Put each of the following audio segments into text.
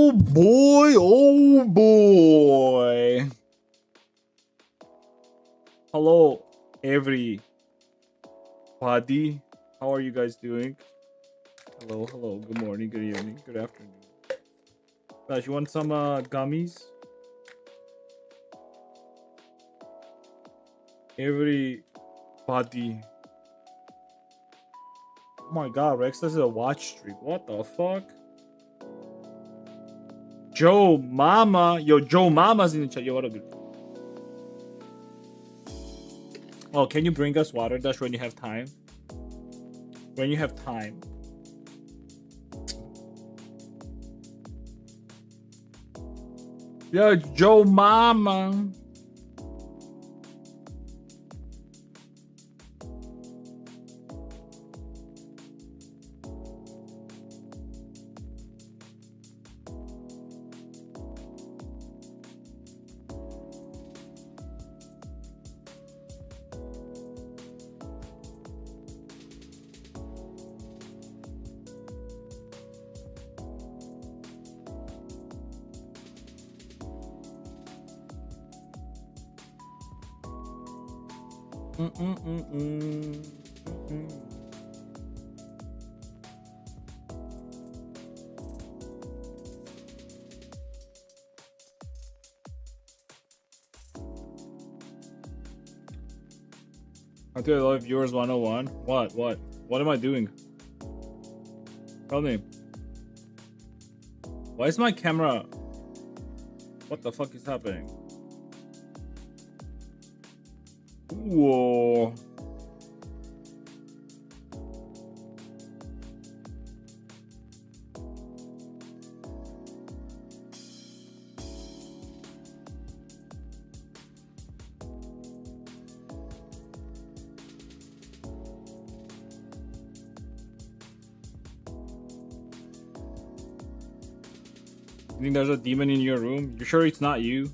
Oh boy, oh boy. Hello, everybody. How are you guys doing? Hello, hello. Good morning, good evening, good afternoon. Guys, you want some gummies? Everybody. Oh my god, Rex, this is a watch streak. What the fuck? Joe Mama. Yo, Joe Mama's in the chat. Yo, what up, dude? Oh, can you bring us water, Dash, when you have time? When you have time. Yo, Joe Mama. Okay, live viewers 101. What am I doing? Tell me. Why is my camera? What the fuck is happening? Whoa. You think there's a demon in your room? You sure it's not you?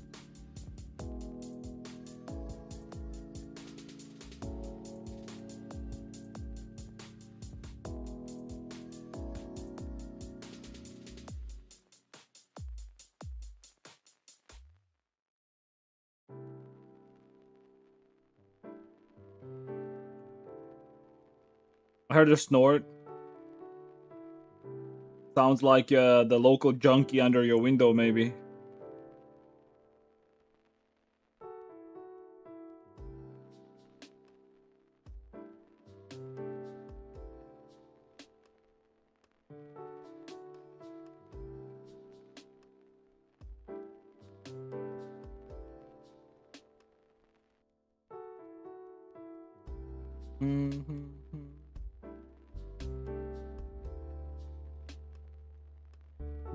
I heard a snort. Sounds like the local junkie under your window, maybe.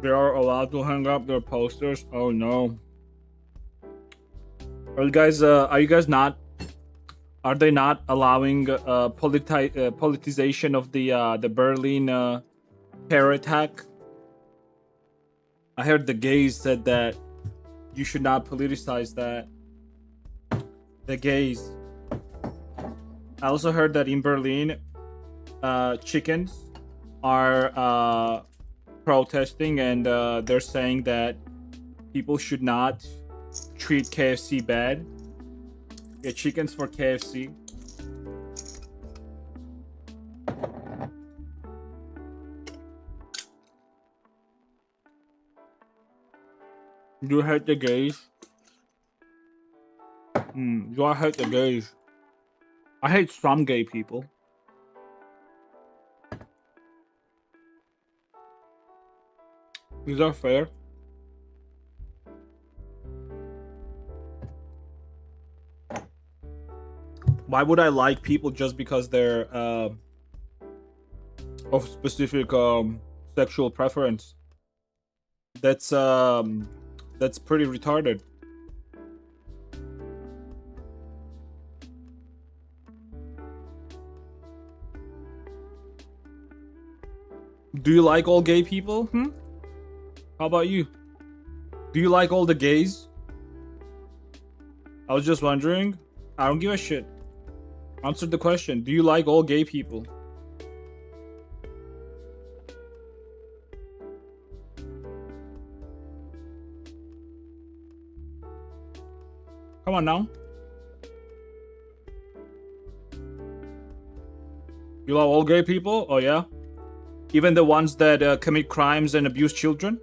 They are allowed to hang up their posters. Oh no. Are you guys not? Are they not allowing politicization of the Berlin terror attack? I heard the gays said that you should not politicize that. The gays. I also heard that in Berlin, chickens are protesting, and they're saying that people should not treat KFC bad. Get chickens for KFC. Do you hate the gays? Do I hate the gays? I hate some gay people. Is that fair? Why would I like people just because they're of specific sexual preference? That's pretty retarded. Do you like all gay people? How about you? Do you like all the gays? I was just wondering. I don't give a shit. Answer the question. Do you like all gay people? Come on now. You love all gay people? Oh yeah? Even the ones that commit crimes and abuse children?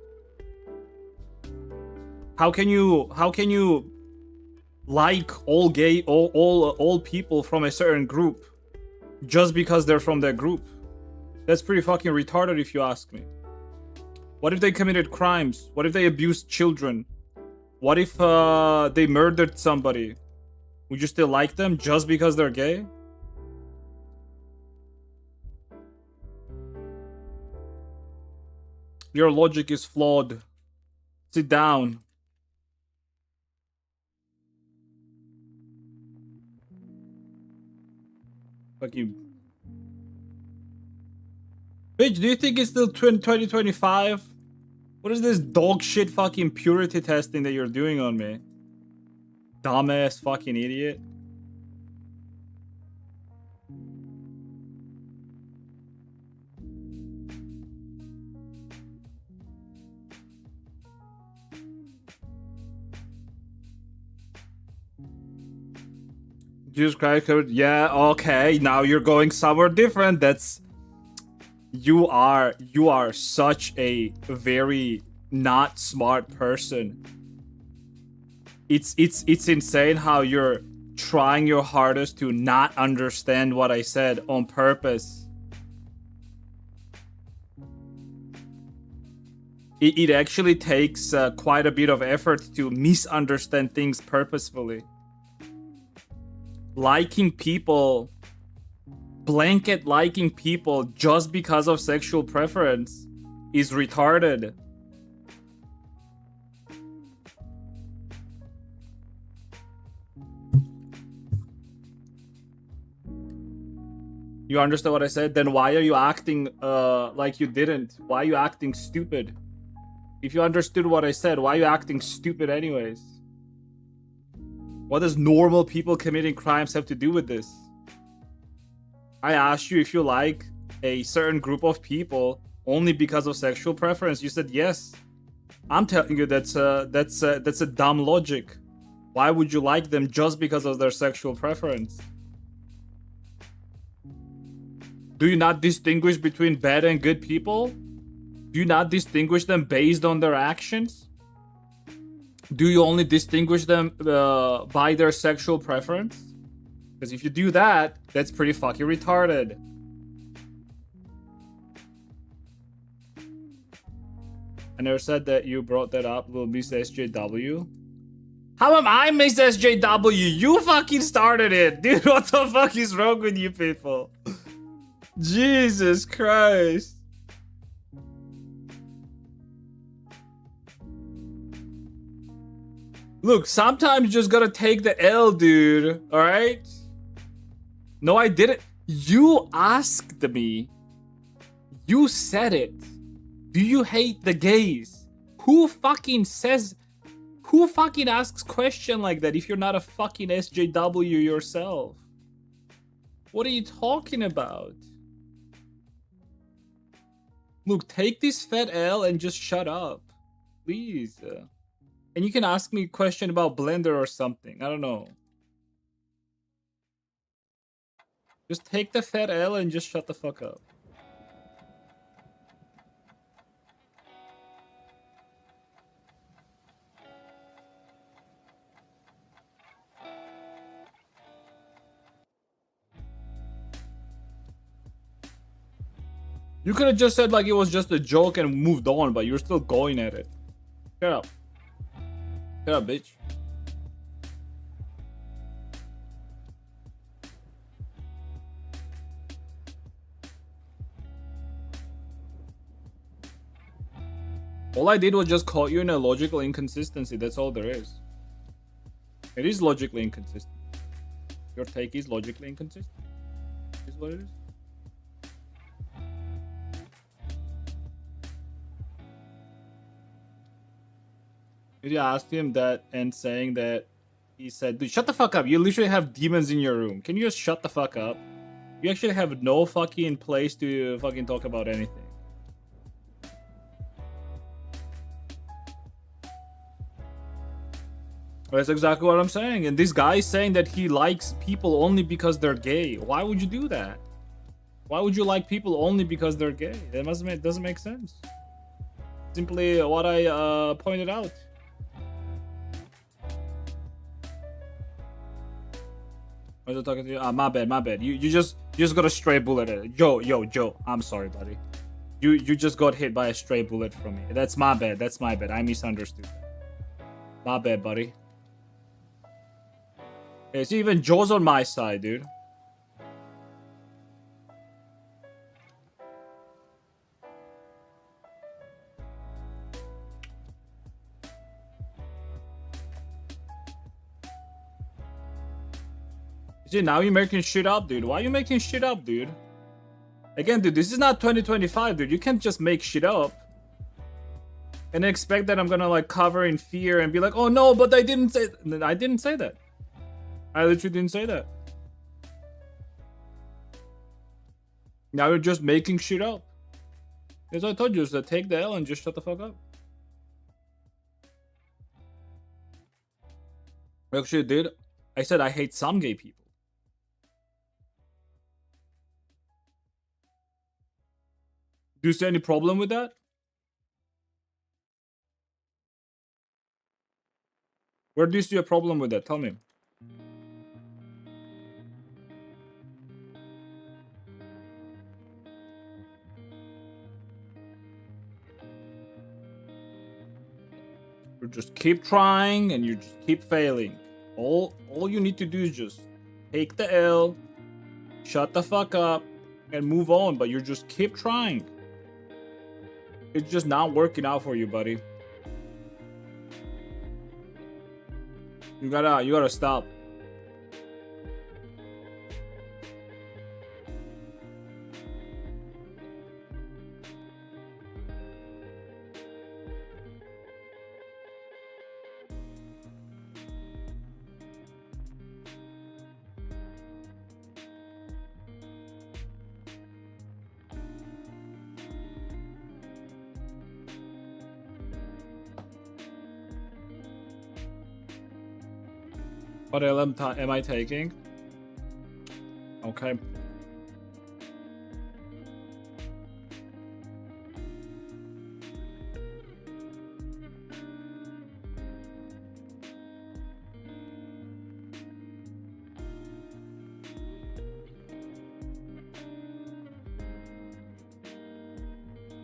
How can you like all gay all people from a certain group just because they're from that group? That's pretty fucking retarded if you ask me. What if they committed crimes? What if they abused children? What if they murdered somebody? Would you still like them just because they're gay? Your logic is flawed. Sit down. Fuck you. Bitch, do you think it's still 2025? What is this dog shit fucking purity testing that you're doing on me? Dumbass fucking idiot. Jesus Christ, yeah, okay, now you're going somewhere different. That's you are such a very not smart person. It's insane how you're trying your hardest to not understand what I said on purpose. It actually takes quite a bit of effort to misunderstand things purposefully. Liking people, blanket liking people just because of sexual preference is retarded. You understand what I said? Then why are you acting like you didn't? Why are you acting stupid? If you understood what I said, why are you acting stupid anyways? What does normal people committing crimes have to do with this? I asked you if you like a certain group of people only because of sexual preference. You said yes. I'm telling you that's a dumb logic. Why would you like them just because of their sexual preference? Do you not distinguish between bad and good people? Do you not distinguish them based on their actions? Do you only distinguish them by their sexual preference? Because if you do that, that's pretty fucking retarded. I never said that you brought that up, little Miss SJW. How am I Miss SJW? You fucking started it. Dude, what the fuck is wrong with you people? Jesus Christ. Look, sometimes you just gotta take the L, dude. Alright? No, I didn't. You asked me. You said it. Do you hate the gays? Who fucking says... Who fucking asks question like that if you're not a fucking SJW yourself? What are you talking about? Look, take this fat L and just shut up. Please. And you can ask me a question about Blender or something. I don't know. Just take the fat L and just shut the fuck up. You could have just said like it was just a joke and moved on, but you're still going at it. Shut up. Shut up, bitch. All I did was just caught you in a logical inconsistency. That's all there is. It is logically inconsistent. Your take is logically inconsistent. Is what it is. You asked him that and saying that he said, dude, shut the fuck up. You literally have demons in your room. Can you just shut the fuck up? You actually have no fucking place to fucking talk about anything. That's exactly what I'm saying. And this guy is saying that he likes people only because they're gay. Why would you do that? Why would you like people only because they're gay? That doesn't make sense. Simply what I pointed out. I was talking to you. My bad. You just got a stray bullet at it. Joe. I'm sorry, buddy. You just got hit by a stray bullet from me. That's my bad. I misunderstood. My bad, buddy. Yeah, see, even Joe's on my side, dude. See, now you're making shit up, dude. Why are you making shit up, dude? Again, dude, this is not 2025, dude. You can't just make shit up and expect that I'm gonna like cover in fear and be like, oh no, but I didn't say. I didn't say that. I literally didn't say that. Now you're just making shit up. As I told you, just take the L and just shut the fuck up. Actually, dude, I said I hate some gay people. Do you see any problem with that? Where do you see a problem with that? Tell me. You just keep trying and you just keep failing. All you need to do is just take the L, shut the fuck up, and move on. But you just keep trying. It's just not working out for you, buddy. You gotta stop. What LM am I taking? Okay.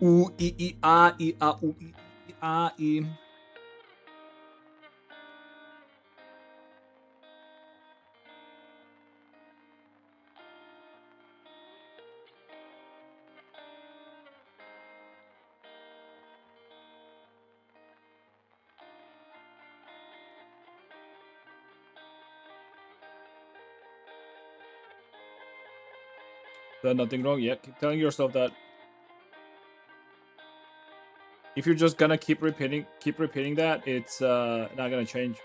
Ooh, ah, ooh, ah, There's nothing wrong. Yeah, keep telling yourself that. If you're just gonna keep repeating that, it's not gonna change.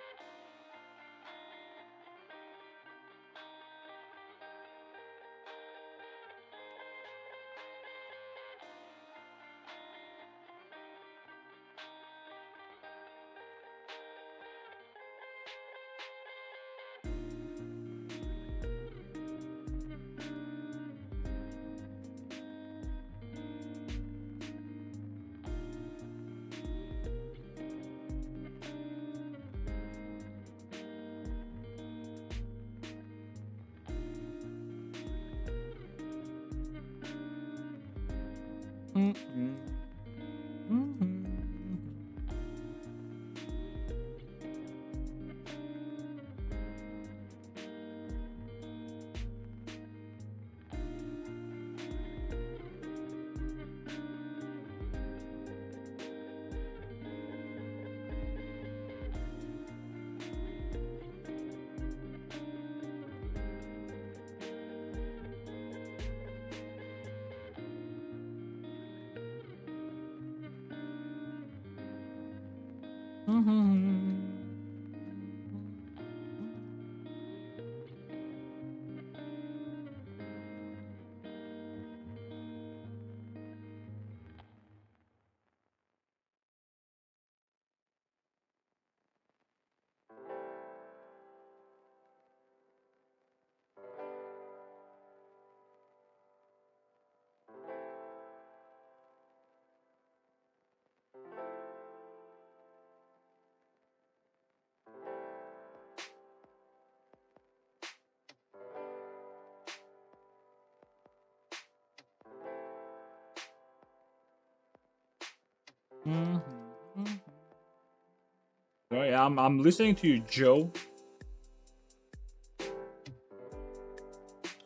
Oh yeah, I'm listening to you, Joe.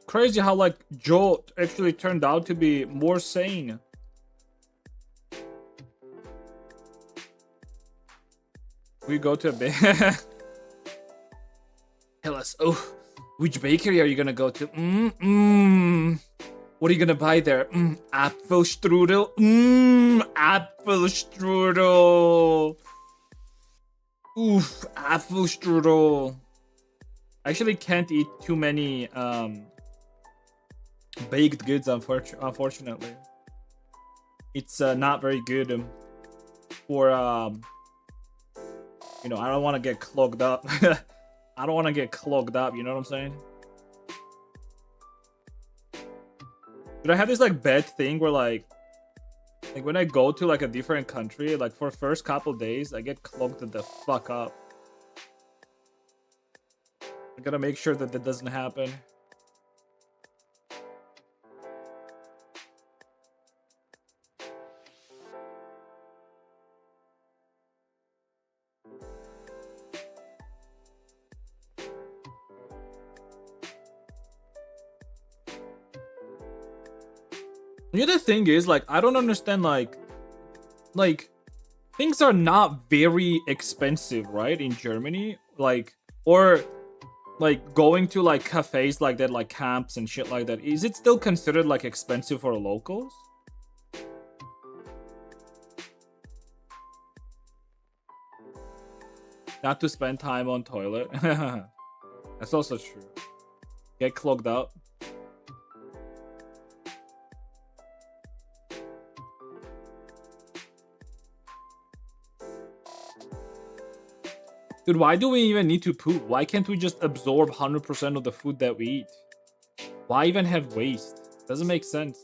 Crazy how like Joe actually turned out to be more sane. We go to a bit. Tell us, oh, which bakery are you gonna go to? What are you gonna buy there? Apple strudel. Apple strudel. Oof, apple strudel. I actually can't eat too many baked goods, unfortunately. It's not very good for you know, I don't want to get clogged up. I don't want to get clogged up, you know what I'm saying? But I have this like bad thing where like when I go to like a different country, like for first couple days, I get clogged the fuck up. I gotta make sure that doesn't happen. The other thing is like I don't understand like things are not very expensive, right? In Germany, like or like going to like cafes like that, like camps and shit like that. Is it still considered like expensive for locals? Not to spend time on toilet. That's also true. Get clogged up. Dude, why do we even need to poop? Why can't we just absorb 100% of the food that we eat? Why even have waste? Doesn't make sense.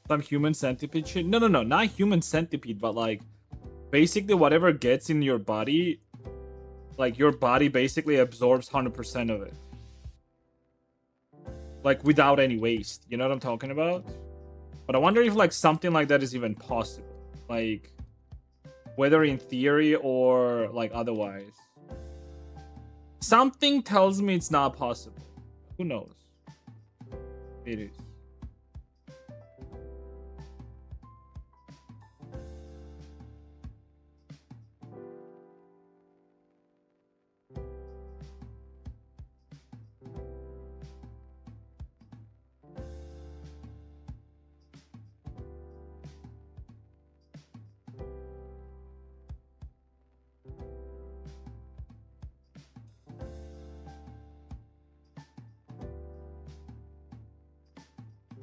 Some human centipede shit? No, not human centipede, but like basically whatever gets in your body, like your body basically absorbs 100% of it. Like without any waste. You know what I'm talking about? But I wonder if like something like that is even possible. Like whether in theory or like otherwise. Something tells me it's not possible. Who knows? It is.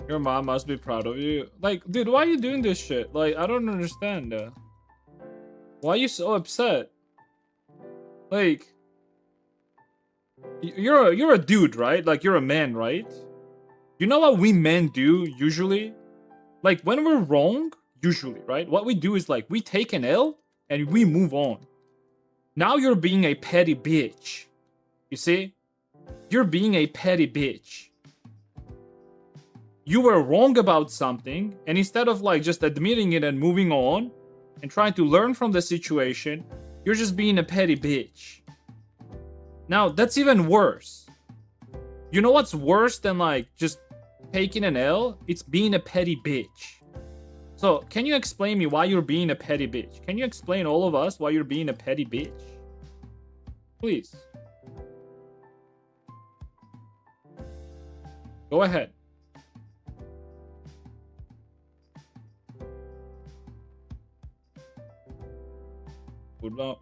Your mom must be proud of you. Like, dude, why are you doing this shit? Like, I don't understand. Why are you so upset? Like, you're a dude, right? Like, you're a man, right? You know what we men do usually? Like, when we're wrong, usually, right? What we do is like we take an L and we move on. Now you're being a petty bitch. You see? You're being a petty bitch. You were wrong about something, and instead of like just admitting it and moving on and trying to learn from the situation, you're just being a petty bitch. Now, that's even worse. You know what's worse than like just taking an L? It's being a petty bitch. So, can you explain me why you're being a petty bitch? Can you explain all of us why you're being a petty bitch? Please. Go ahead. Udah.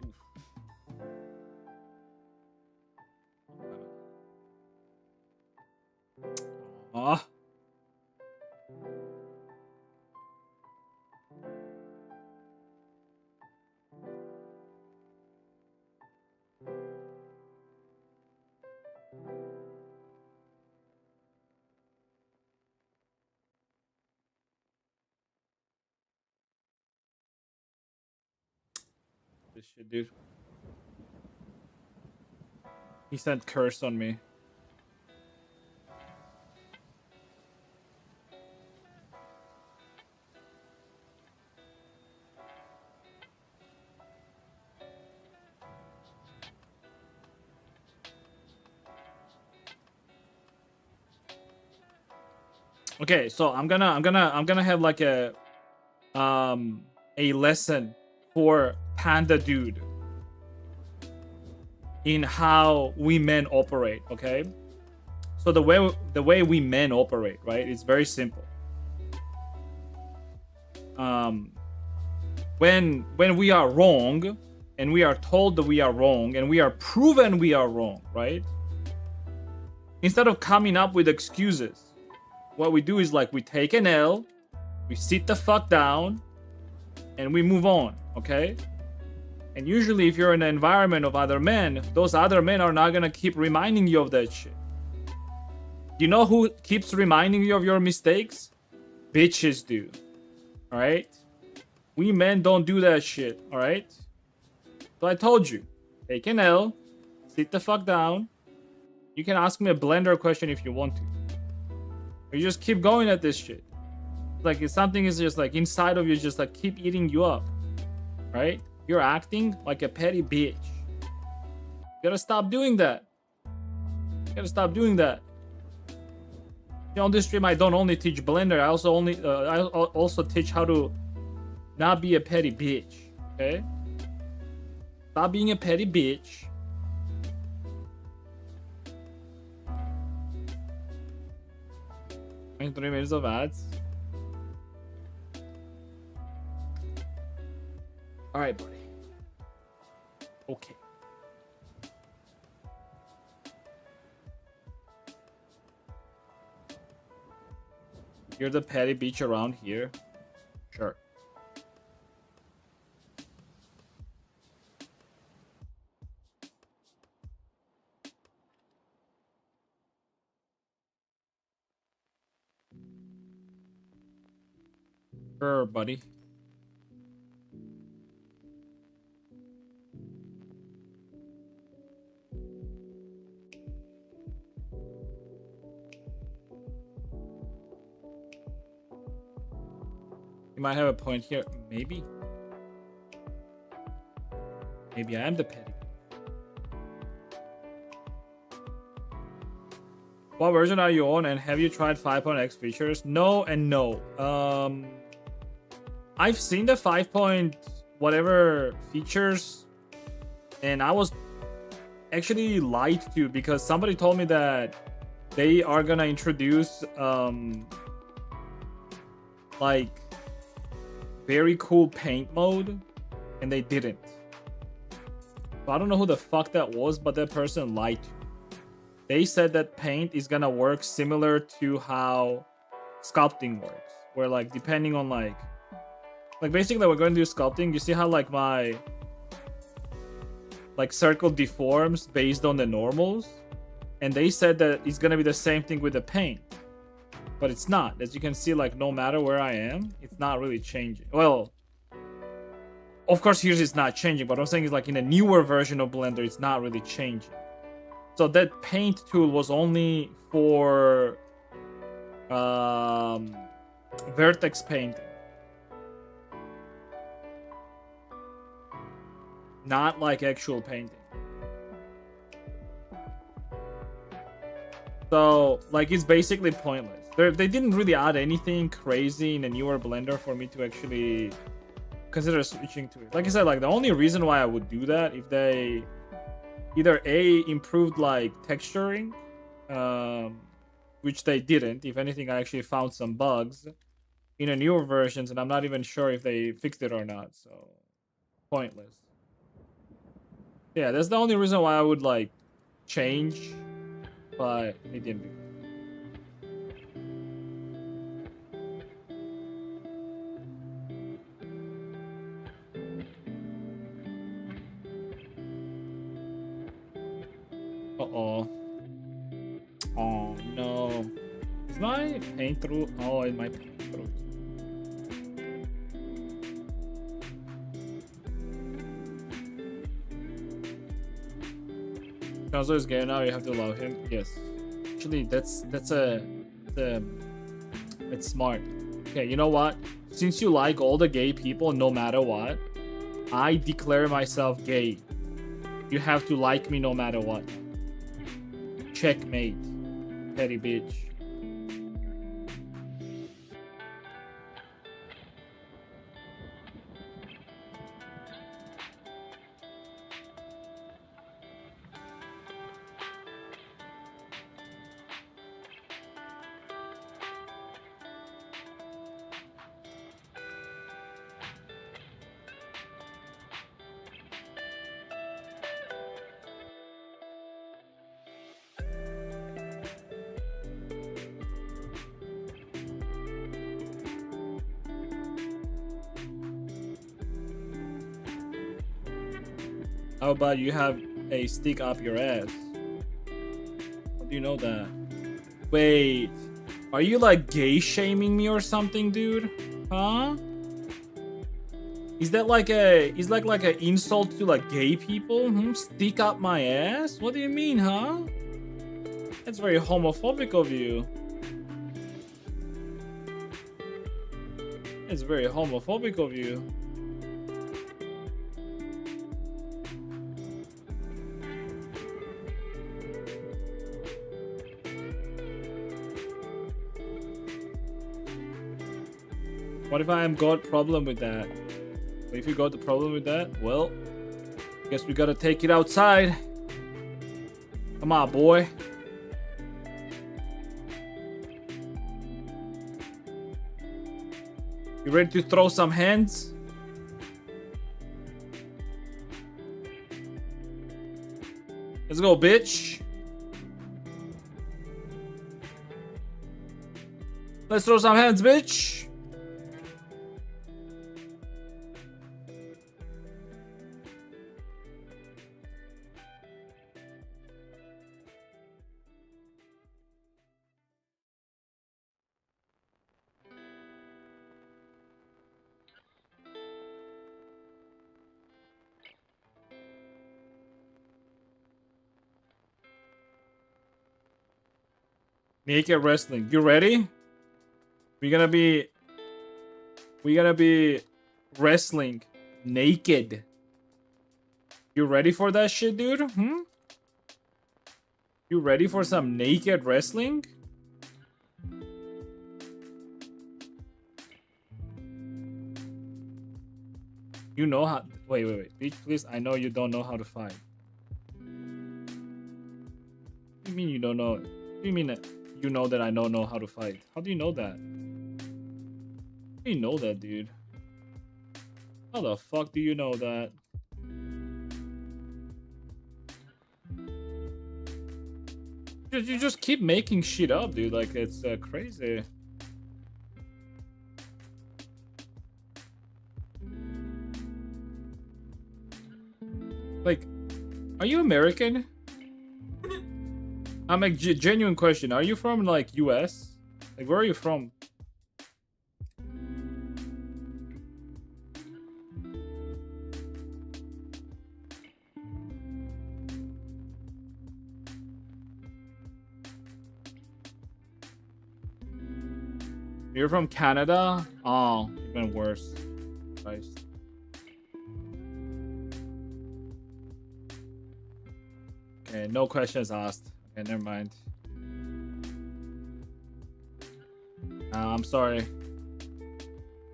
Ah. This shit, dude. He sent curse on me. Okay, so I'm gonna have like a lesson for Panda Dude in how we men operate, okay? So the way we men operate, right? It's very simple. When we are wrong and we are told that we are wrong and we are proven we are wrong, right? Instead of coming up with excuses, what we do is like we take an L, we sit the fuck down, and we move on, okay? And usually if you're in an environment of other men, those other men are not gonna keep reminding you of that shit. You know who keeps reminding you of your mistakes? Bitches do. Alright? We men don't do that shit, alright? So I told you, take an L, sit the fuck down. You can ask me a blender question if you want to. You just keep going at this shit. Like if something is just like inside of you, just like keep eating you up, right? You're acting like a petty bitch. You gotta stop doing that. You gotta stop doing that. On this stream, I don't only teach blender. I also teach how to not be a petty bitch. Okay? Stop being a petty bitch. 3 minutes of ads. All right, buddy. Okay. You're the petty bitch around here. Sure. Sure, buddy. You might have a point here. Maybe. Maybe I am the petty. What version are you on, and have you tried 5.x features? No and no. I've seen the 5. Whatever features, and I was actually lied to because somebody told me that they are gonna introduce like very cool paint mode, and they didn't. So I don't know who the fuck that was, but that person lied to me. They said that paint is gonna work similar to how sculpting works, where like depending on like basically we're going to do sculpting. You see how like my like circle deforms based on the normals, and they said that it's gonna be the same thing with the paint, but it's not. As you can see, like no matter where I am, it's not really changing. Well, of course here it's not changing, but what I'm saying is like in a newer version of Blender, it's not really changing. So that paint tool was only for vertex painting, not like actual painting. So like it's basically pointless. They didn't really add anything crazy in a newer Blender for me to actually consider switching to it. Like I said, like the only reason why I would do that if they either improved like texturing, which they didn't. If anything, I actually found some bugs in the newer versions, and I'm not even sure if they fixed it or not. So pointless. Yeah, that's the only reason why I would like change, but it didn't do. Uh-oh. Oh no. Is my paint through? Oh, it might paint through. Chancellor is gay now, you have to love him. Yes. Actually, that's it's smart. Okay, you know what? Since you like all the gay people no matter what, I declare myself gay. You have to like me no matter what. Checkmate, petty bitch. How about you have a stick up your ass? How do you know that? Wait, are you like gay shaming me or something, dude? Huh? Is that like like an insult to like gay people? Stick up my ass? What do you mean, huh? That's very homophobic of you. It's very homophobic of you. What if I am got problem with that? If you got the problem with that, well, guess we gotta take it outside. Come on, boy. You ready to throw some hands? Let's go, bitch. Let's throw some hands, bitch. Naked wrestling. You ready? We're gonna be wrestling naked. You ready for that shit, dude? You ready for some naked wrestling? You know how. Wait. Bitch, please. I know you don't know how to fight. What do you mean you don't know? What do you mean that you know that I don't know how to fight? How do you know that? How do you know that, dude? How the fuck do you know that? You just keep making shit up, dude. Like, it's crazy. Like, are you American? I'm like, genuine question. Are you from, like, US? Like, where are you from? You're from Canada? Oh, even worse. Christ. Okay, no questions asked. Okay, never mind. I'm sorry.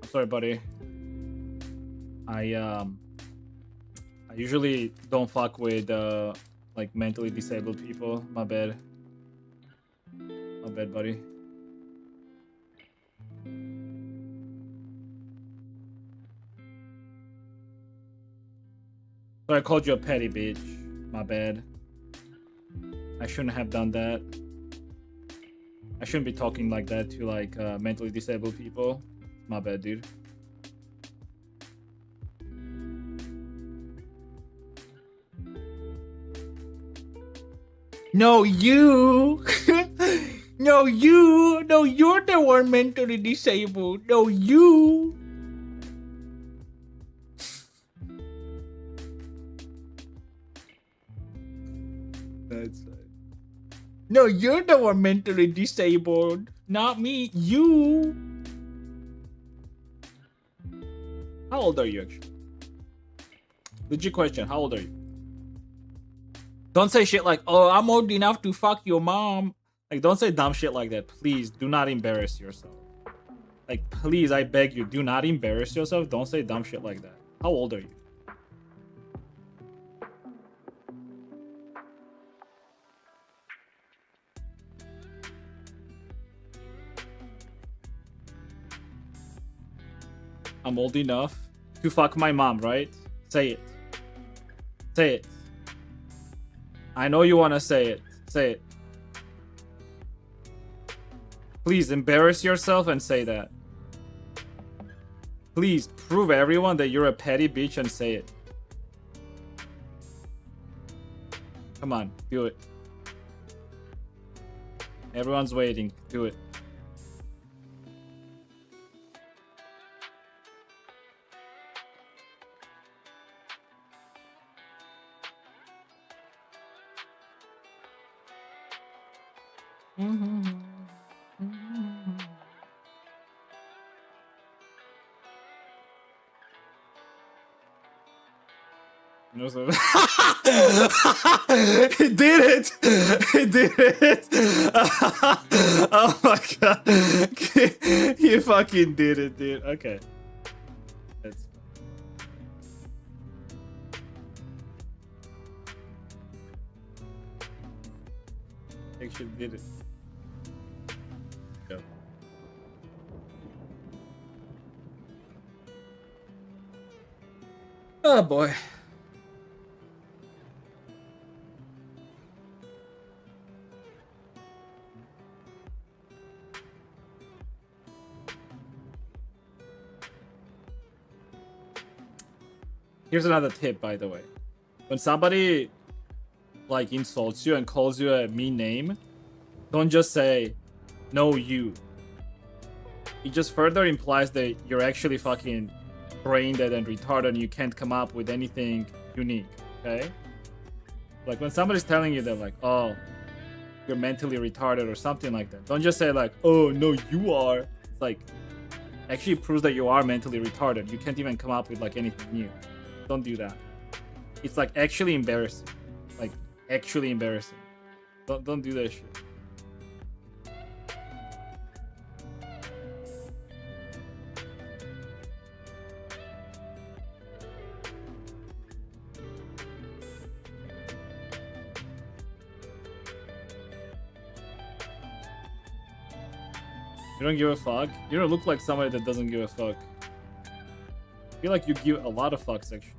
I'm sorry, buddy. I usually don't fuck with like mentally disabled people. My bad. My bad, buddy. So I called you a petty bitch. My bad. I shouldn't have done that. I shouldn't be talking like that to like mentally disabled people. My bad, dude. No, you. No, you. No, you're the one mentally disabled. No, you. That's right. No, you're the one mentally disabled. Not me. You. How old are you, actually? Legit question. How old are you? Don't say shit like, oh, I'm old enough to fuck your mom. Like, don't say dumb shit like that. Please, do not embarrass yourself. Like, please, I beg you, do not embarrass yourself. Don't say dumb shit like that. How old are you? I'm old enough to fuck my mom, right? Say it. Say it. I know you want to say it. Say it. Please embarrass yourself and say that. Please prove everyone that you're a petty bitch and say it. Come on, do it. Everyone's waiting. Do it. No, so he did it! He did it! Oh my god. He fucking did it, dude. Okay. That's actually did it. Yep. Oh boy. Here's another tip, by the way. When somebody like insults you and calls you a mean name, don't just say, no, you. It just further implies that you're actually fucking brain dead and retarded and you can't come up with anything unique, okay? Like when somebody's telling you that like, oh, you're mentally retarded or something like that, don't just say like, oh, no, you are. It's like, actually proves that you are mentally retarded. You can't even come up with like anything new. Don't do that. It's like actually embarrassing. Like actually embarrassing. Don't do that shit. You don't give a fuck? You don't look like somebody that doesn't give a fuck. I feel like you give a lot of fucks, actually.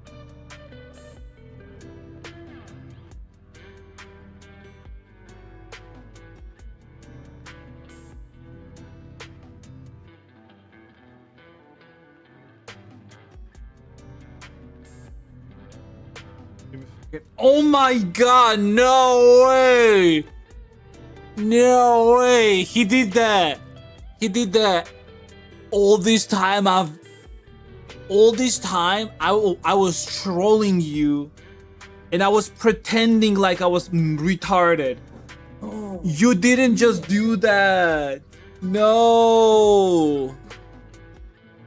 Oh my god, no way! No way! He did that! He did that! All this time I was trolling you and I was pretending like I was retarded. Oh. You didn't just do that. No.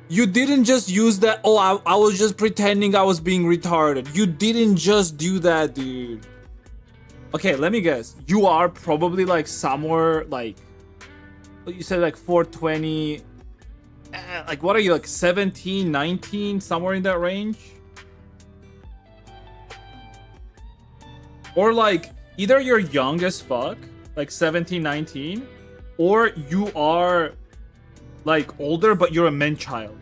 You didn't just use that. Oh, I was just pretending I was being retarded. You didn't just do that, dude. Okay, let me guess. You are probably like somewhere like, you said like 420. Like what are you, like 17, 19, somewhere in that range? Or like either you're young as fuck, like 17, 19, or you are like older but you're a man child.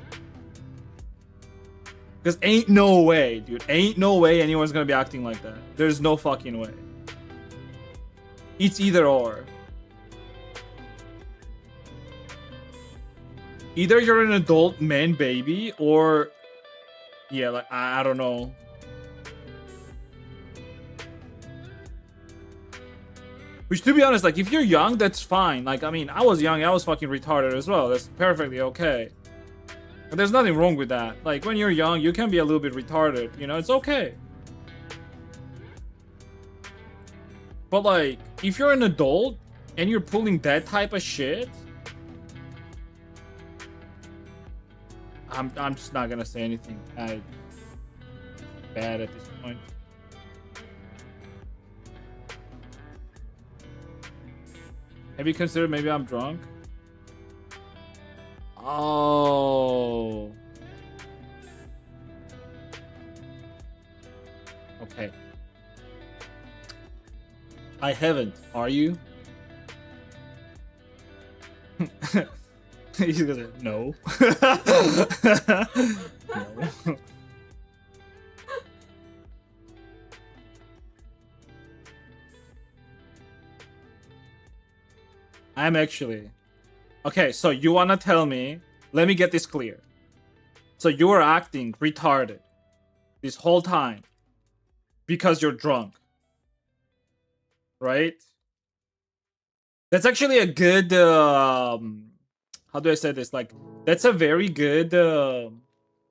Because ain't no way, dude. Ain't no way anyone's gonna be acting like that. There's no fucking way. It's either or. Either you're an adult man baby or... Yeah, like, I don't know. Which, to be honest, like, if you're young, that's fine. Like, I mean, I was young, I was fucking retarded as well. That's perfectly okay. But there's nothing wrong with that. Like, when you're young, you can be a little bit retarded. You know, it's okay. But, like, if you're an adult and you're pulling that type of shit... I'm just not gonna say anything bad at this point. Have you considered maybe I'm drunk? Oh. Okay. I haven't. Are you? He's gonna say no. No. I'm actually. Okay, so you wanna tell me? Let me get this clear. So you were acting retarded this whole time because you're drunk, right? That's actually a good. How do I say this? Like, that's a very good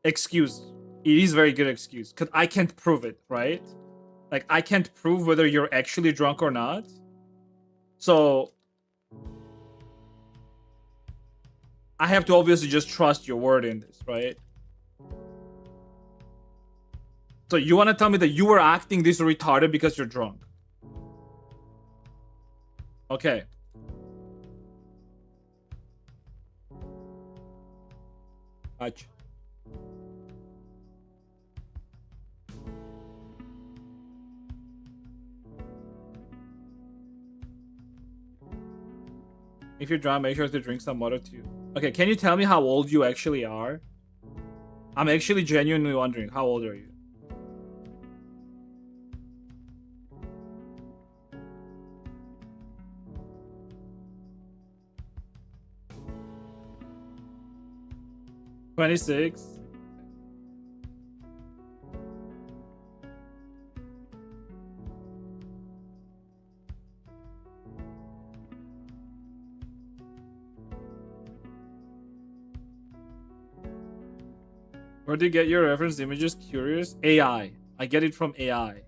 excuse. It is very good excuse because I can't prove it, right? Like, I can't prove whether you're actually drunk or not. So I have to obviously just trust your word in this, right? So you want to tell me that you were acting this retarded because you're drunk? Okay. Gotcha. If you're drunk, make sure to drink some water too. Okay, can you tell me how old you actually are? I'm actually genuinely wondering, how old are you? "26? Where do you get your reference images? Curious? AI. I get it from AI.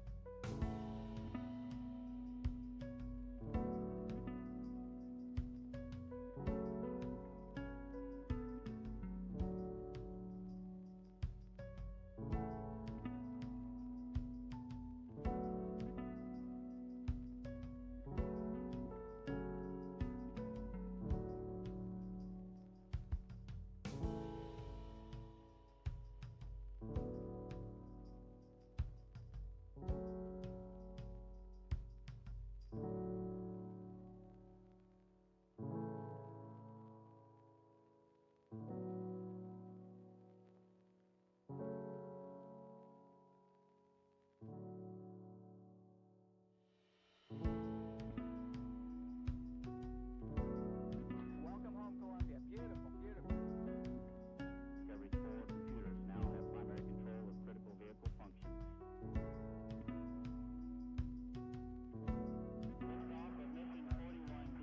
Welcome home, Columbia. Beautiful, beautiful. Discovery's 4 computers now have primary control of critical vehicle functions. Liftoff of mission 41B,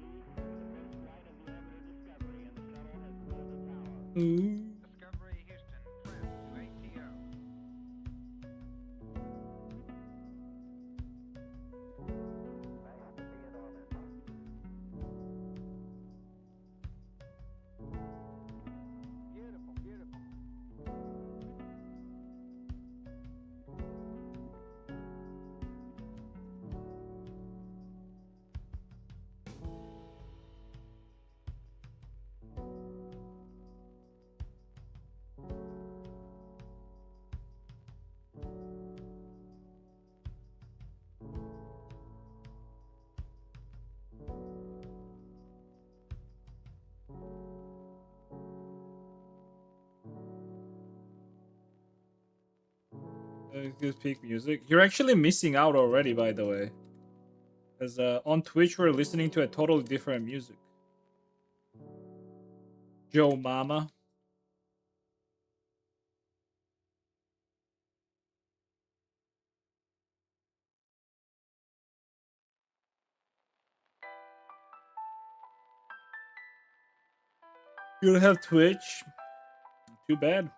first flight of the orbiter Discovery, and the shuttle has cleared the tower. Discovery Houston, trim to ATO. Nice to be in orbit. Beautiful, beautiful. Good peak music. You're actually missing out already, by the way. Because on Twitch, we're listening to a totally different music. Joe Mama. You don't have Twitch? Too bad.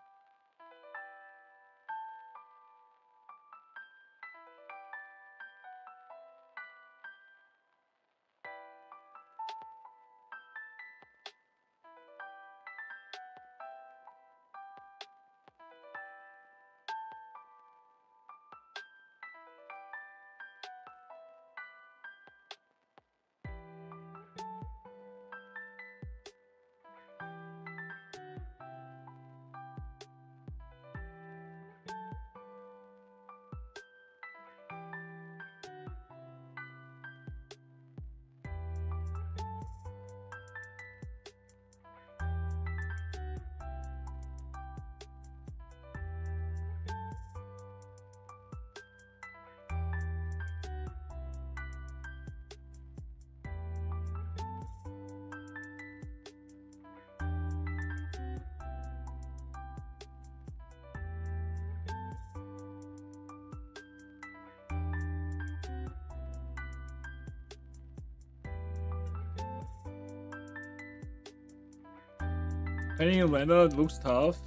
Any Atlanta looks tough.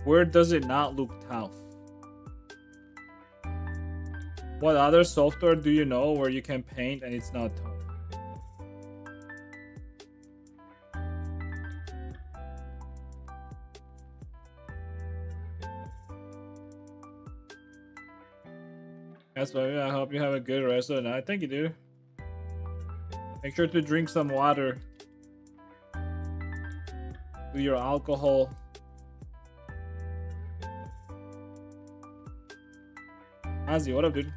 Where does it not look tough? What other software do you know where you can paint and it's not tough? That's why I hope you have a good rest of the night. Thank you, dude. Make sure to drink some water. Do your alcohol. Ozzy, what up, dude?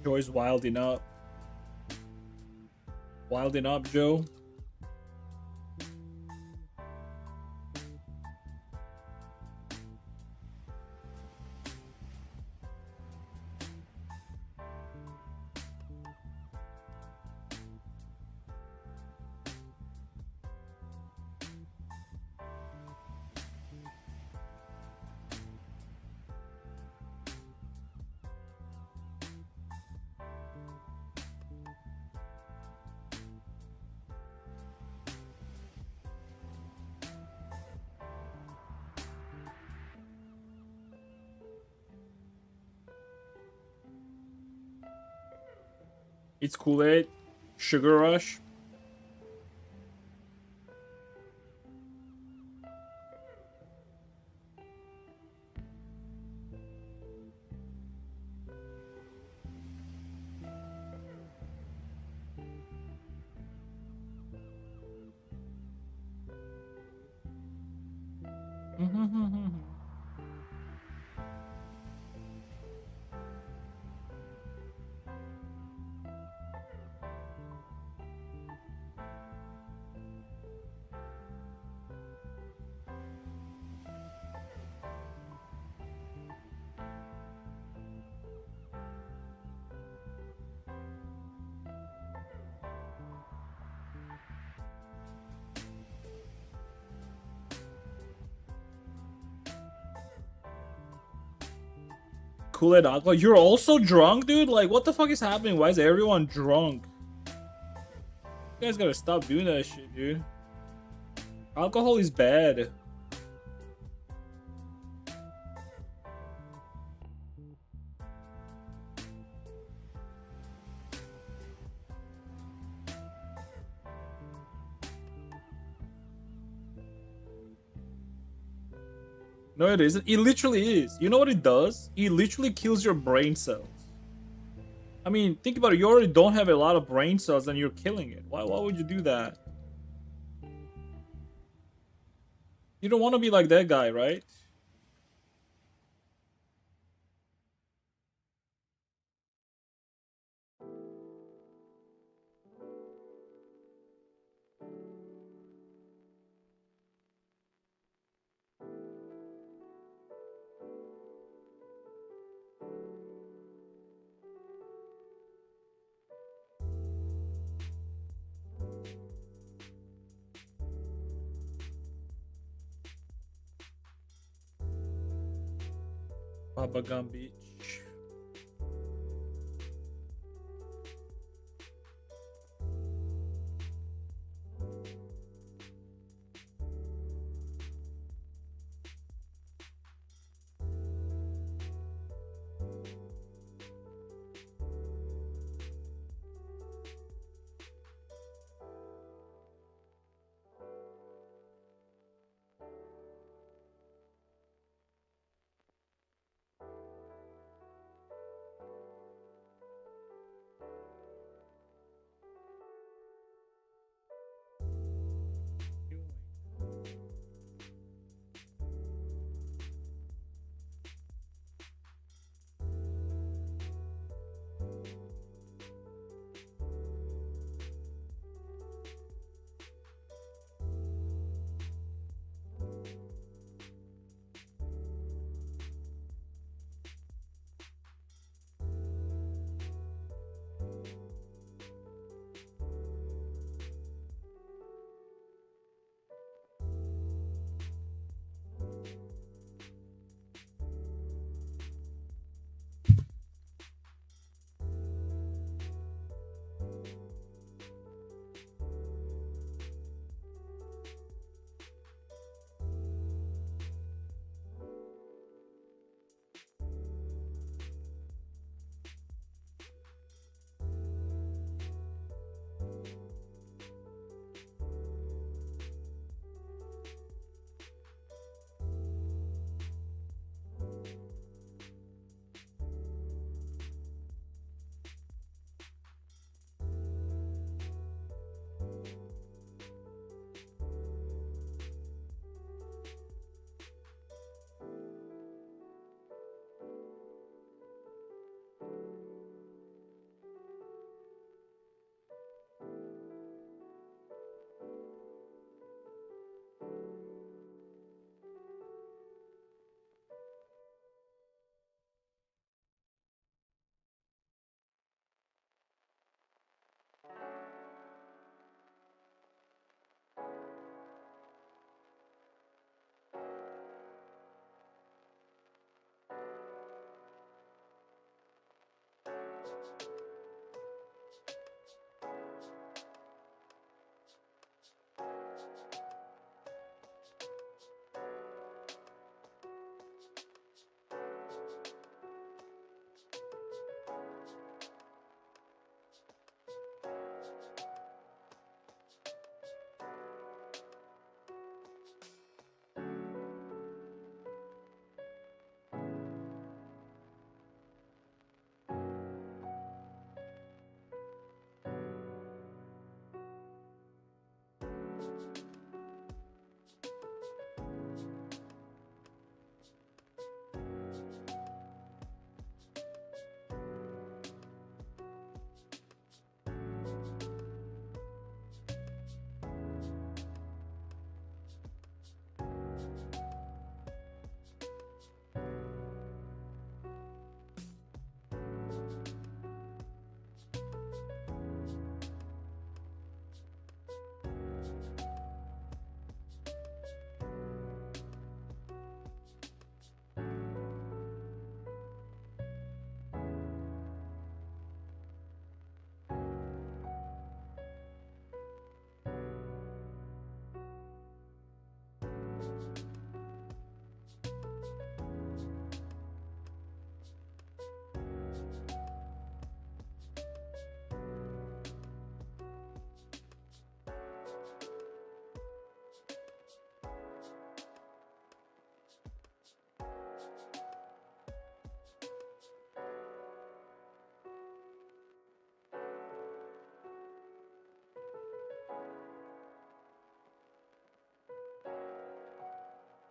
Joy's wilding up. Wilding up, Joe. It's Kool-Aid. Sugar Rush. Kool-Aid alcohol. You're also drunk, dude? Like, what the fuck is happening? Why is everyone drunk? You guys gotta stop doing that shit, dude. Alcohol is bad. No, it isn't. It literally is. You know what it does? It literally kills your brain cells. I mean, think about it. You already don't have a lot of brain cells and you're killing it. Why would you do that? You don't want to be like that guy, right? Baba Gum Beach.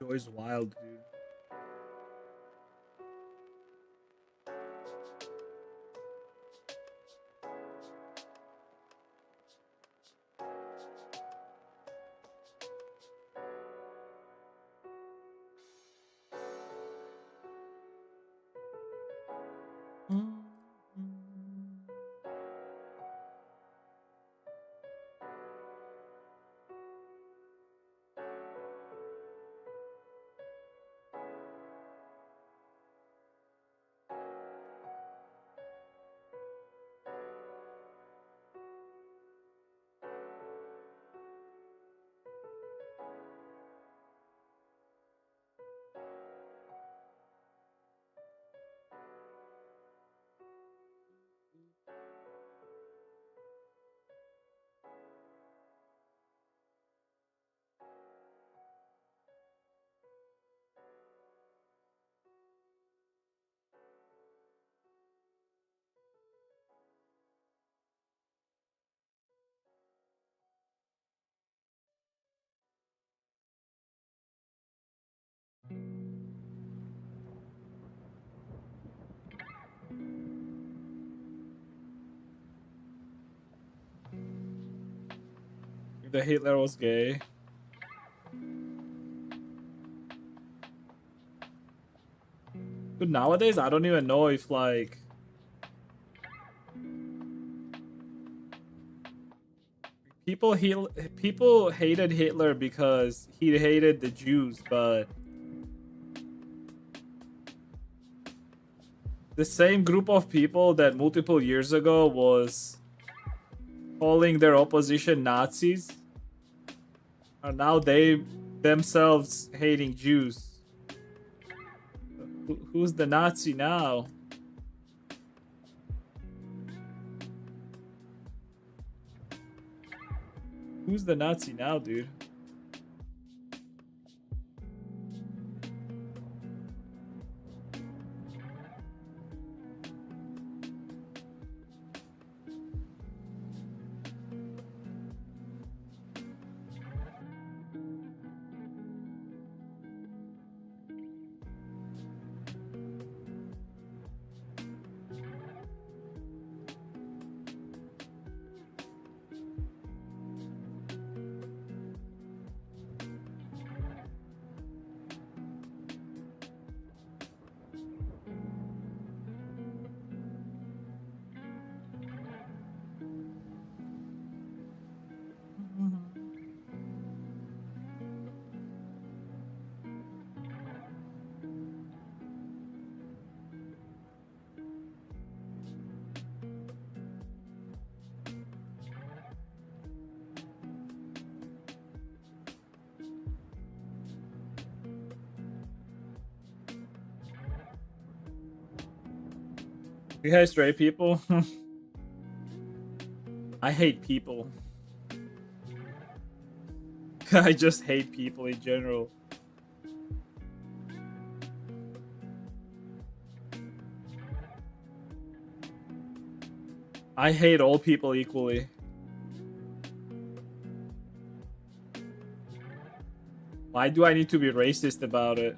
Joy's wild, dude. The Hitler was gay. But nowadays, I don't even know if like people hated Hitler because he hated the Jews, but the same group of people that multiple years ago was calling their opposition Nazis are now they themselves hating Jews. Who's the Nazi now? Who's the Nazi now, dude? You guys straight people? I hate people. I just hate people in general. I hate all people equally. Why do I need to be racist about it?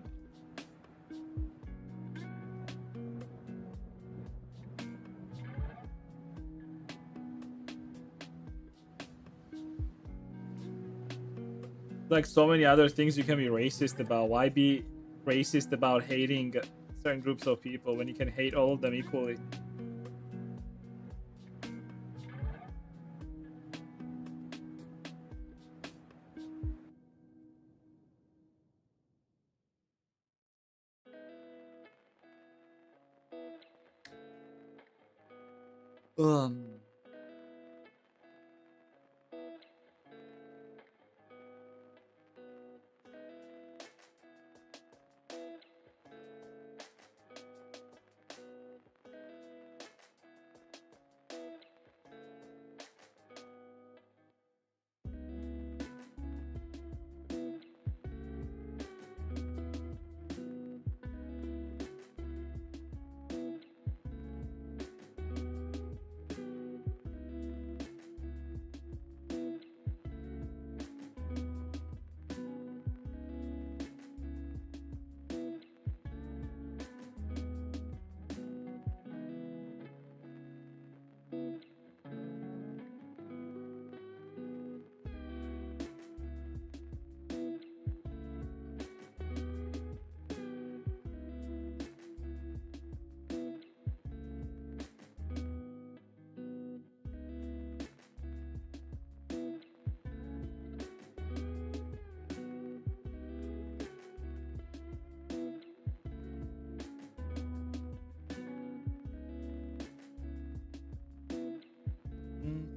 Like so many other things you can be racist about. Why be racist about hating certain groups of people when you can hate all of them equally? Um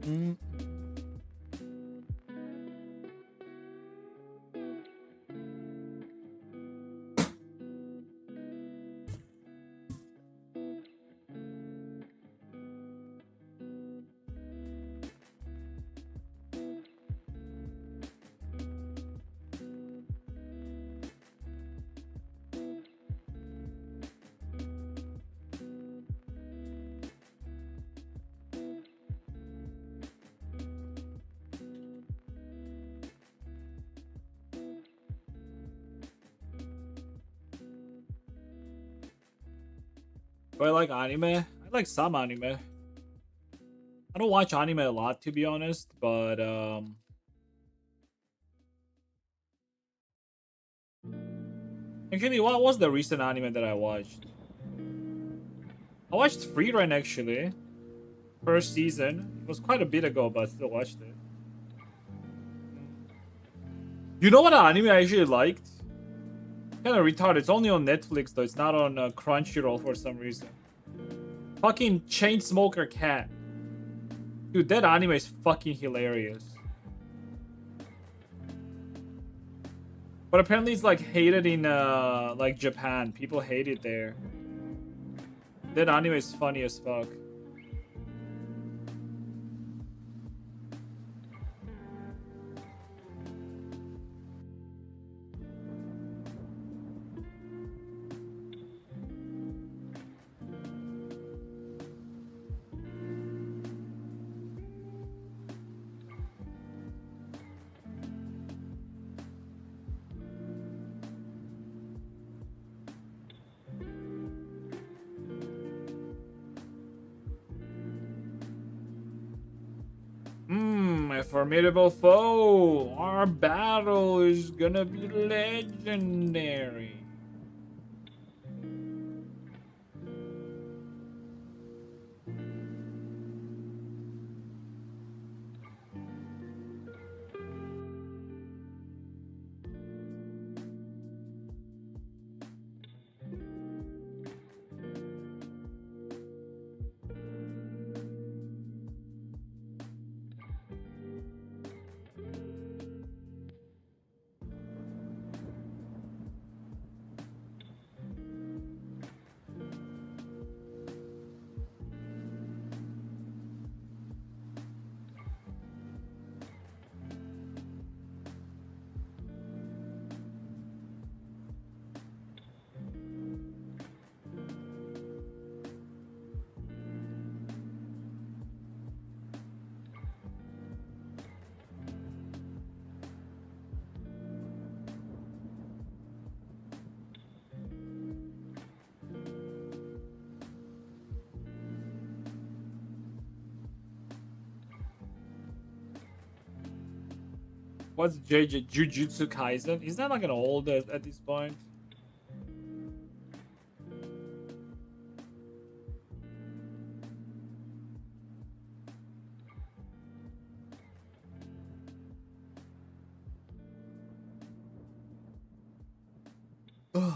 Mm. Do I like anime? I like some anime. I don't watch anime a lot, to be honest, but actually, what was the recent anime that I watched? I watched Free Run actually, first season. It was quite a bit ago, but I still watched it. You know what anime I actually liked? Kind of retarded. It's only on Netflix though. It's not on Crunchyroll for some reason. Fucking Chainsmoker Cat. Dude, that anime is fucking hilarious. But apparently it's like hated in like Japan. People hate it there. That anime is funny as fuck. A formidable foe. Our battle is gonna be legendary. What's JJ Jujutsu Kaisen? Is that like an old at this point? Ugh.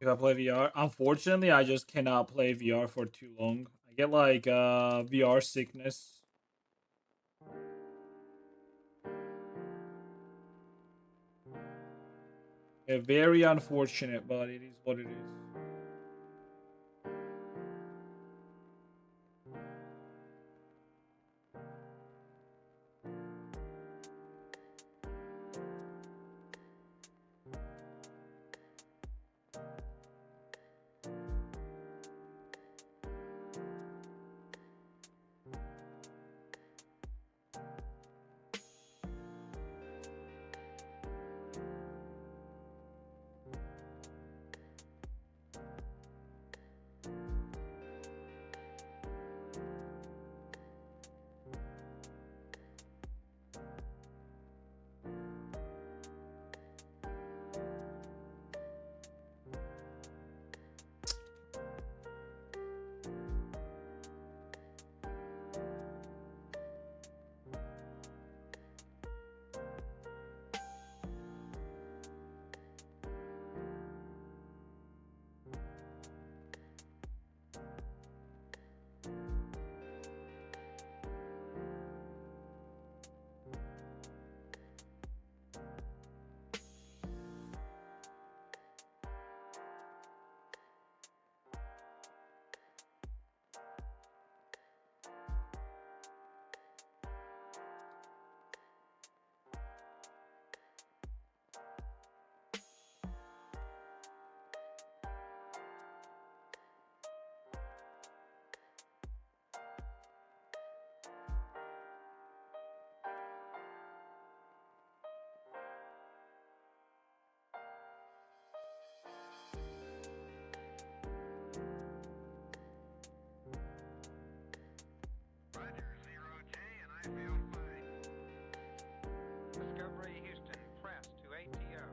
If I play VR, unfortunately, I just cannot play VR for too long. I get like VR sickness. Very unfortunate, but it is what it is. Roger, 0J, and I feel fine. Discovery Houston, press to ATO.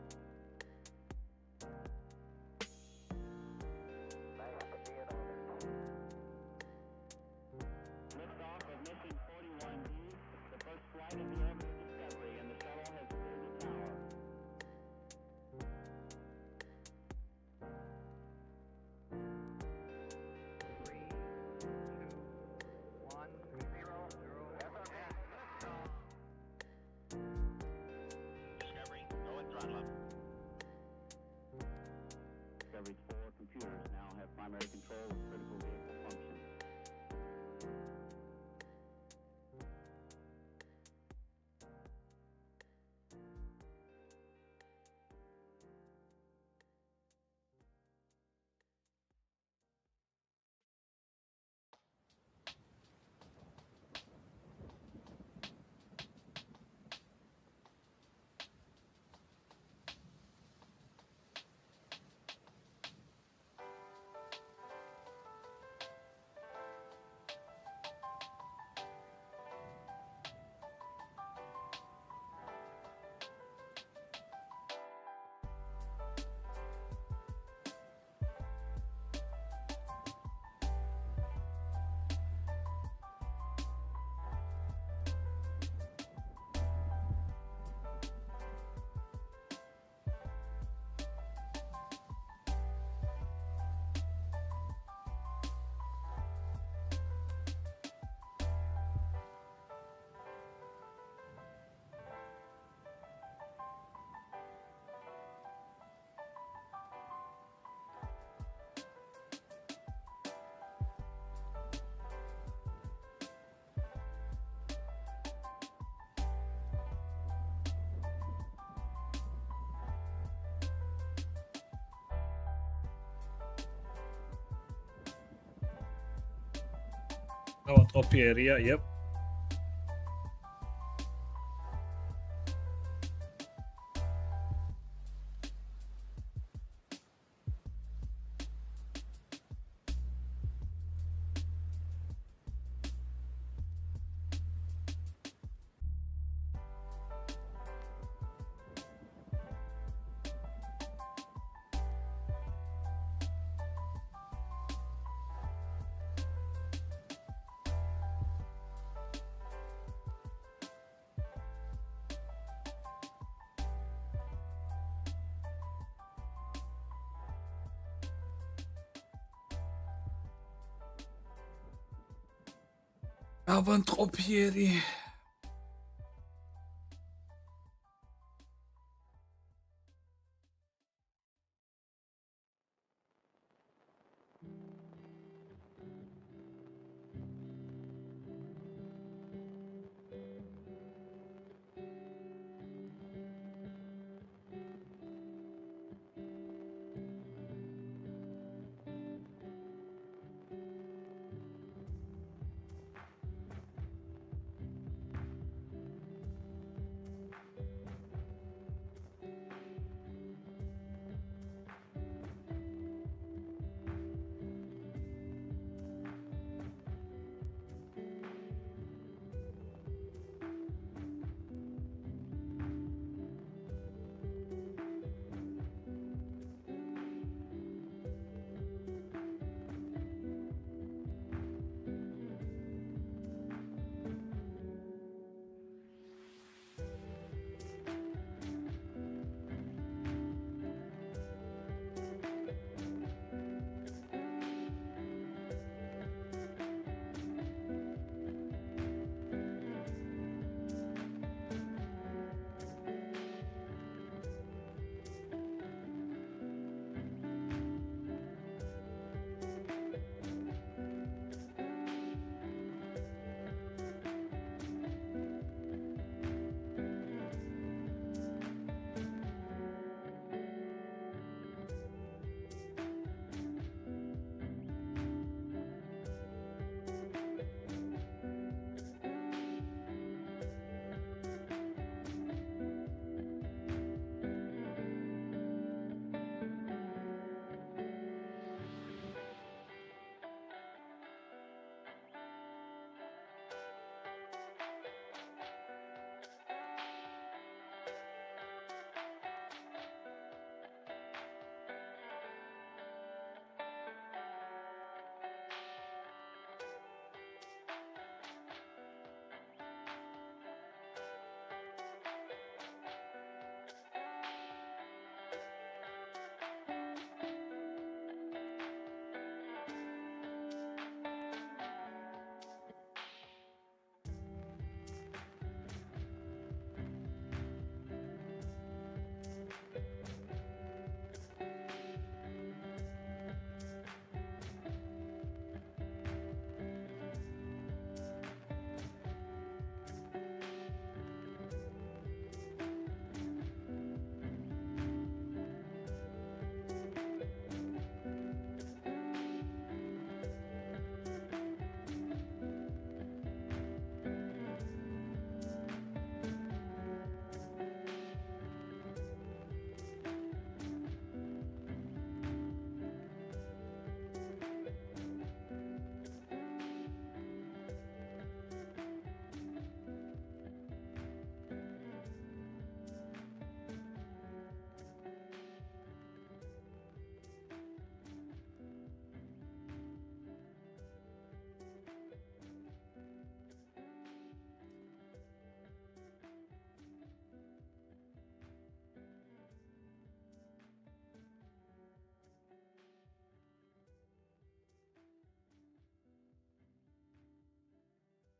Liftoff of mission 41D, the first flight of the orbiter Discovery, and the shuttle has cleared the tower. 3, 2, 1, 0, 0. Discovery, go and throttle up. Discovery's 4 computers now have primary control of critical vehicle functions. Oh, top area, yep. Avantroppieri.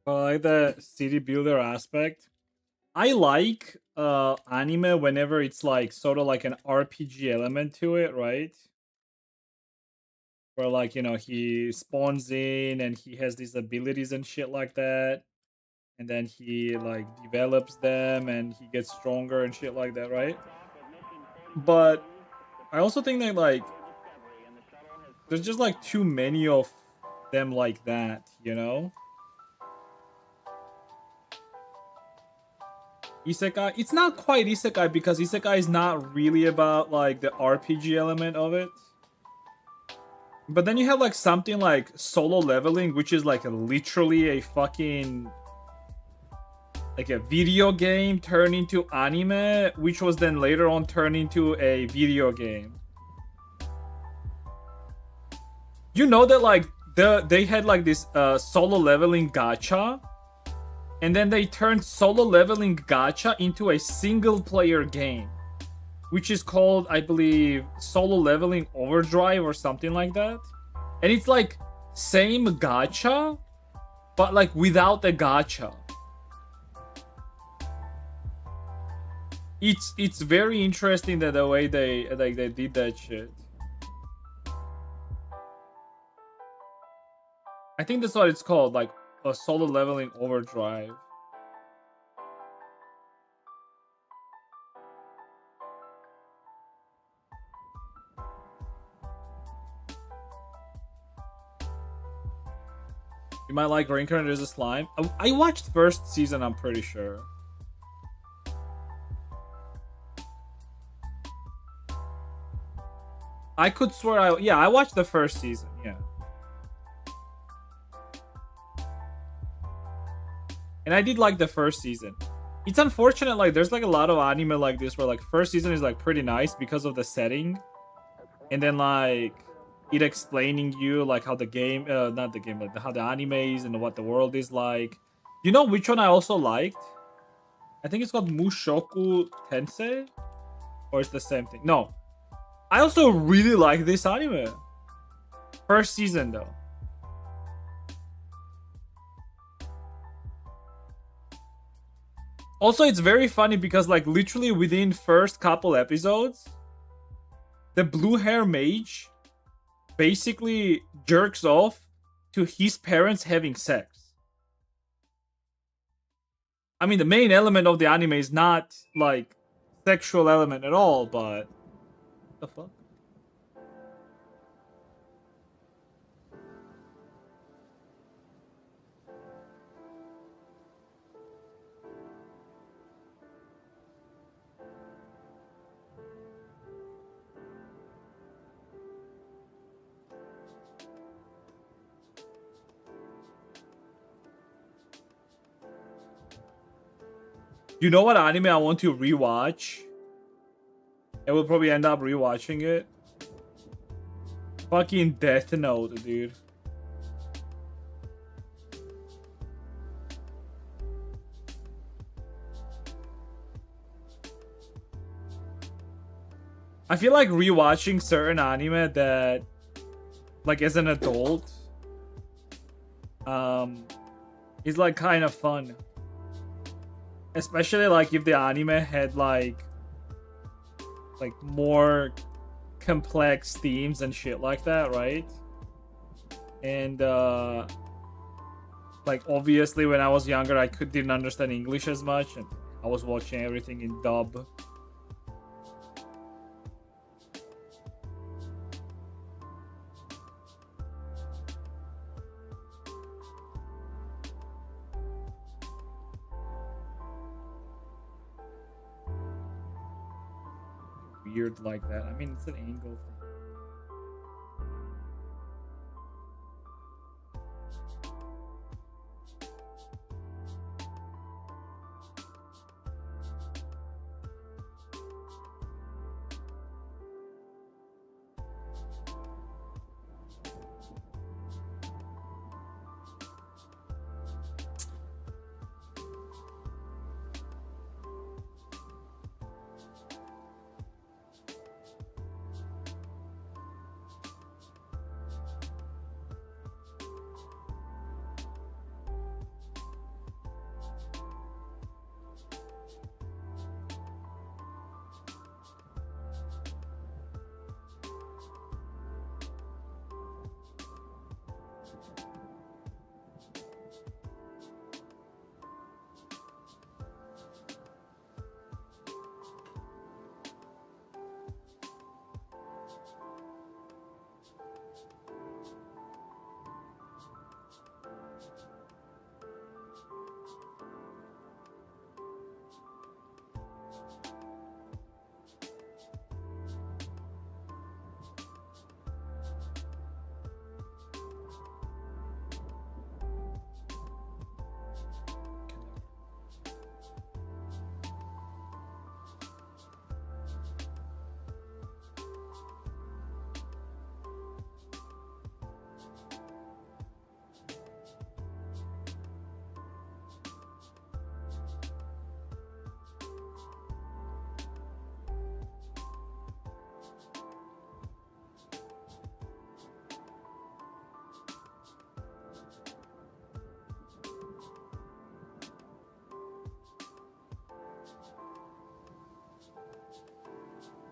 I like the city builder aspect. I like anime whenever it's like sort of like an RPG element to it, right? Where like, you know, he spawns in and he has these abilities and shit like that. And then he like develops them and he gets stronger and shit like that, right? But I also think that like there's just like too many of them like that, you know? Isekai, it's not quite isekai because isekai is not really about like the RPG element of it. But then you have like something like Solo Leveling, which is like literally a fucking like a video game turned into anime, which was then later on turned into a video game. You know that like they had like this Solo Leveling gacha, and then they turned Solo Leveling gacha into a single player game, which is called, I believe, Solo Leveling Overdrive or something like that. And it's like same gacha, but like without the gacha. It's very interesting that the way they did that shit. I think that's what it's called, like a solo leveling overdrive. You might like Reincarnated as a Slime. I watched first season, I'm pretty sure. I could swear I watched the first season, yeah. And I did like the first season. It's unfortunate, like there's like a lot of anime like this where like first season is like pretty nice because of the setting. And then like it explaining you like how the game not the game, like how the anime is and what the world is like. You know which one I also liked? I think it's called Mushoku Tensei, or it's the same thing. No, I also really like this anime. First season though. Also, it's very funny because like literally within first couple episodes, the blue hair mage basically jerks off to his parents having sex. I mean, the main element of the anime is not like sexual element at all, but the fuck? You know what anime I want to rewatch? I will probably end up rewatching it. Fucking Death Note, dude. I feel like rewatching certain anime that, like, as an adult, is like kind of fun. Especially like if the anime had like more complex themes and shit like that, right? And like obviously when I was younger I didn't understand English as much and I was watching everything in dub. Weird like that. I mean, it's an angle thing.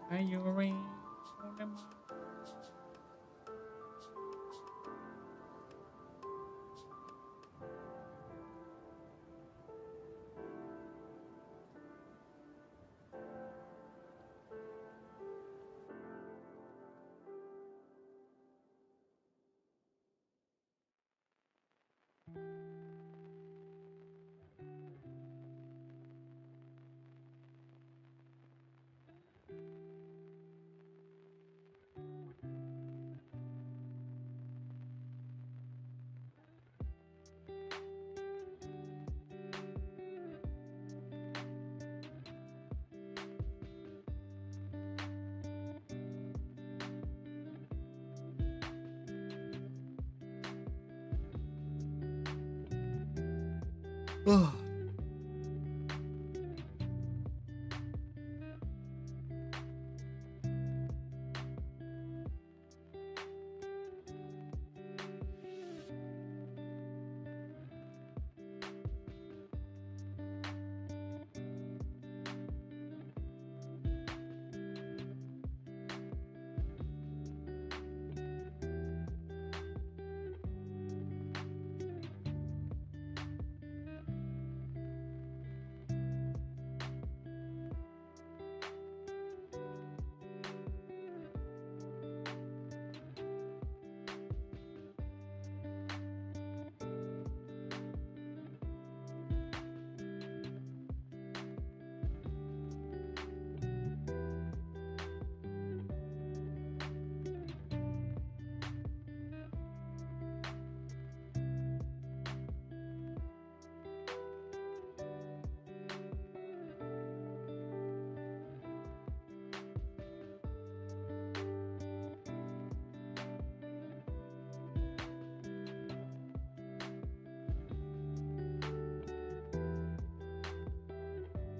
Are you ready for the Ugh.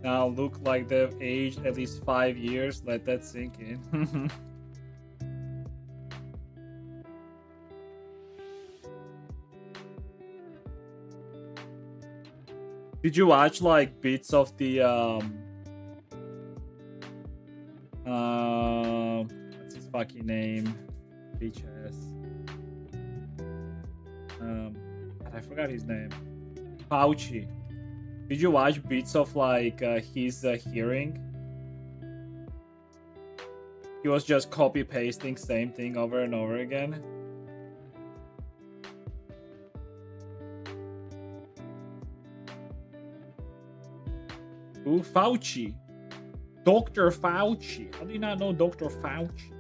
Now look like they've aged at least 5 years. Let that sink in. Did you watch like bits of the what's his fucking name? Bitch ass. I forgot his name. Fauci. Did you watch bits of like his hearing? He was just copy pasting same thing over and over again. Ooh, Fauci. Dr. Fauci. How do you not know Dr. Fauci?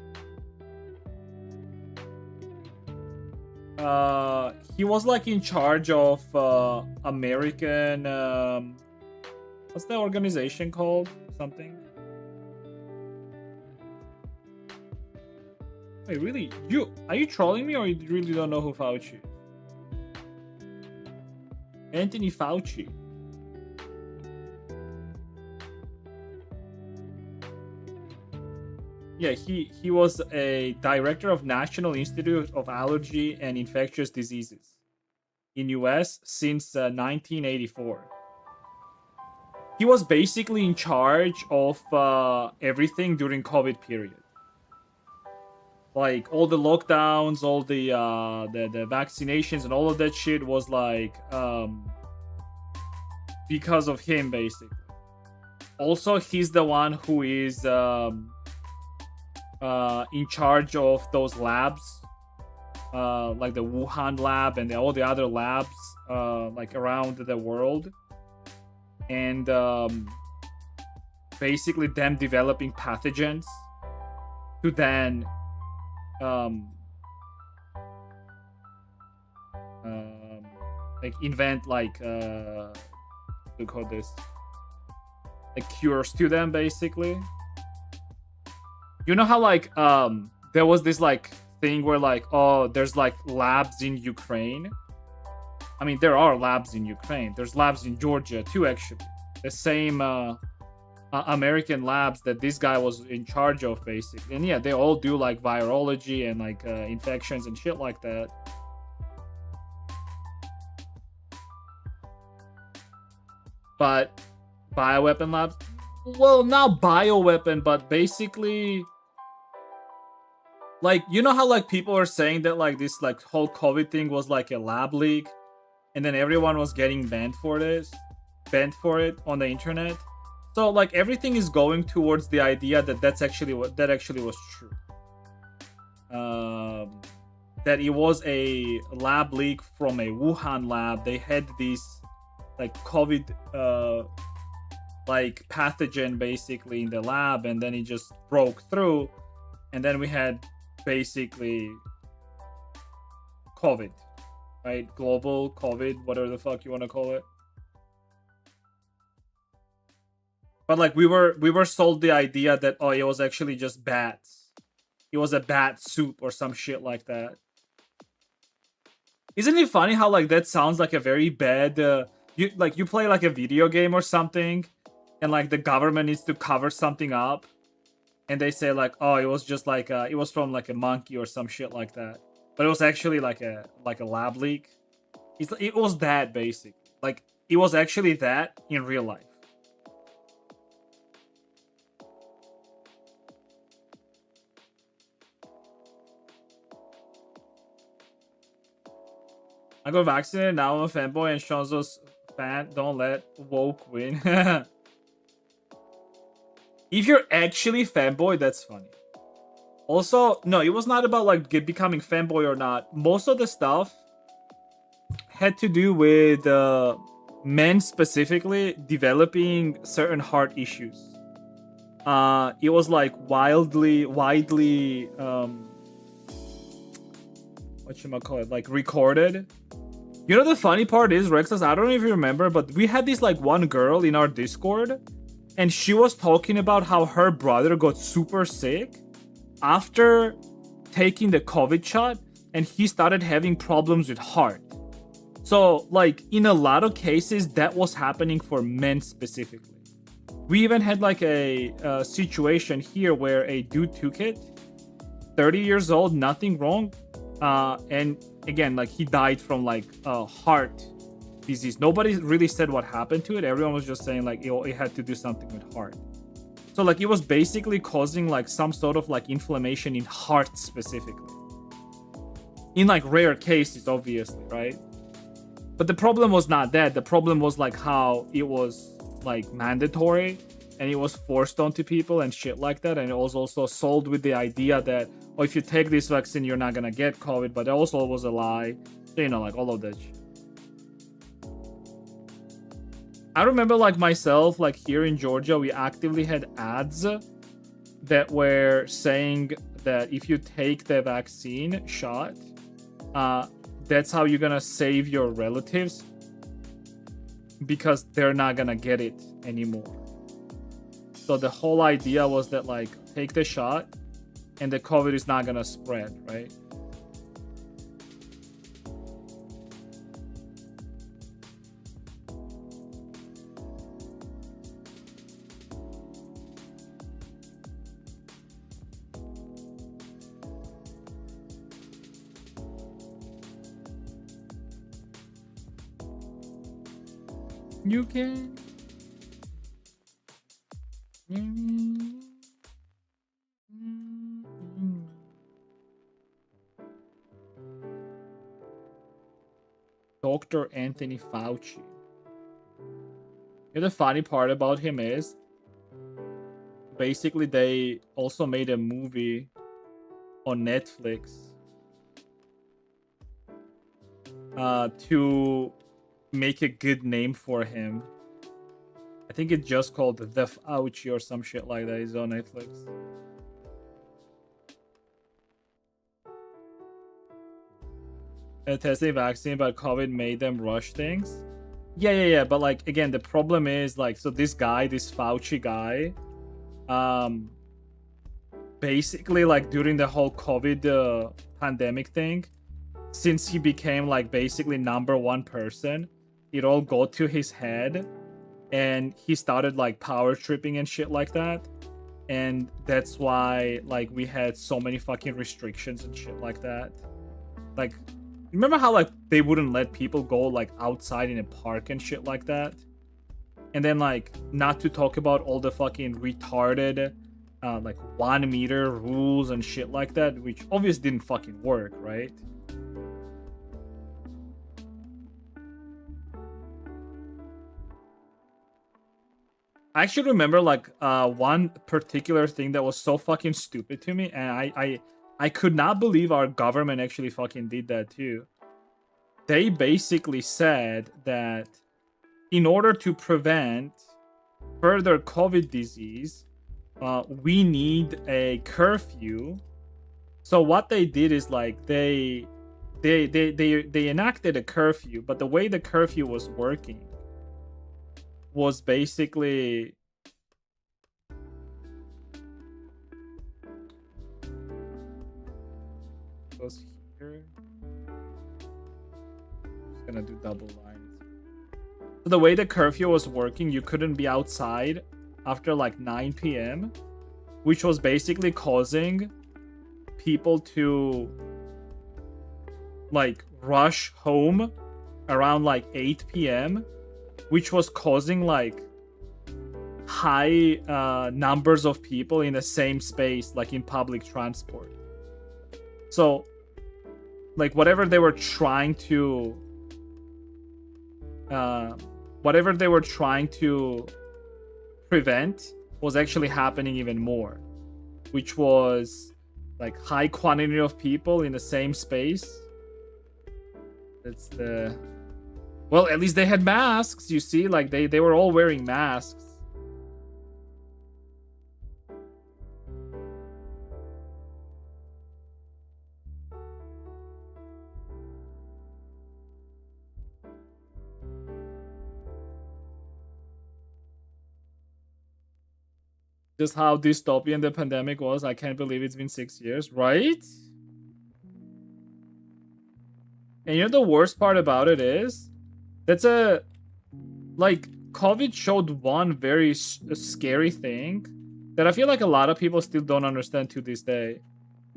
He was like in charge of American what's the organization called? Something. Wait, really? Are you trolling me or you really don't know who Fauci is? Anthony Fauci. Yeah, he was a director of National Institute of Allergy and Infectious Diseases in US since 1984. He was basically in charge of everything during COVID period. Like all the lockdowns, all the vaccinations and all of that shit was like because of him basically. Also, he's the one who is in charge of those labs, like the Wuhan lab and all the other labs, like around the world, and basically them developing pathogens to then like invent like we call this like cures to them basically. You know how like there was this like thing where like, oh, there's like labs in Ukraine. I mean, there are labs in Ukraine. There's labs in Georgia too, actually. The same American labs that this guy was in charge of, basically. And yeah, they all do like virology and like infections and shit like that. But bioweapon labs, Well, not bioweapon, but basically, like, you know how like people are saying that like this like whole COVID thing was like a lab leak, and then everyone was getting banned for it on the internet. So like everything is going towards the idea that that actually was true. That it was a lab leak from a Wuhan lab. They had this like COVID like pathogen basically in the lab, and then it just broke through, and then we had basically COVID, right? Global COVID, whatever the fuck you want to call it. But like we were sold the idea that it was actually just bats. It was a bat soup or some shit like that. Isn't it funny how like that sounds like a very bad you play like a video game or something, and like the government needs to cover something up, and they say like, oh, it was just like it was from like a monkey or some shit like that, but it was actually like a lab leak. It was that basic. Like it was actually that in real life. I got vaccinated, now I'm a fanboy and Shanzo's fan. Don't let woke win. If you're actually fanboy, that's funny. Also, no, it was not about like becoming fanboy or not. Most of the stuff had to do with men specifically developing certain heart issues. It was like widely whatchamacallit, like recorded. You know the funny part is, Rexas, I don't know if you remember, but we had this like one girl in our Discord, and she was talking about how her brother got super sick after taking the COVID shot, and he started having problems with heart. So like in a lot of cases that was happening for men specifically. We even had like a situation here where a dude took it, 30 years old, nothing wrong, and again, like he died from like heart disease. Nobody really said what happened to it. Everyone was just saying like it had to do something with heart. So like it was basically causing like some sort of like inflammation in heart specifically. In like rare cases, obviously, right? But the problem was not that. The problem was like how it was like mandatory and it was forced onto people and shit like that. And it was also sold with the idea that, oh, if you take this vaccine, you're not gonna get COVID. But it also was a lie. So, you know, like all of that shit. I remember like myself, like here in Georgia, we actively had ads that were saying that if you take the vaccine shot, that's how you're gonna save your relatives because they're not gonna get it anymore. So the whole idea was that like take the shot and the COVID is not gonna spread, right? You can. Dr. Anthony Fauci. The funny part about him is basically they also made a movie on Netflix to make a good name for him. I think it's just called The Fauci or some shit like that. It's on Netflix. Testing vaccine, but COVID made them rush things. Yeah. But like again, the problem is like, so this guy, this Fauci guy, basically like during the whole COVID pandemic thing, since he became like basically #1 person, it all got to his head, and he started like power tripping and shit like that, and that's why like we had so many fucking restrictions and shit like that. Like, remember how like they wouldn't let people go like outside in a park and shit like that? And then like not to talk about all the fucking retarded like 1 meter rules and shit like that, which obviously didn't fucking work, right? I actually remember like one particular thing that was so fucking stupid to me, and I could not believe our government actually fucking did that too. They basically said that in order to prevent further COVID disease, we need a curfew. So what they did is like they enacted a curfew, but the way the curfew was working was basically goes here. Just gonna do double lines. So the way the curfew was working, you couldn't be outside after like 9 p.m., which was basically causing people to like rush home around like 8 p.m., which was causing like high numbers of people in the same space, like in public transport. So like whatever they were trying to prevent was actually happening even more, which was like high quantity of people in the same space. That's the well, at least they had masks, you see, like they were all wearing masks. Just how dystopian the pandemic was. I can't believe it's been 6 years, right? And you know the worst part about it is that's a like COVID showed one very scary thing that I feel like a lot of people still don't understand to this day.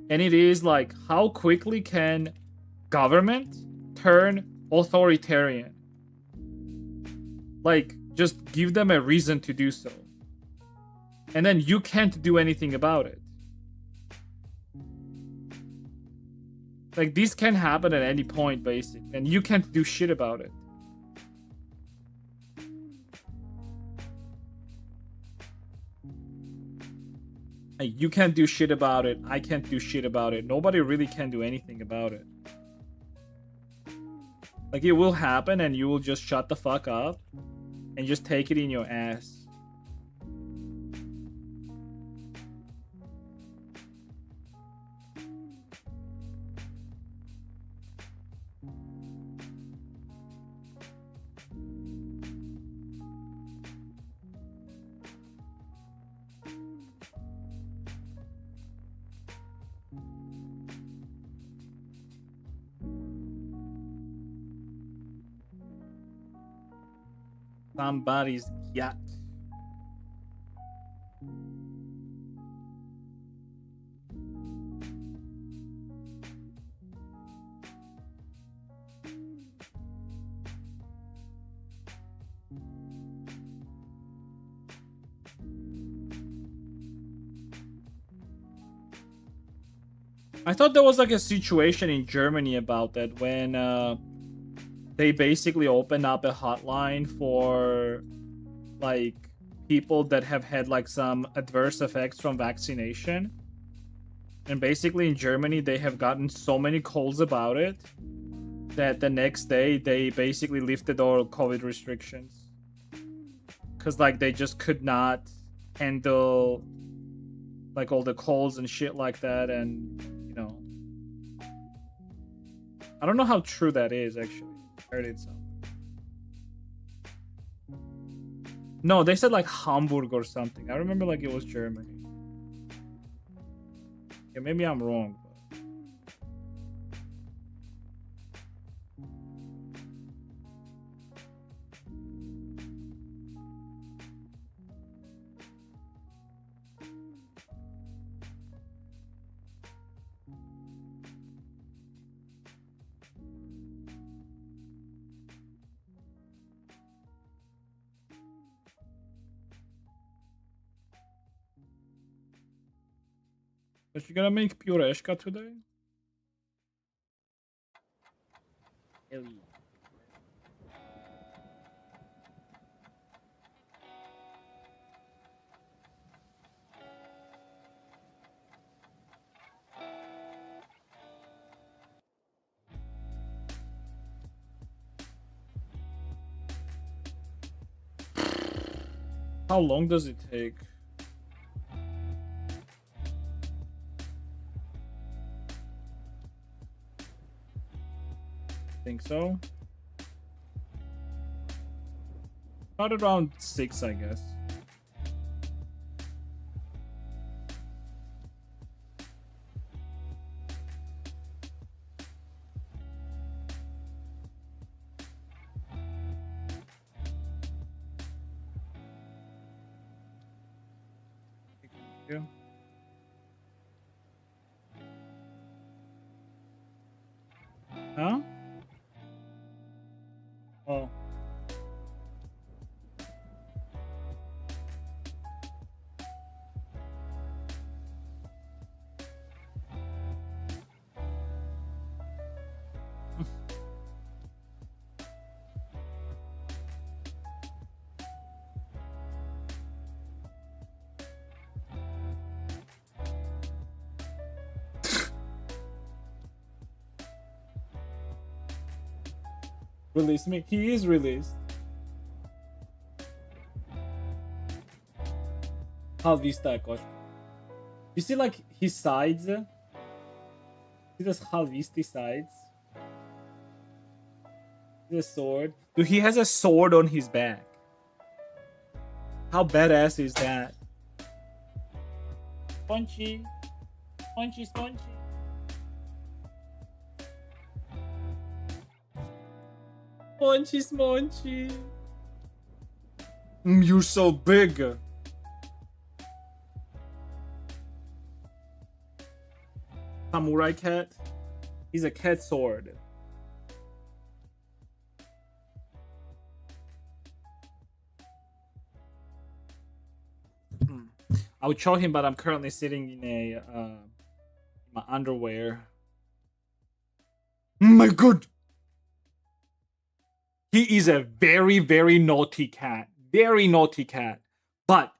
And it is like how quickly can government turn authoritarian? Like just give them a reason to do so. And then you can't do anything about it. Like this can happen at any point, basically, and you can't do shit about it. Like, you can't do shit about it. I can't do shit about it. Nobody really can do anything about it. Like it will happen, and you will just shut the fuck up and just take it in your ass. Somebody's yacht. I thought there was like a situation in Germany about that when they basically opened up a hotline for like people that have had like some adverse effects from vaccination. And basically in Germany they have gotten so many calls about it that the next day they basically lifted all COVID restrictions. Cause like they just could not handle like all the calls and shit like that, and you know. I don't know how true that is actually. I heard it somewhere. No, they said like Hamburg or something. I remember like it was Germany. Yeah, maybe I'm wrong. But... Is she gonna make pureshka today? Hell yeah. How long does it take? Think so. About around 6, I guess. Yeah. Huh? Oh. Release me. He is released. Halvista, gosh. You see, like, his sides? See those Halvisti sides? The sword. Dude, he has a sword on his back. How badass is that? Spongy. Spongy, spongy. Spongy, spongy. You're so big. Samurai cat. He's a cat sword. I would show him, but I'm currently sitting in a my underwear. My god. He is a very, very naughty cat. Very naughty cat. But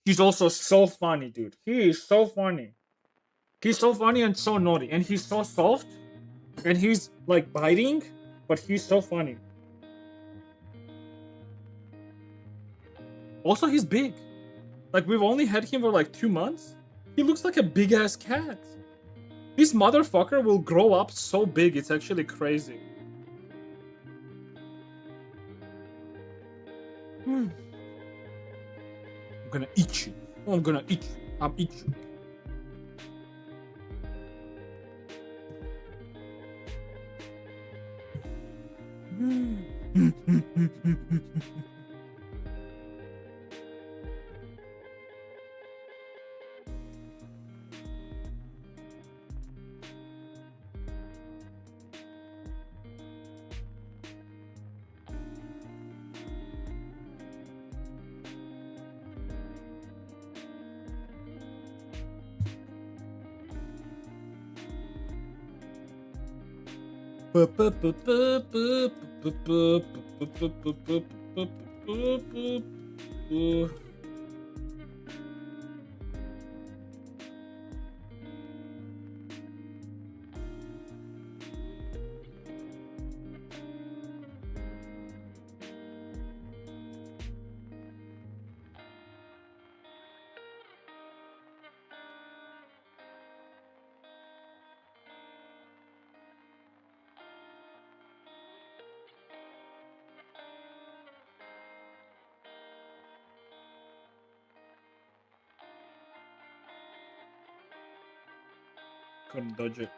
he's also so funny, dude. He is so funny. He's so funny and so naughty. And he's so soft. And he's like biting. But he's so funny. Also, he's big. Like, we've only had him for like 2 months. He looks like a big ass cat. This motherfucker will grow up so big. It's actually crazy. I'm gonna eat you. I'm gonna eat you. I'm eat you. Couldn't dodge it.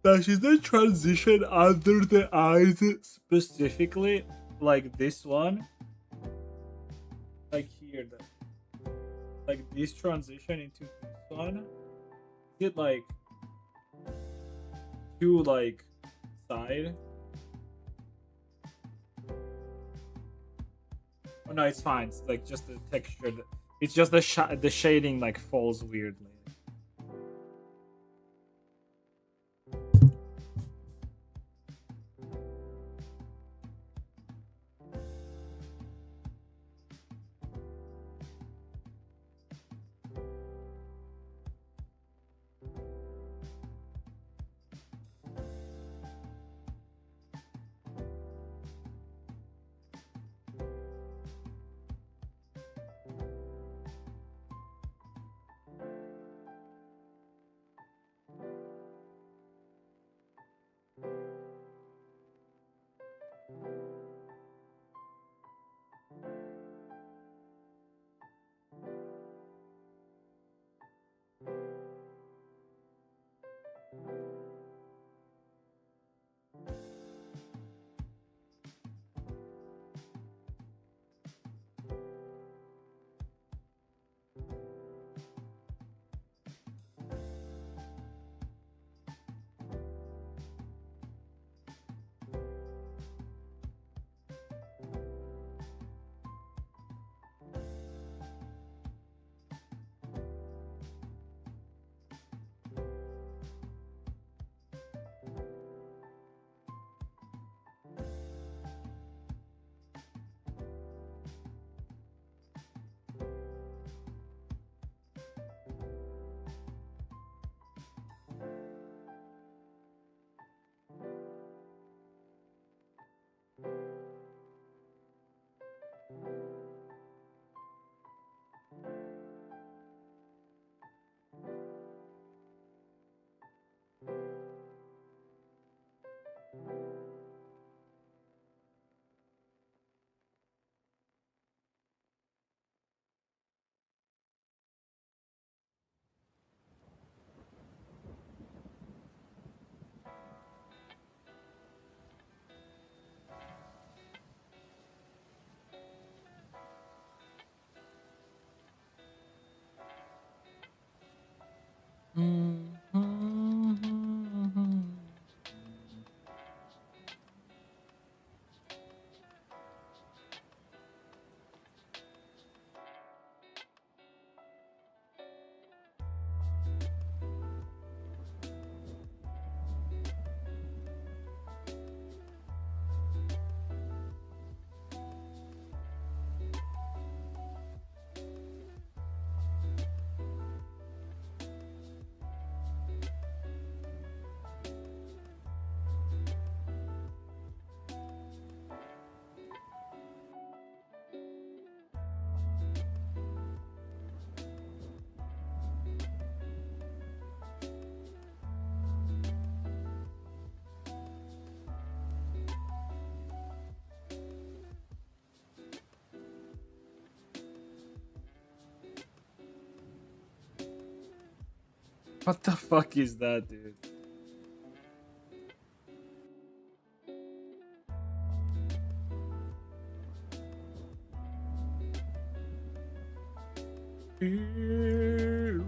Dash, is the transition under the eyes specifically like this one? Like here, like this transition into this one? Is it like too like side? Oh no, it's fine. It's like just the texture. It's just the shading like falls weirdly. What the fuck is that, dude? Ew.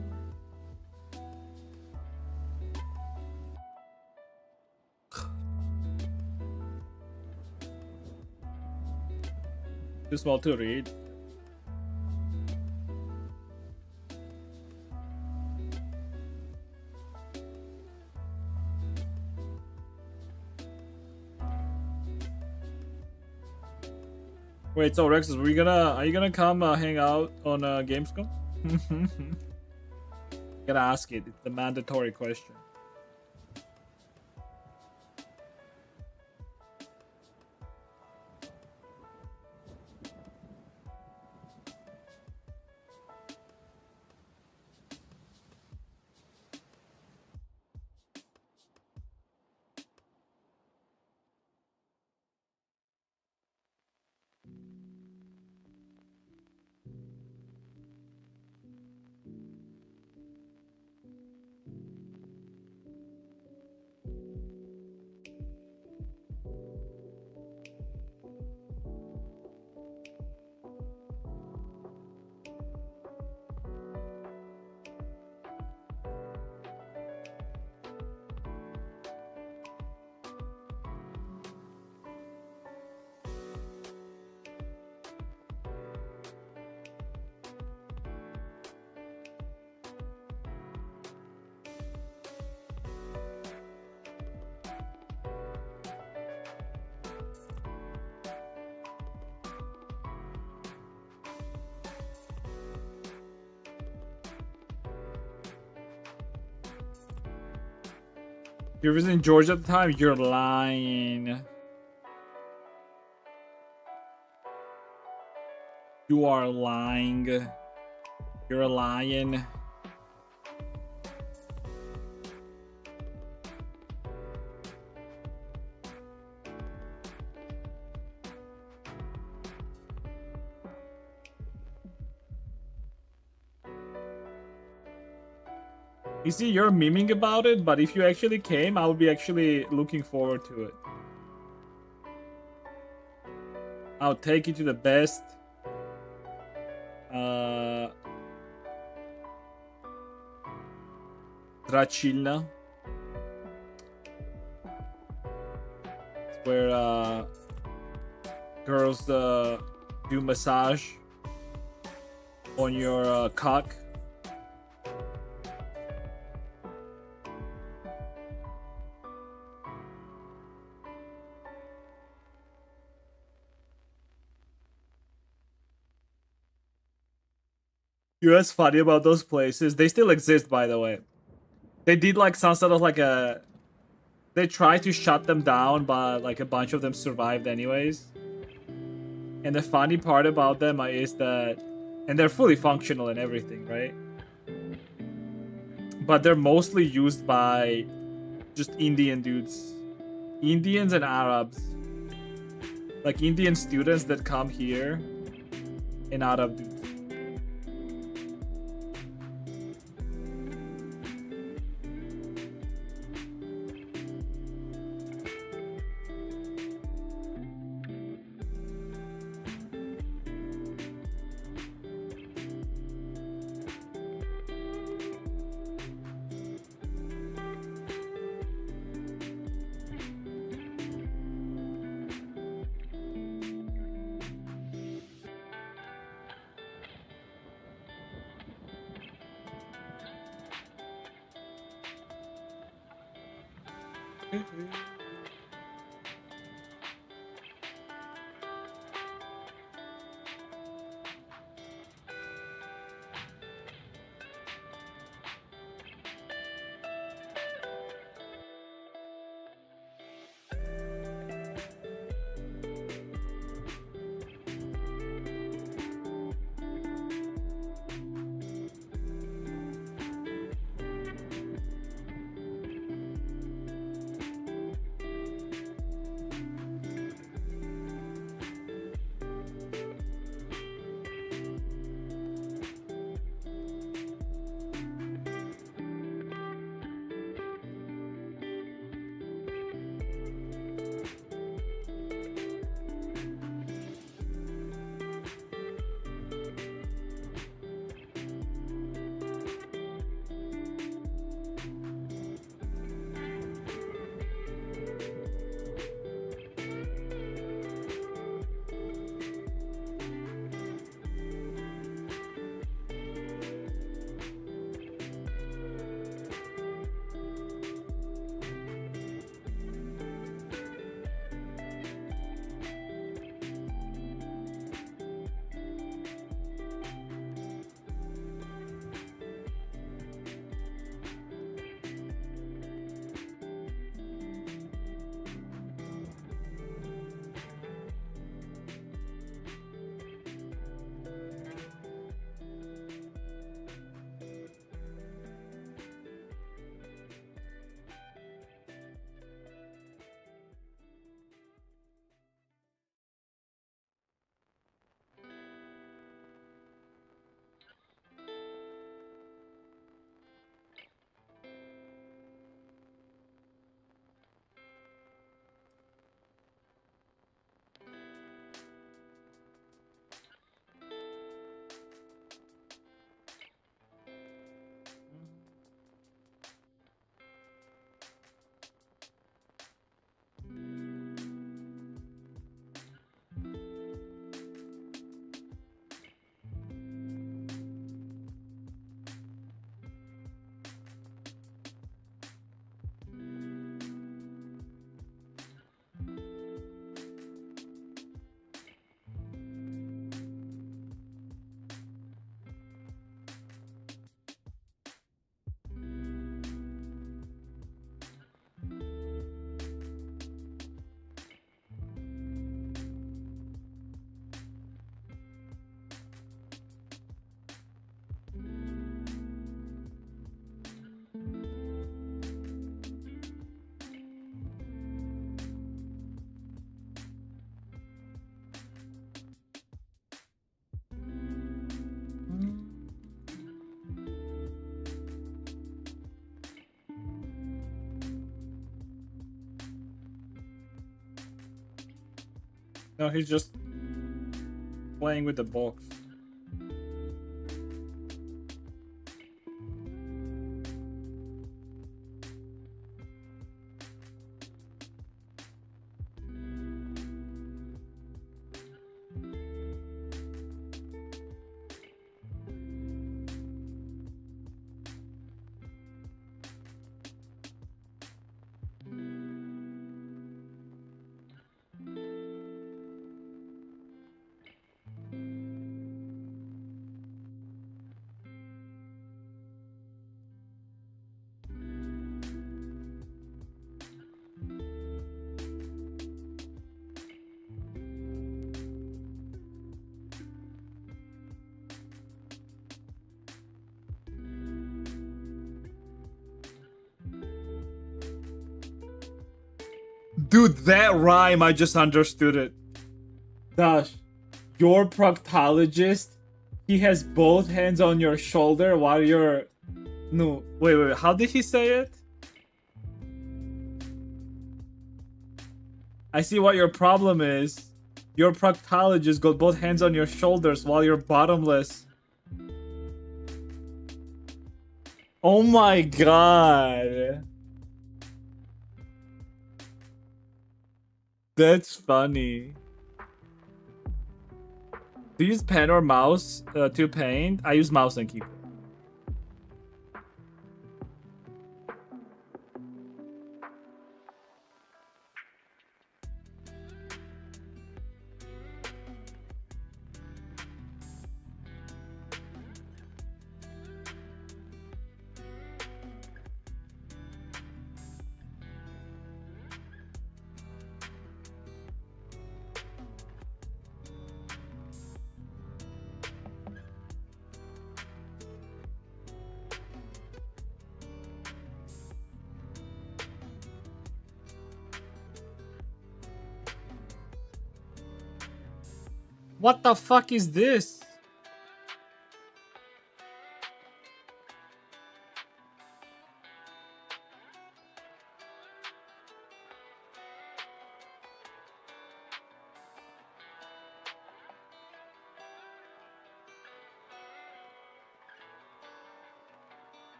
Too small to read. Wait, so Rexus, are you gonna come hang out on Gamescom? Gotta ask it. It's a mandatory question. You was in Georgia at the time? You're lying. You are lying. You're a lion. You see, you're memeing about it, but if you actually came, I would be actually looking forward to it. I'll take you to the best. Dracilna. It's where girls do massage on your cock. You know what's funny about those places? They still exist, by the way. They did like some sort of like a... They tried to shut them down, but like a bunch of them survived anyways. And the funny part about them is that... And they're fully functional and everything, right? But they're mostly used by just Indian dudes. Indians and Arabs. Like Indian students that come here and Arab dudes. No, he's just playing with the box. Dude, that rhyme, I just understood it. Dash, your proctologist, he has both hands on your shoulder while you're... No, wait, how did he say it? I see what your problem is. Your proctologist got both hands on your shoulders while you're bottomless. Oh my god. That's funny. Do you use pen or mouse to paint? I use mouse and keyboard. What the fuck is this?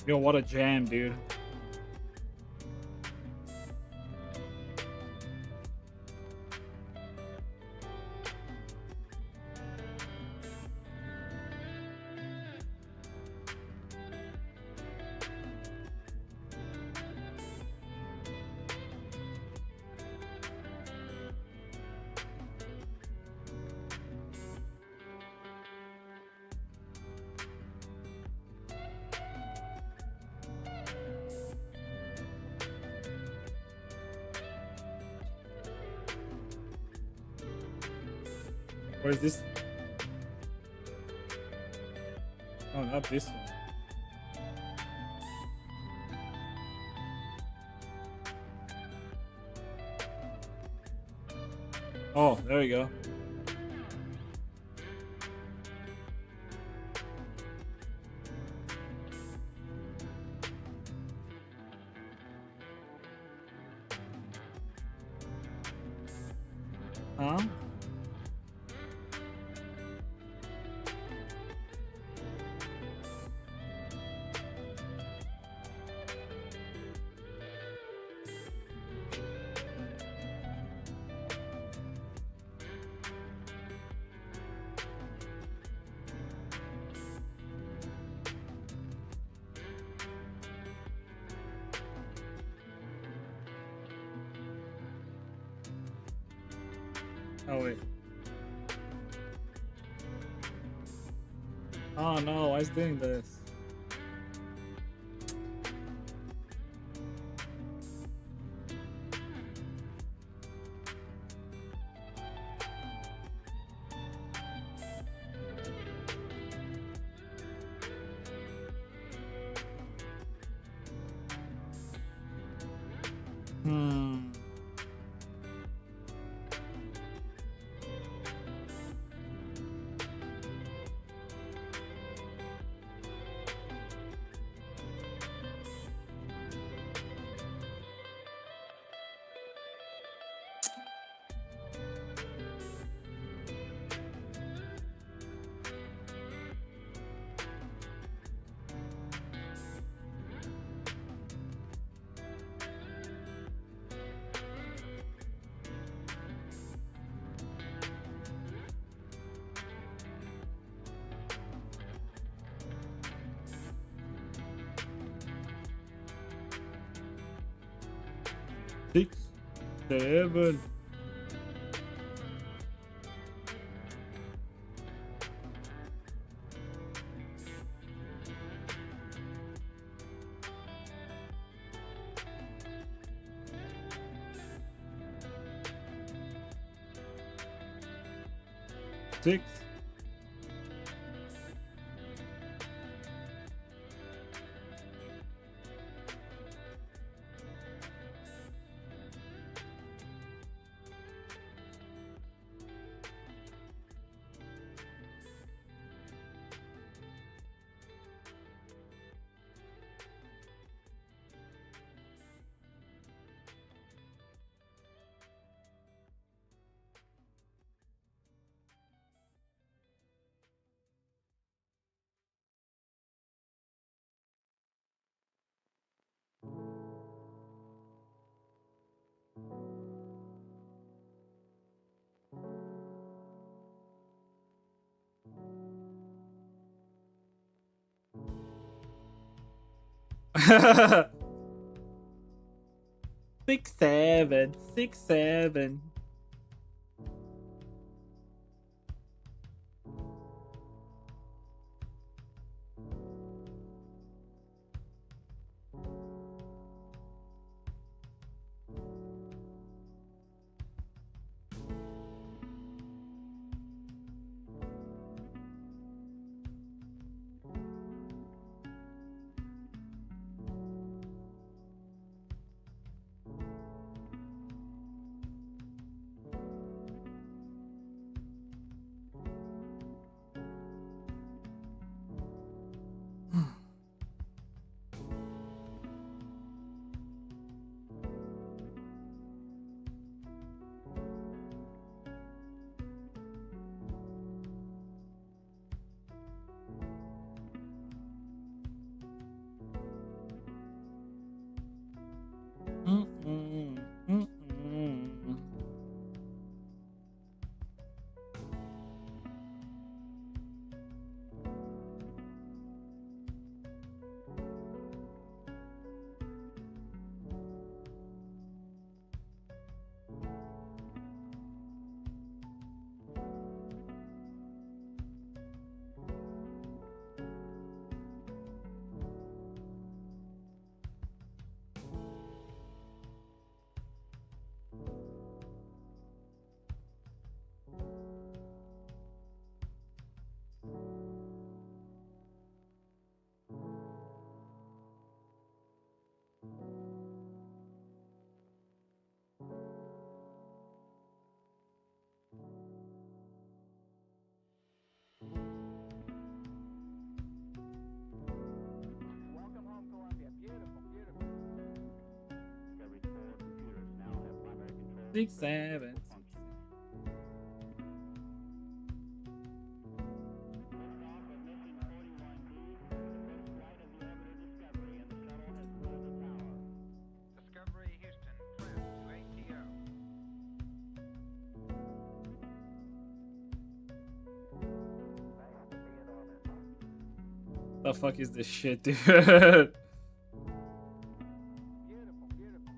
Yo, what a jam, dude. Or is this? Oh, not this one. Oh, there we go. Huh? Oh wait. Oh no, why is it doing this? Hmm. Six, 7. Six. Six, 7. 6, 7. Mm-mm. Mm-mm. Welcome home, Columbia. Beautiful, beautiful. Discovery's four computers now have primary control. 6, 7. Function. Liftoff of mission 41B. First flight of the orbiter Discovery, and the shuttle has cleared the tower. Discovery Houston, trim to ATO. Nice to be in orbit. The fuck is this shit, dude? Beautiful, beautiful.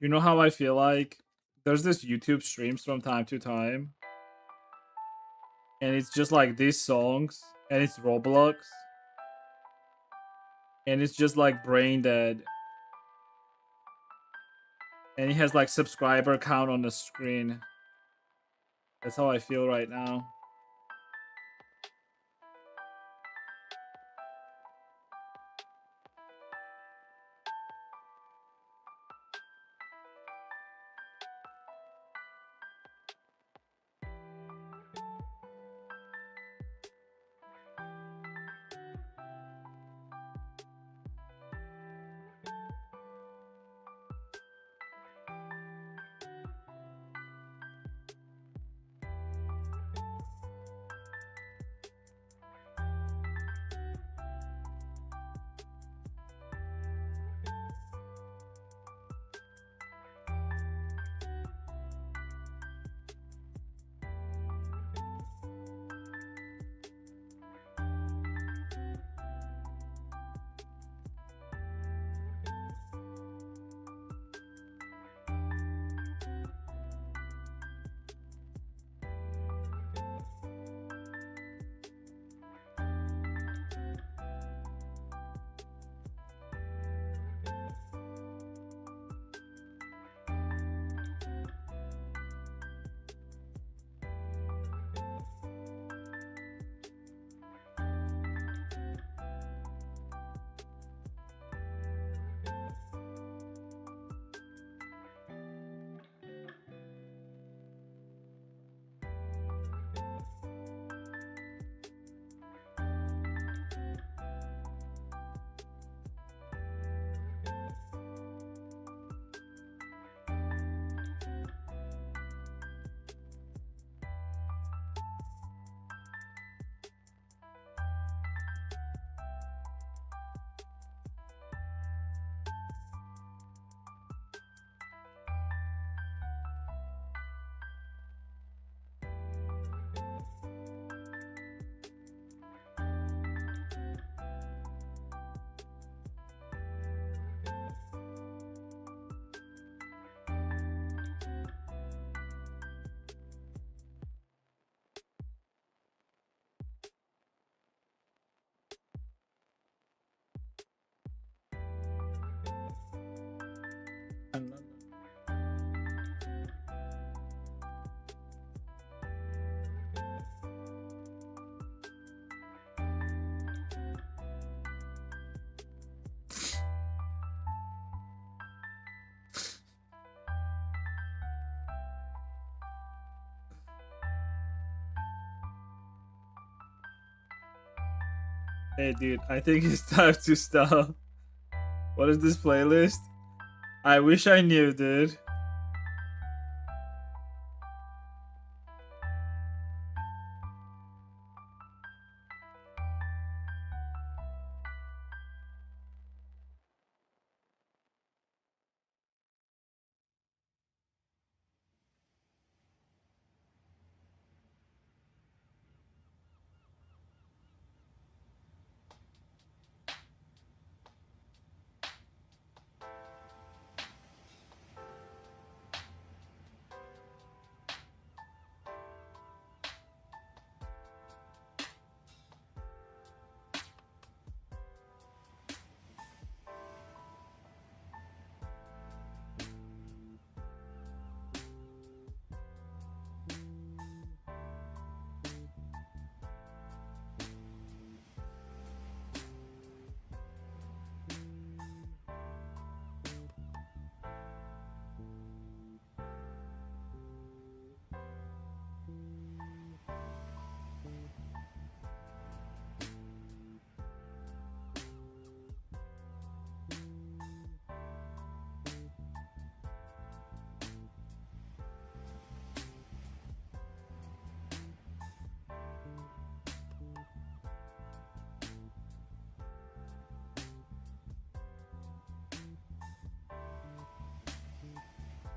You know how I feel like there's this YouTube streams from time to time, and it's just like these songs, and it's Roblox, and it's just like brain dead, and it has like subscriber count on the screen. That's how I feel right now. Hey, dude, I think it's time to stop. What is this playlist? I wish I knew, dude.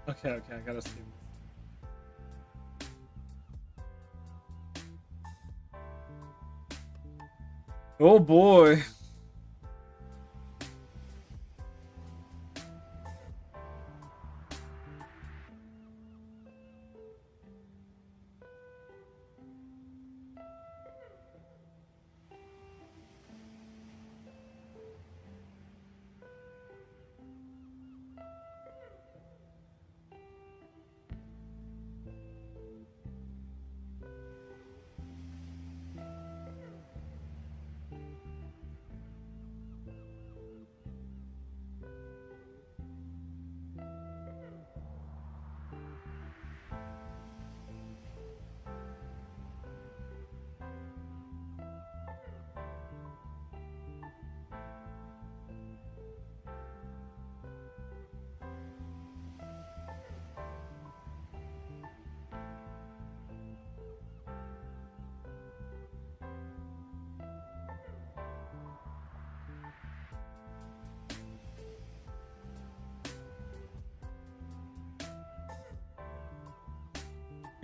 Okay, I gotta see. Oh boy.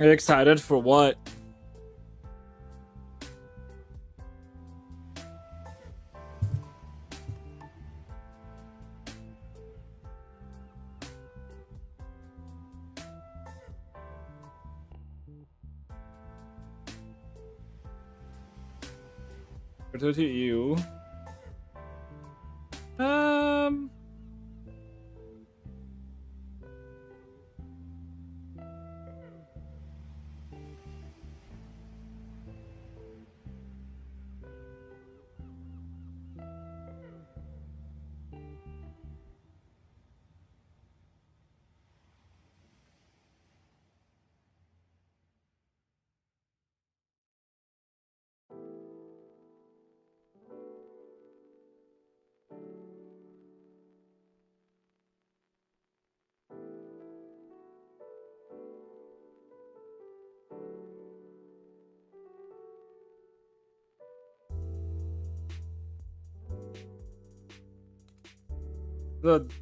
Are you excited for what? To you.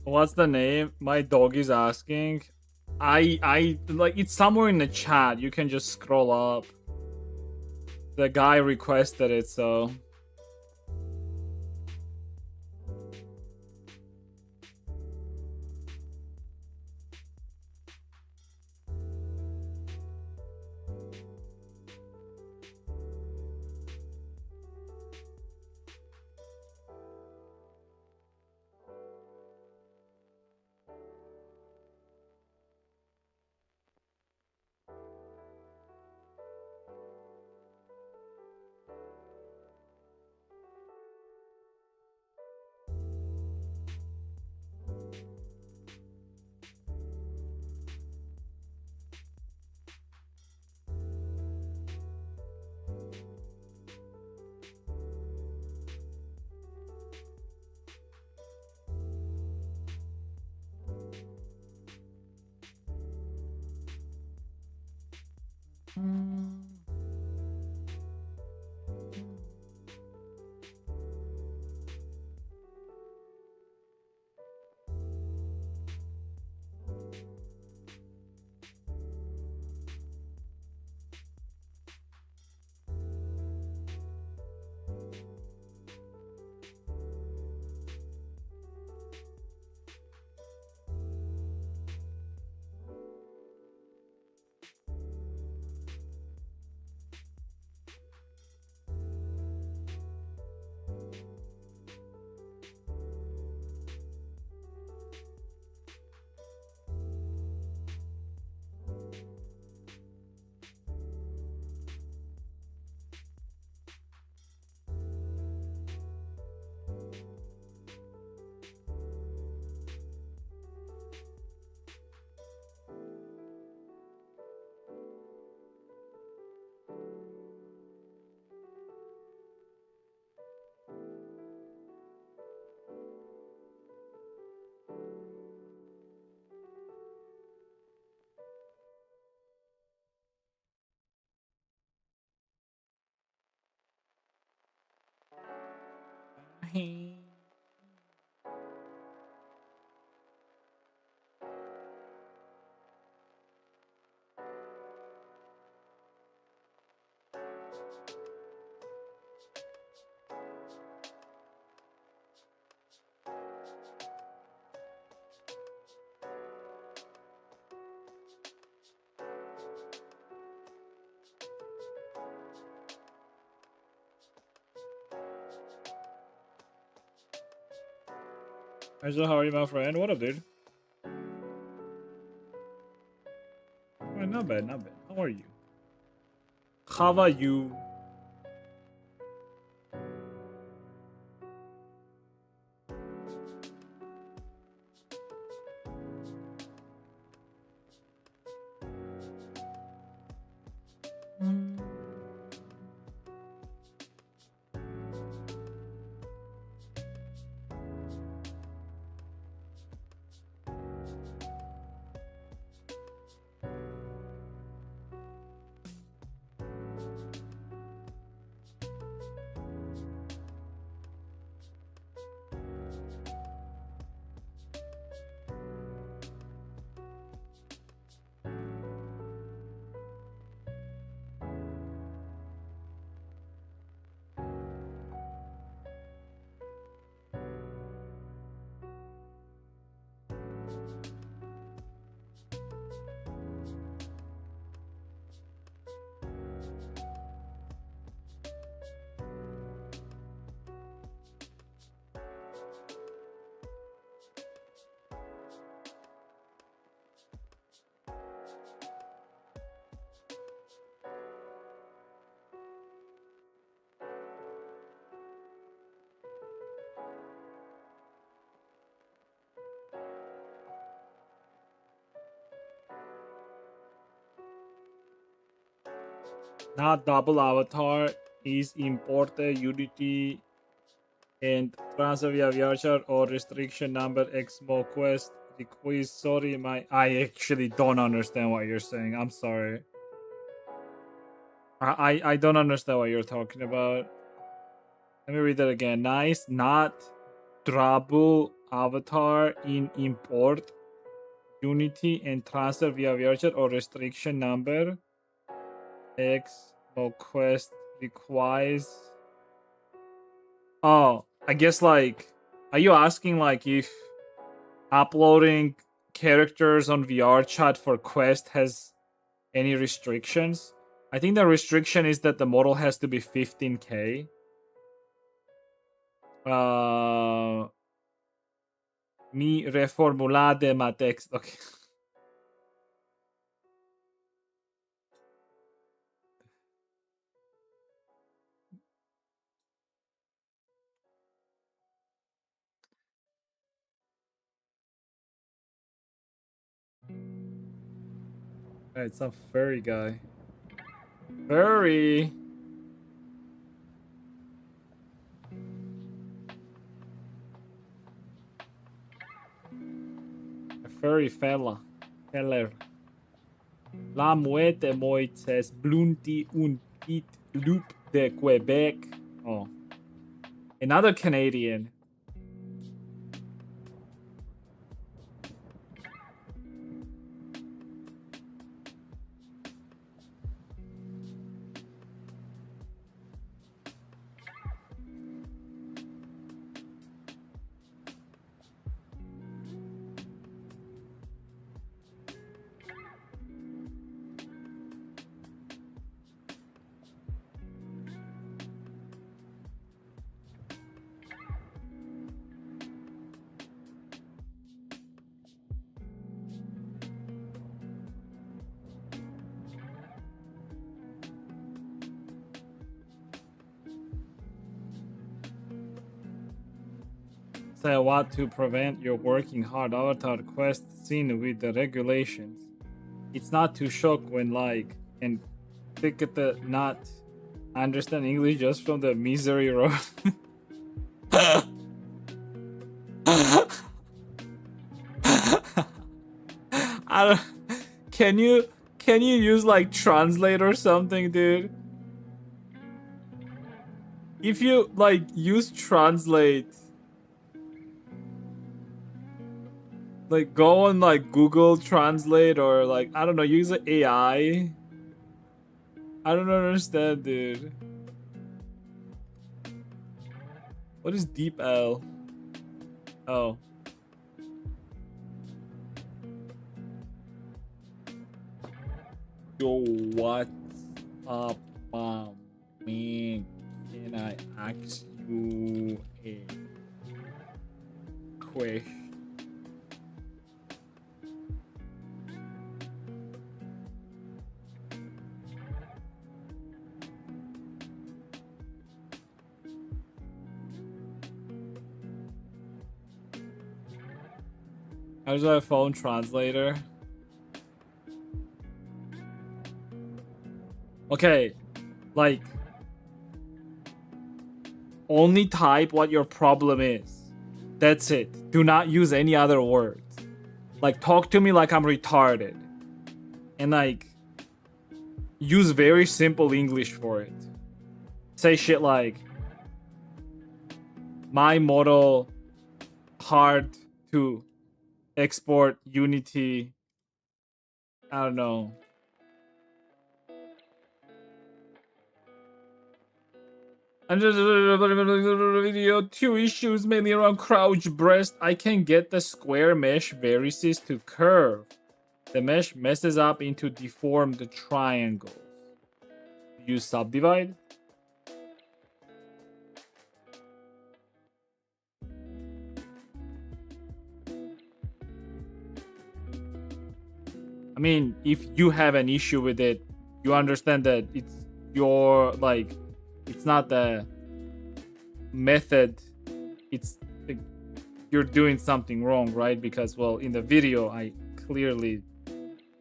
What's the name? My dog is asking. I like it's somewhere in the chat. You can just scroll up. The guy requested it, so Angela, how are you, my friend? What up, dude? Oh, not bad, not bad. How are you? How are you? not double avatar is imported Unity and transfer via VRChat or restriction number XMO quest request. Sorry, I actually don't understand what you're saying. I'm sorry. I don't understand what you're talking about. Let me read that again. Nice, not double avatar in import Unity and transfer via VRChat or restriction number X quest requires. Oh, I guess like, are you asking like if uploading characters on VRChat for quest has any restrictions? I think the restriction is that the model has to be 15k. Mi reformulade ma text. Okay. It's some furry guy. Furry. A furry fella. Feller. La muerte moites blunti un pit loop de Quebec. Oh. Another Canadian. Say what to prevent your working hard avatar quest scene with the regulations. It's not too shock when like and pick at the not understand English just from the misery road. I don't. Can you use like translate or something, dude? If you like use translate, like go on like Google Translate or like I don't know, use an AI. I don't understand, dude. What is deep L? Oh. Yo, what's up, man? Can I ask you a question? I was on a phone translator. Okay, like only type what your problem is. That's it. Do not use any other words. Like talk to me like I'm retarded. And like use very simple English for it. Say shit like my model hard to export Unity. I don't know. Under the video, 2 issues mainly around crouch breast. I can get the square mesh varices to curve. The mesh messes up into deformed triangles. Use subdivide. I mean, if you have an issue with it, you understand that it's your like, it's not the method. It's like, you're doing something wrong, right? Because well, in the video, I clearly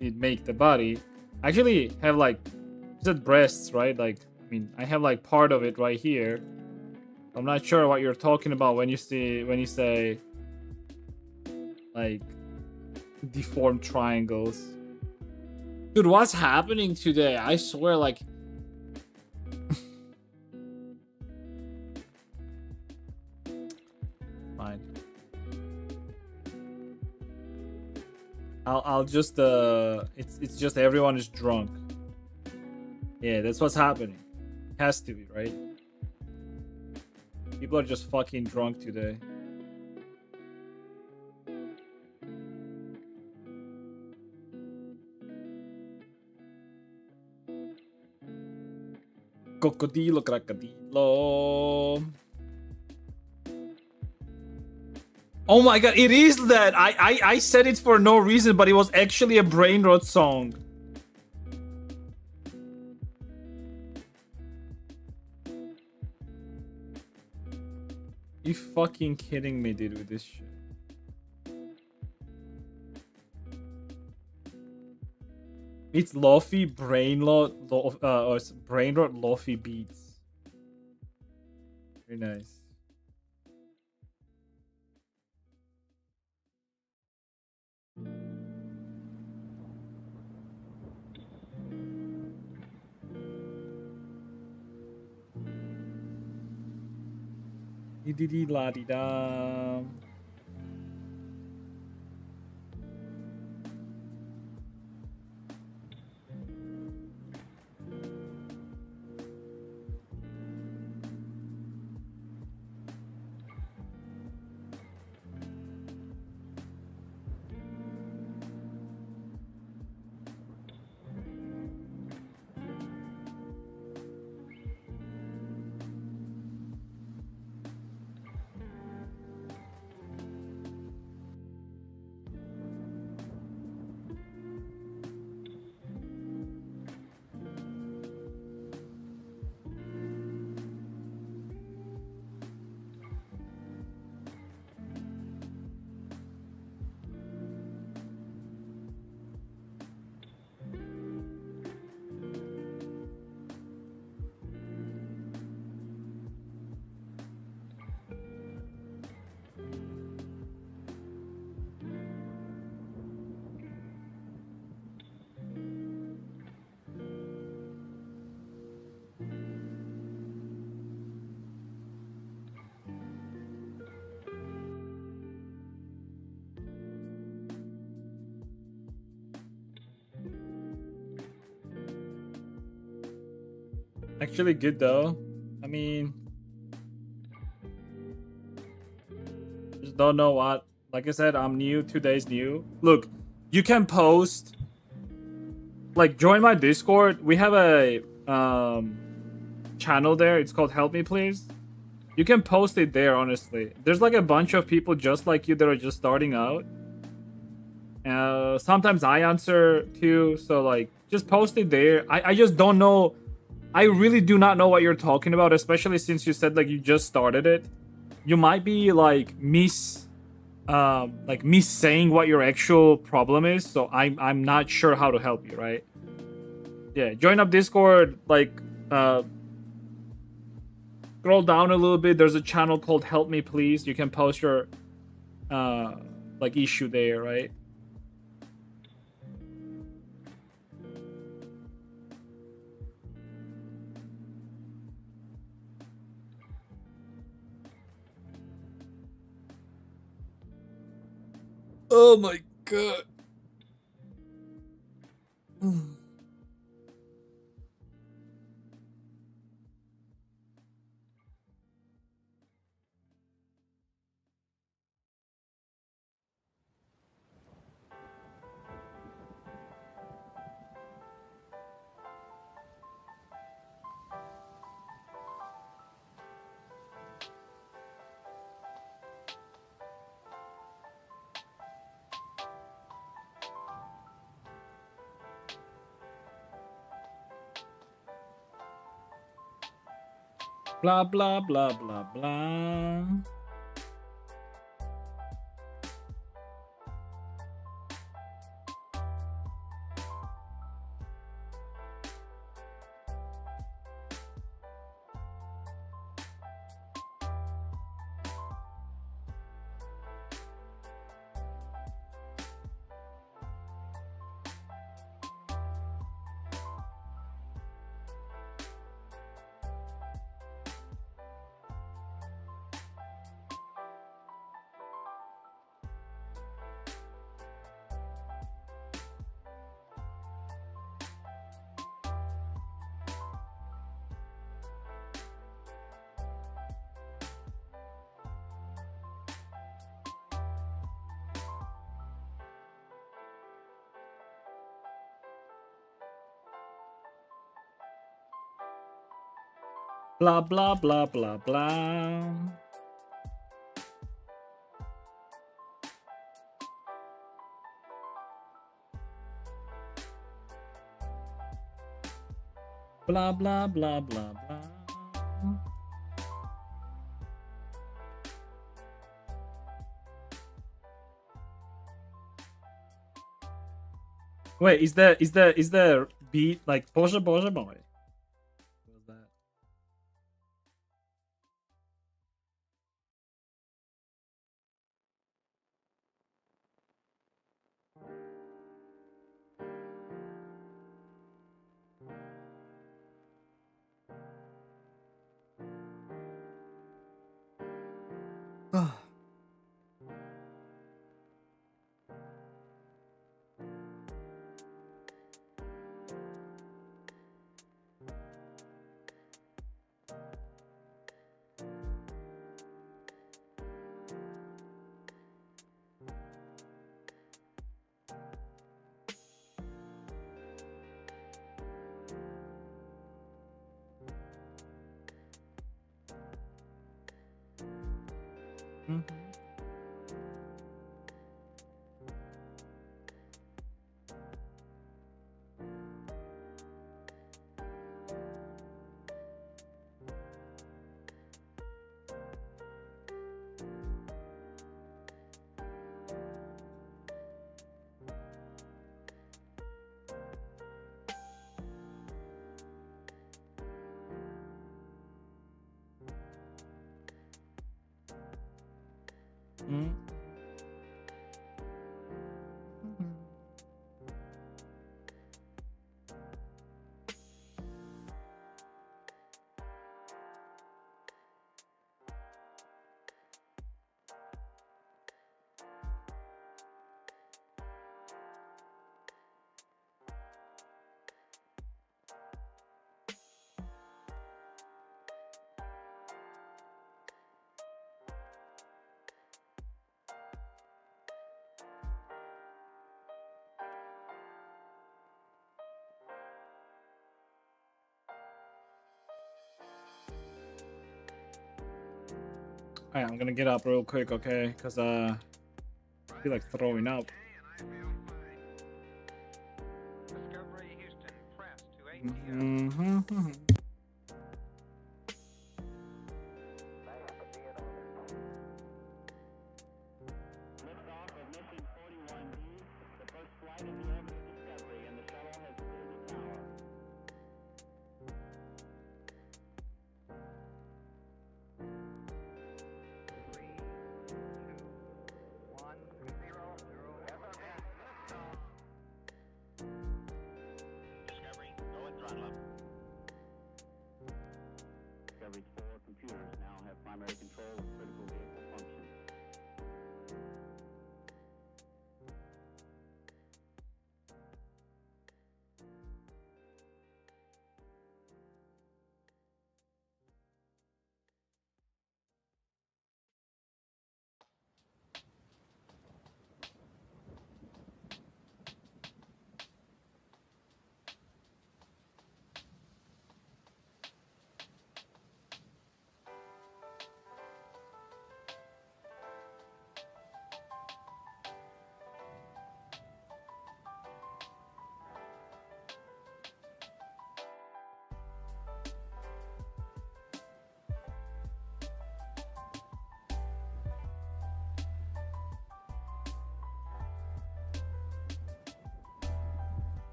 did make the body. I actually have like, said breasts, right? Like, I mean, I have like part of it right here. I'm not sure what you're talking about when you say like deformed triangles. Dude, what's happening today? I swear, like fine. I'll just it's just everyone is drunk. Yeah, that's what's happening. Has to be, right? People are just fucking drunk today. Cocodilo, crocodilo. Oh my god, it is that! I said it for no reason, but it was actually a brain rot song. You fucking kidding me, dude, with this shit. It's Lofi brain rot, or it's brain rot Lofi beats. Very nice. Dee la di da. Actually good though. I mean, just don't know what. Like I said, I'm new. 2 days new. Look, you can post. Like, join my Discord. We have a channel there. It's called Help Me Please. You can post it there, honestly. There's like a bunch of people just like you that are just starting out. Sometimes I answer too. So like, just post it there. I just don't know. I really do not know what you're talking about, especially since you said like you just started it. You might be like saying what your actual problem is, so I'm not sure how to help you, right? Yeah, join up Discord, like scroll down a little bit. There's a channel called Help Me Please. You can post your like issue there, right? Oh my god. Blah blah blah blah blah. Blah blah blah blah blah. Blah blah blah blah blah. Wait, is there beat like Boże Boże Boy? What was that? Mhm. Mm. Alright, I'm gonna get up real quick, okay? Cause I feel like throwing up. Discovery Houston, press to ATO. Mm-hmm. Liftoff of mission 41D, the first flight in the orbit of Discovery, and the shuttle has cleared the tower. Three, two, one, zero, zero. Discovery, go and throttle up. Discovery's 4 computers now have primary control of critical vehicle functions.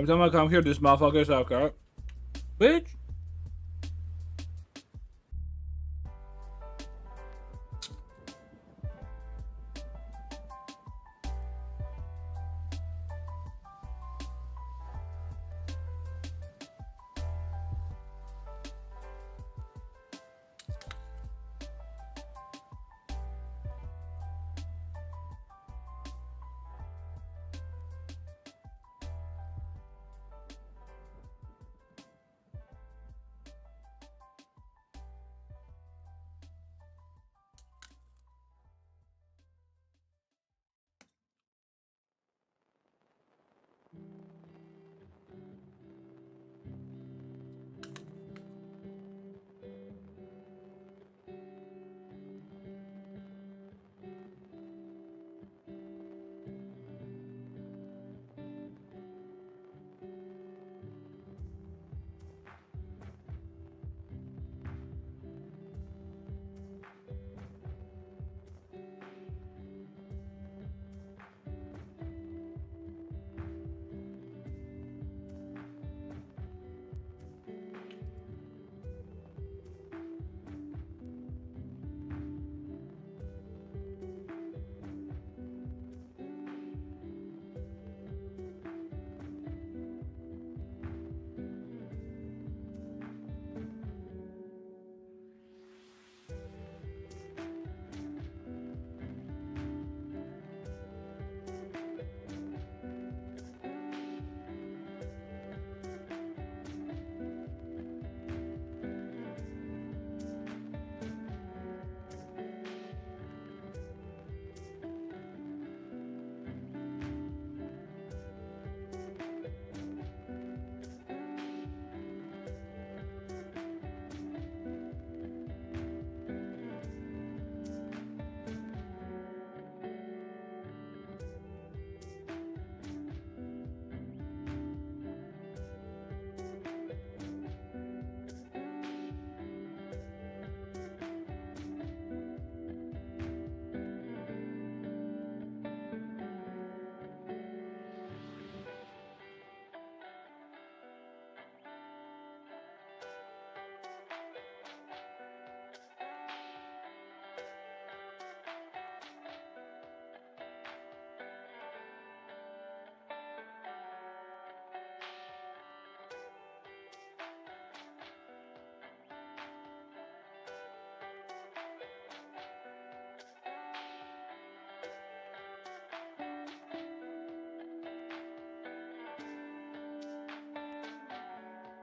Every time I come here, this motherfucker's okay. Bitch.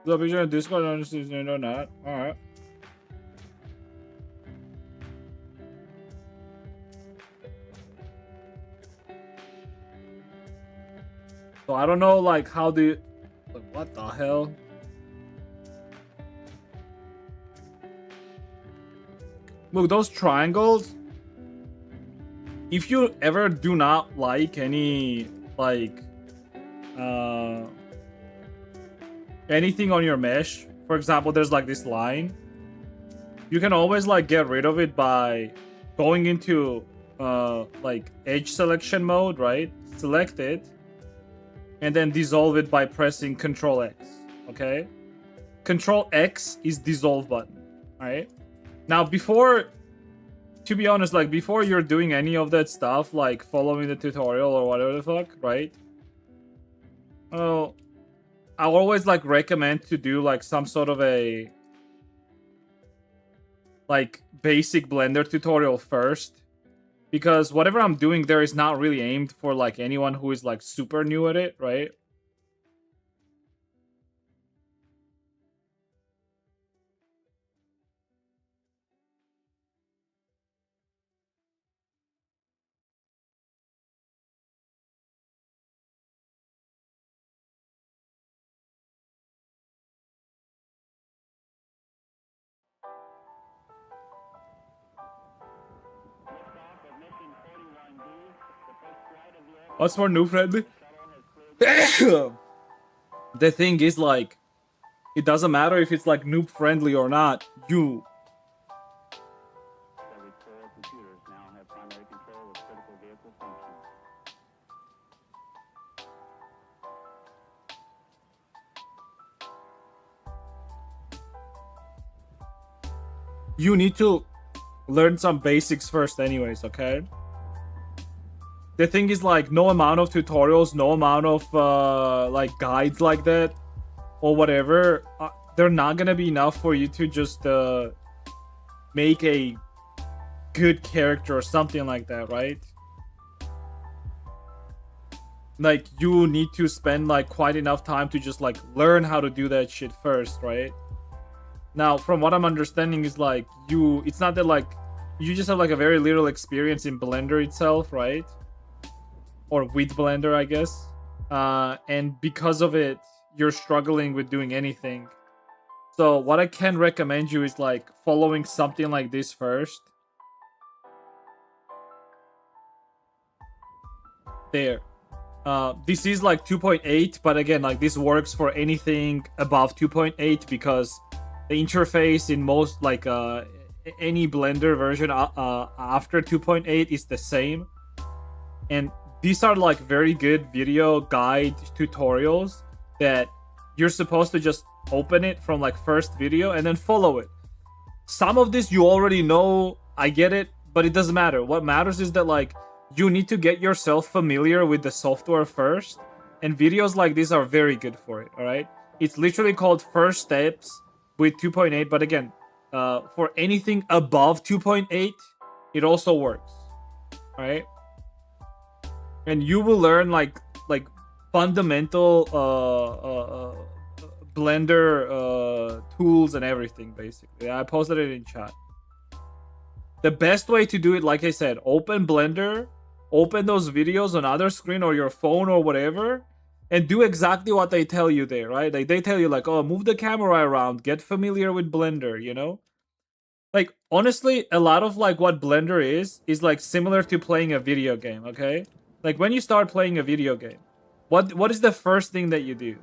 The picture in Discord or not. Alright. So I don't know like how the like, what the hell? Look, those triangles. If you ever do not like any like anything on your mesh, for example, there's like this line, you can always like get rid of it by going into like edge selection mode, right? Select it and then dissolve it by pressing Control X. Okay, Control X is dissolve button. All right, now before, to be honest, like before you're doing any of that stuff, like following the tutorial or whatever the fuck, right? Oh, I always like recommend to do like some sort of a like basic Blender tutorial first, because whatever I'm doing there is not really aimed for like anyone who is like super new at it, right? What's more new friendly? The thing is like, it doesn't matter if it's like noob friendly or not. You Every core computers now have primary control of critical vehicle functions. you need to learn some basics first anyways, okay? The thing is, like, no amount of tutorials, no amount of like guides like that or whatever, they're not gonna be enough for you to just make a good character or something like that, right? Like, you need to spend like quite enough time to just like learn how to do that shit first, right? Now, from what I'm understanding is like it's not that like you just have like a very little experience in Blender itself, right? Or with Blender, I guess. And because of it, you're struggling with doing anything. So what I can recommend you is like following something like this first. There. This is like 2.8, but again, like this works for anything above 2.8 because the interface in most like any Blender version after 2.8 is the same. And these are like very good video guide tutorials that you're supposed to just open it from like first video and then follow it. Some of this you already know, I get it, but it doesn't matter. What matters is that like you need to get yourself familiar with the software first, and videos like this are very good for it, all right? It's literally called First Steps with 2.8, but again, for anything above 2.8, it also works, all right? And you will learn like fundamental Blender tools and everything, basically. I posted it in chat. The best way to do it, like I said, open Blender, open those videos on other screen or your phone or whatever, and do exactly what they tell you there, right? Like they tell you like, oh, move the camera around, get familiar with Blender, you know? Like honestly, a lot of like what Blender is like similar to playing a video game, okay? Like when you start playing a video game, what is the first thing that you do?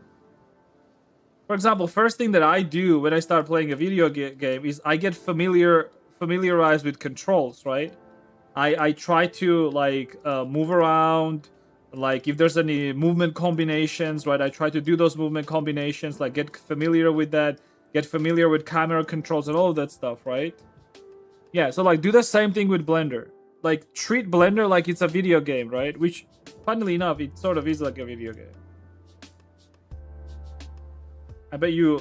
For example, first thing that I do when I start playing a video game is I get familiarized with controls, right? I try to like move around, like if there's any movement combinations, right? I try to do those movement combinations, like get familiar with that, get familiar with camera controls and all of that stuff, right? Yeah, so like do the same thing with Blender. Like treat Blender like it's a video game, right? Which, funnily enough, it sort of is like a video game. I bet you,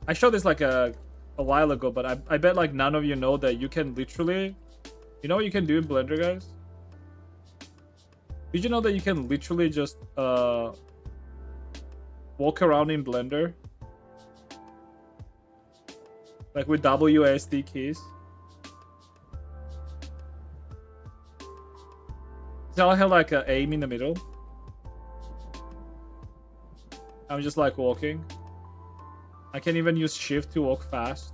I showed this like a while ago, but I bet like none of you know that you can literally, you know what you can do in Blender, guys? Did you know that you can literally just walk around in Blender? Like with WASD keys. So I have like an aim in the middle. I'm just like walking. I can even use shift to walk fast.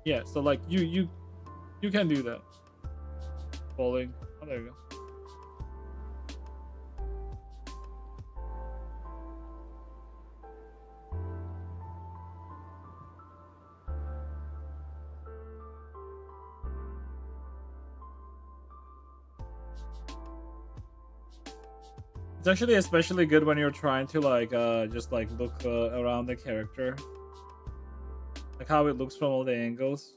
Yeah, so like you can do that. Falling. Oh, there you go. It's actually especially good when you're trying to like just like look around the character, like how it looks from all the angles.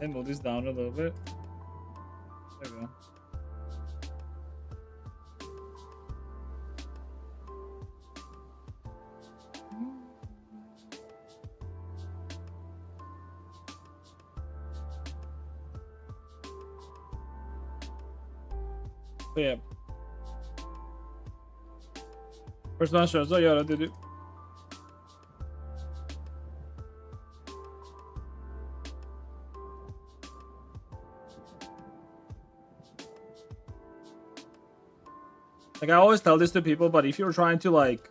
And move this down a little bit. There we go. So yeah. First man shows att göra det du. Like I always tell this to people, but if you're trying to like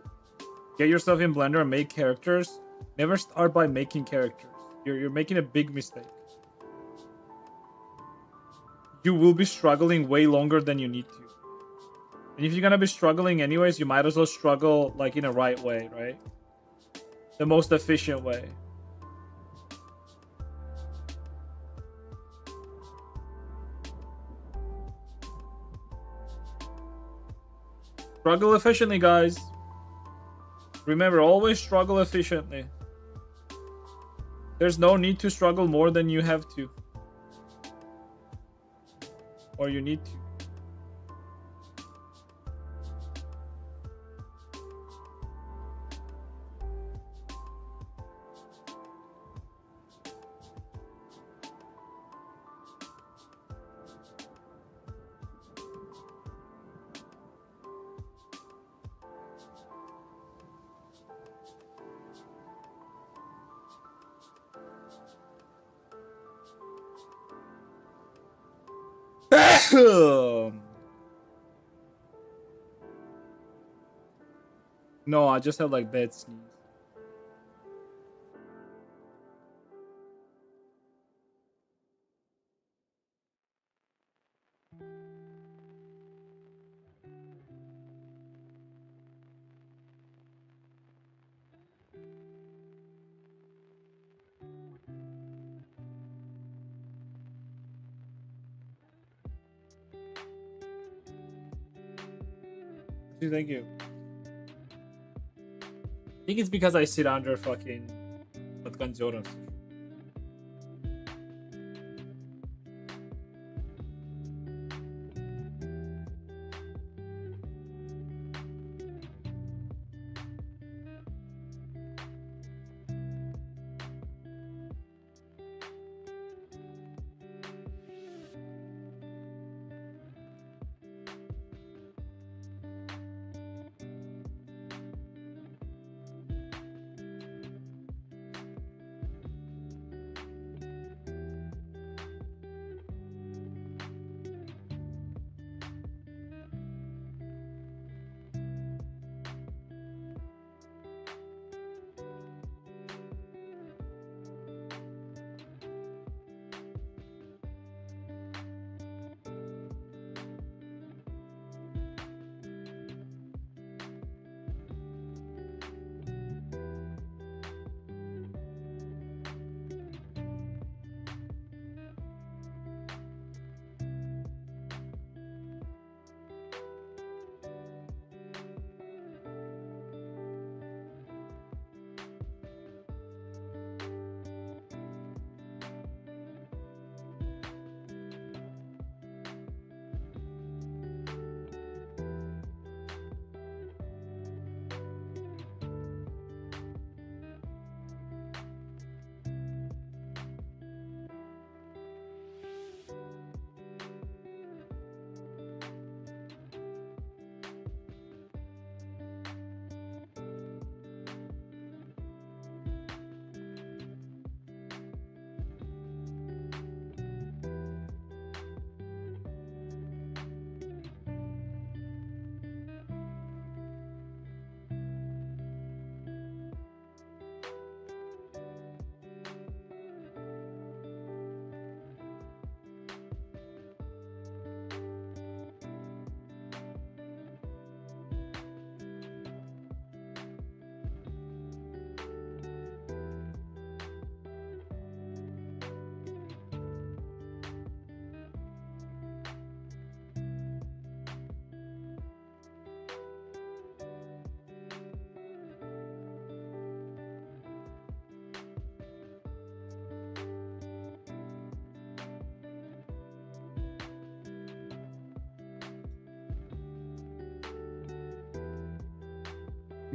get yourself in Blender and make characters, never start by making characters. You're making a big mistake. You will be struggling way longer than you need to. And if you're gonna be struggling anyways, you might as well struggle like in a right way, right? The most efficient way. Struggle efficiently, guys. Remember, always struggle efficiently. There's no need to struggle more than you have to. Or you need to. No, I just had like bad sneeze. Thank you. I think it's because I sit under fucking Matkanjoras.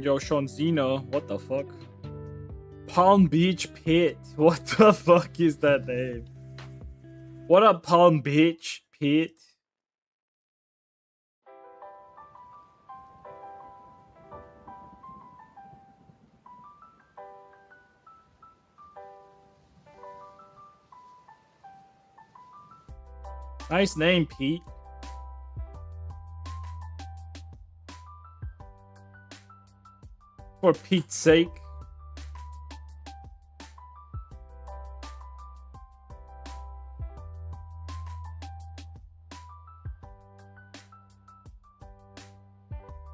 Yo, Shonzino, what the fuck? Palm Beach Pit. What the fuck is that name? What up, Palm Beach Pit? Nice name, Pete. For Pete's sake.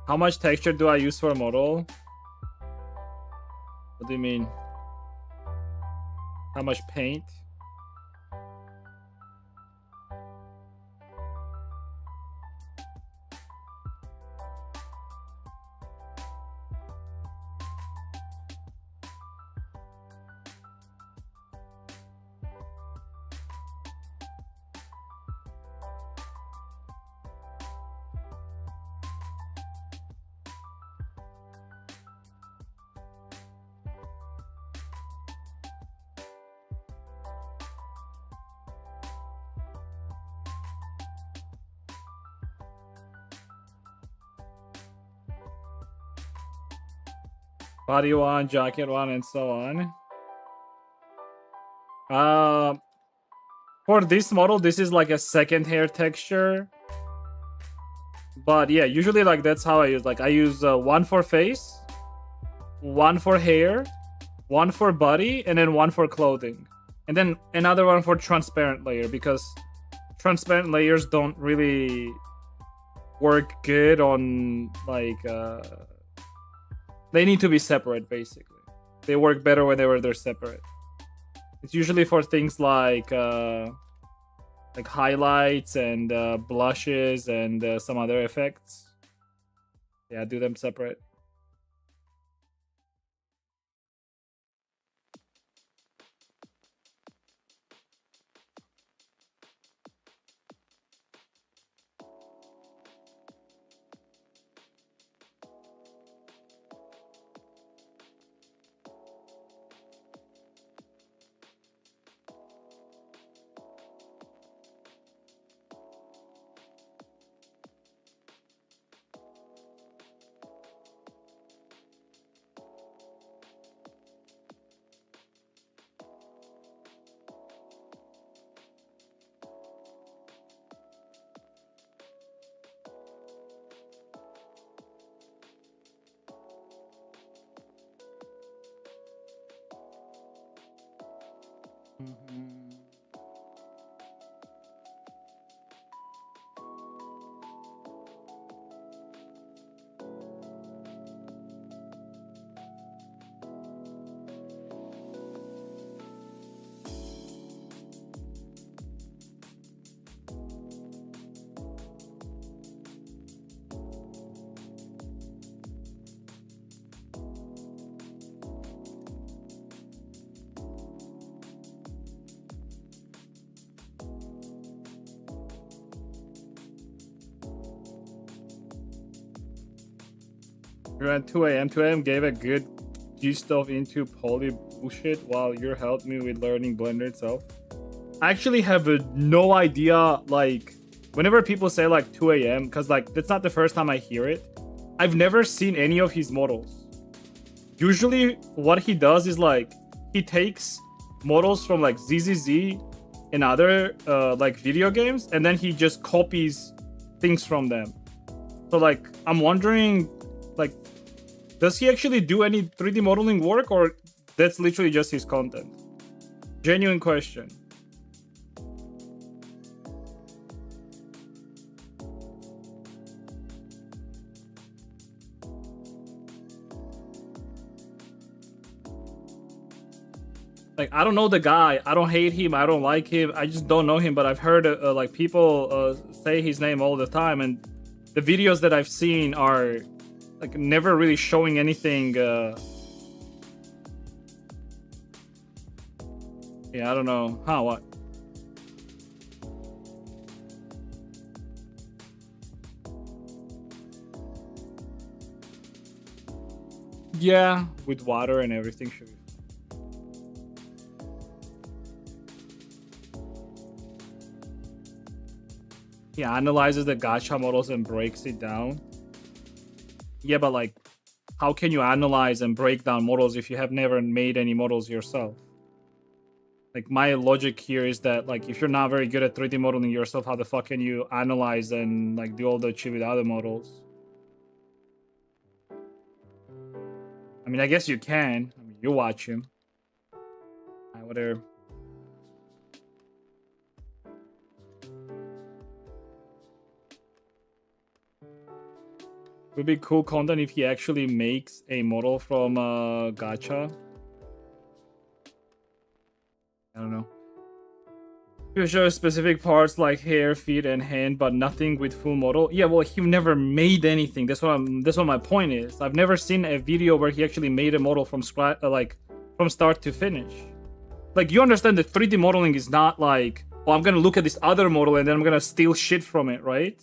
How much texture do I use for a model? What do you mean? How much paint? Body one, jacket one, and so on. For this model, this is like a second hair texture. But yeah, usually like that's how I use. Like I use one for face, one for hair, one for body, and then one for clothing. And then another one for transparent layer, because transparent layers don't really work good on like they need to be separate basically. They work better whenever they're separate. It's usually for things like highlights and blushes and some other effects. Yeah, do them separate. You're at 2 a.m. 2 a.m. gave a good gist of into poly bullshit while you helped me with learning Blender itself. I actually have no idea, like, whenever people say like 2 a.m., because like that's not the first time I hear it. I've never seen any of his models. Usually what he does is like he takes models from like ZZZ and other like video games, and then he just copies things from them. So like I'm wondering, like, does he actually do any 3D modeling work, or that's literally just his content? Genuine question. Like, I don't know the guy. I don't hate him. I don't like him. I just don't know him. But I've heard like people say his name all the time, and the videos that I've seen are like never really showing anything. Yeah, I don't know. Huh? What? Yeah, with water and everything should be. He analyzes the gacha models and breaks it down. Yeah, but like, how can you analyze and break down models if you have never made any models yourself? Like, my logic here is that, like, if you're not very good at 3D modeling yourself, how the fuck can you analyze and like do all the shit with other models? I mean, I guess you can. I mean, you watch him. Whatever. Would be cool content if he actually makes a model from gacha. I don't know. You show specific parts like hair, feet, and hand, but nothing with full model. Yeah, well, he never made anything. That's what my point is. I've never seen a video where he actually made a model from scratch, like from start to finish. Like, you understand that 3D modeling is not like, oh, I'm gonna look at this other model and then I'm gonna steal shit from it, right?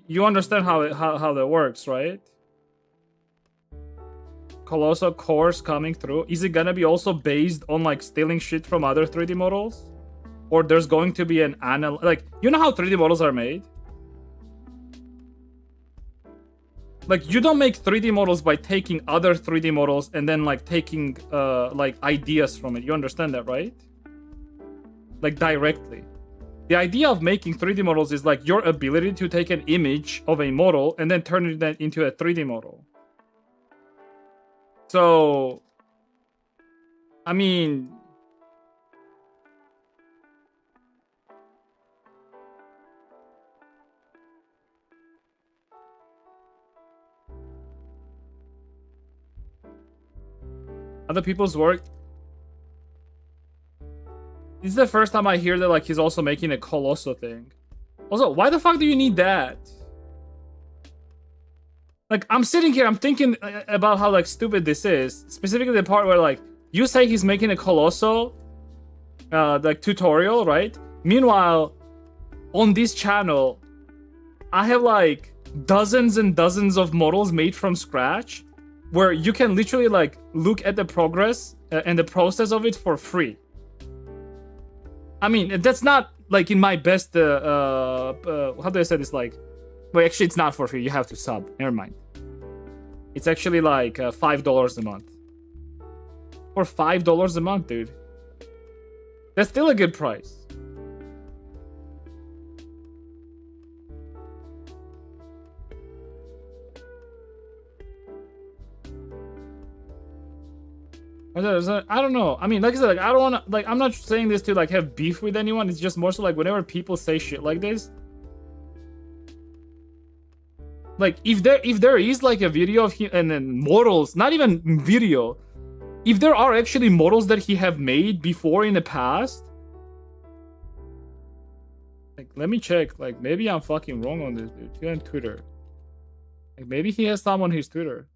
You understand how that works, right? Colossal cores coming through. Is it gonna be also based on like stealing shit from other 3D models? Or there's going to be an like, you know how 3D models are made? like you don't make 3D models by taking other 3D models and then like taking like ideas from it. You understand that, right? Like directly. The idea of making 3D models is like your ability to take an image of a model and then turn it into a 3D model. So, I mean, other people's work. This is the first time I hear that like he's also making a Colosso thing. Also, why the fuck do you need that? Like, I'm sitting here, I'm thinking about how like stupid this is. Specifically the part where like you say he's making a Colosso like tutorial, right? Meanwhile, on this channel, I have like dozens and dozens of models made from scratch where you can literally like look at the progress and the process of it for free. I mean, that's not like in my best how do I say this, like, well, actually it's not for free, you have to sub, never mind. It's actually like $5 a month. For $5 a month, dude. That's still a good price. I don't know. I mean, like I said, like I don't want to, like, I'm not saying this to like have beef with anyone. It's just more so like whenever people say shit like this, like if there is like a video of him and then models, not even video, if there are actually models that he have made before in the past, like let me check. Like maybe I'm fucking wrong on this, dude. You're on Twitter. Like maybe he has some on his Twitter.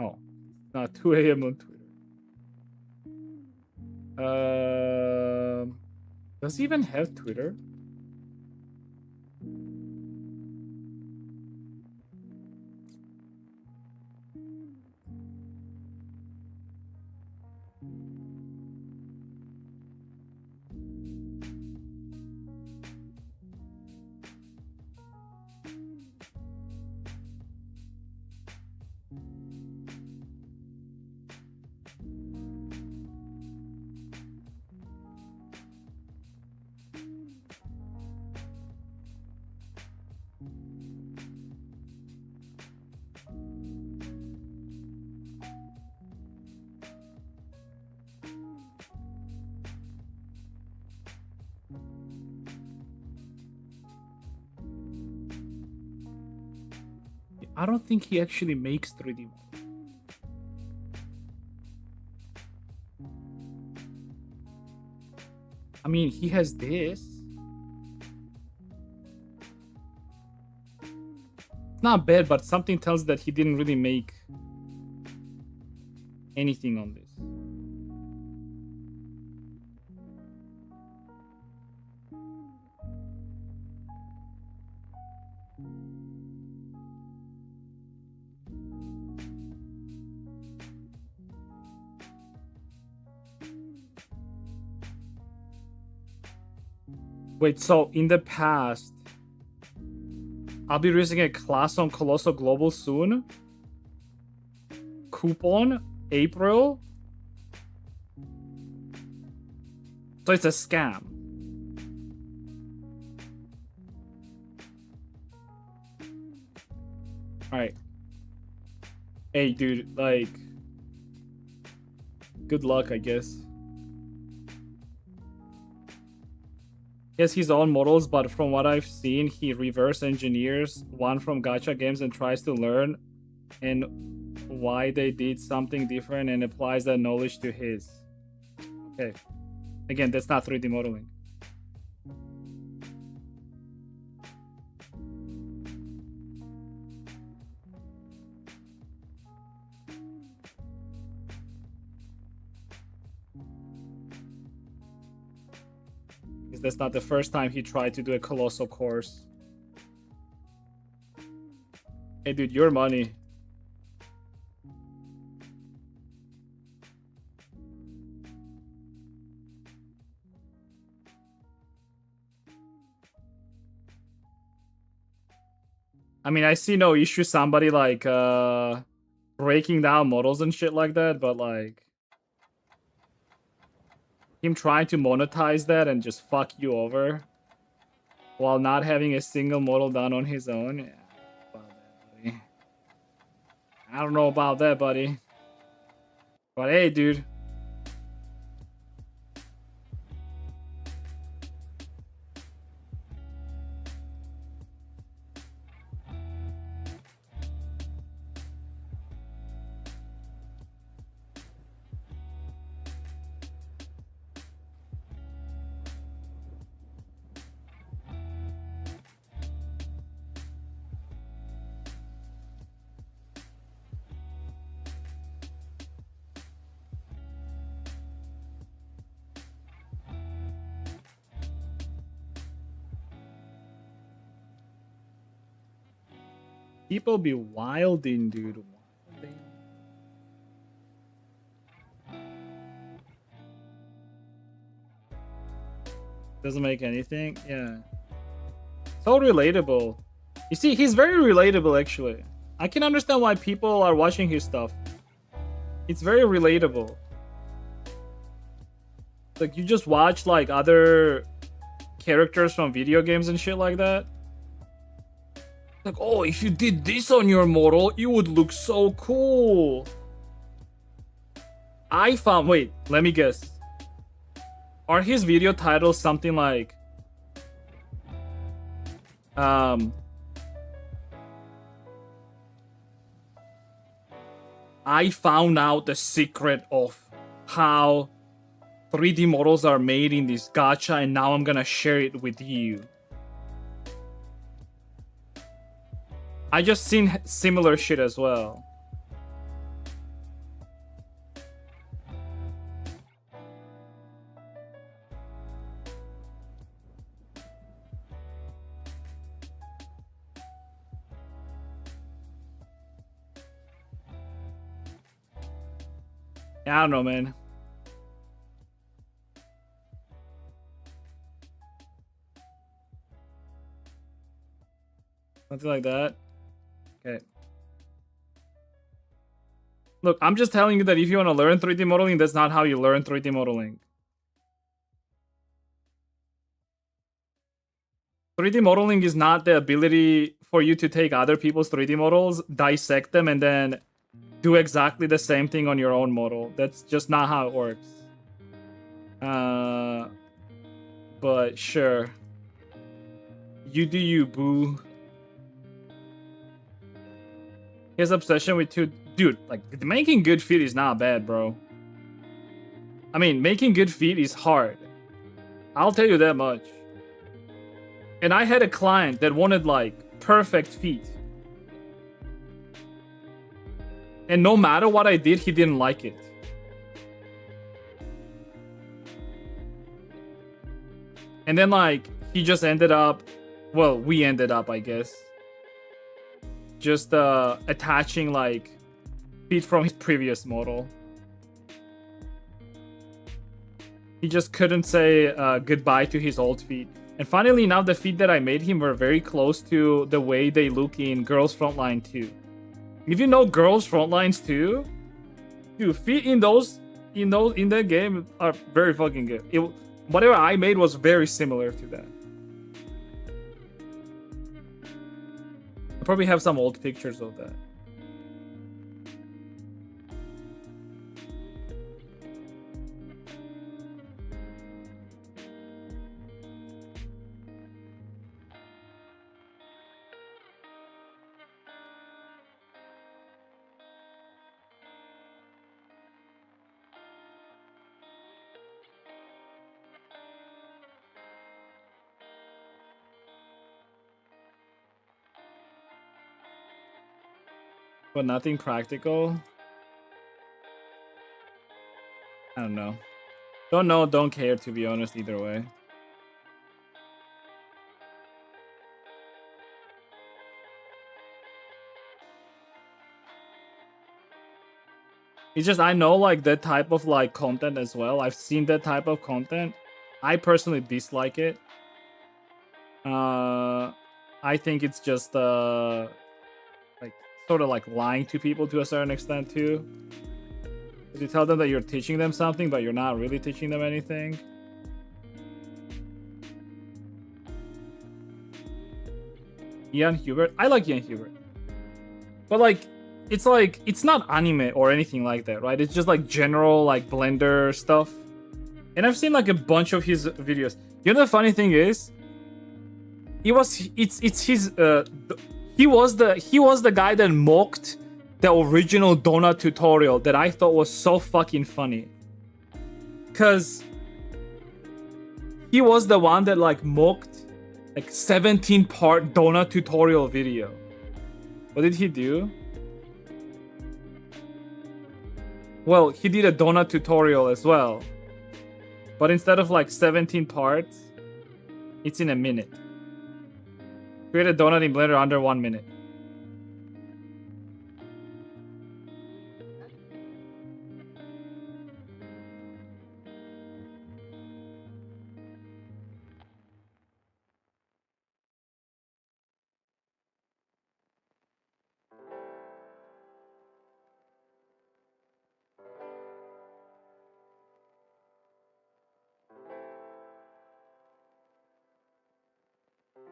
Oh, not 2 a.m. on Twitter. Does he even have Twitter? I don't think he actually makes 3D models. I mean, he has this. It's not bad, but something tells that he didn't really make anything on this. Wait, so in the past, I'll be releasing a class on Colossal Global soon. Coupon, April. So it's a scam. Alright. Hey, dude, like, good luck, I guess. He has his own models, but from what I've seen, he reverse engineers one from gacha games and tries to learn and why they did something different and applies that knowledge to his. Okay. Again, that's not 3D modeling. Because that's not the first time he tried to do a colossal course. Hey, dude, your money. I mean, I see no issue somebody like breaking down models and shit like that, but like him trying to monetize that and just fuck you over while not having a single model done on his own. Yeah, about that, buddy. I don't know about that, buddy. But hey, dude. People be wilding, dude. Wilding. Doesn't make anything. Yeah. So relatable. You see, he's very relatable, actually. I can understand why people are watching his stuff. It's very relatable. Like, you just watch, like, other characters from video games and shit like that. Like, oh, if you did this on your model, it would look so cool. I found... Wait, let me guess. Are his video titles something like... I found out the secret of how 3D models are made in this gacha, and now I'm gonna share it with you. I just seen similar shit as well. Yeah, I don't know, man. Something like that. Okay. Look, I'm just telling you that if you want to learn 3D modeling, that's not how you learn 3D modeling. 3D modeling is not the ability for you to take other people's 3D models, dissect them, and then do exactly the same thing on your own model. That's just not how it works. But sure. You do you, boo. His obsession with dude, like, making good feet is not bad, bro. I mean, making good feet is hard. I'll tell you that much. And I had a client that wanted, like, perfect feet. And no matter what I did, he didn't like it. And then, like, he just ended up... Well, we ended up, I guess. Just attaching, like, feet from his previous model. He just couldn't say goodbye to his old feet. And funnily enough, the feet that I made him were very close to the way they look in Girls Frontline 2. If you know Girls Frontlines 2, dude, feet in that game are very fucking good. Whatever I made was very similar to that. I probably have some old pictures of that. But nothing practical. I don't know. Don't know, don't care, to be honest, either way. It's just, I know, like, that type of, like, content as well. I've seen that type of content. I personally dislike it. I think it's just like sort of like lying to people to a certain extent too. You tell them that you're teaching them something, but you're not really teaching them anything. Ian Hubert, I like Ian Hubert, but like it's not anime or anything like that, right? It's just like general like Blender stuff. And I've seen like a bunch of his videos. You know the funny thing is, he was the guy that mocked the original donut tutorial that I thought was so fucking funny. Cause he was the one that like mocked like 17-part donut tutorial video. What did he do? Well, he did a donut tutorial as well. But instead of like 17 parts, it's in a minute. Create a donut in Blender under 1 minute.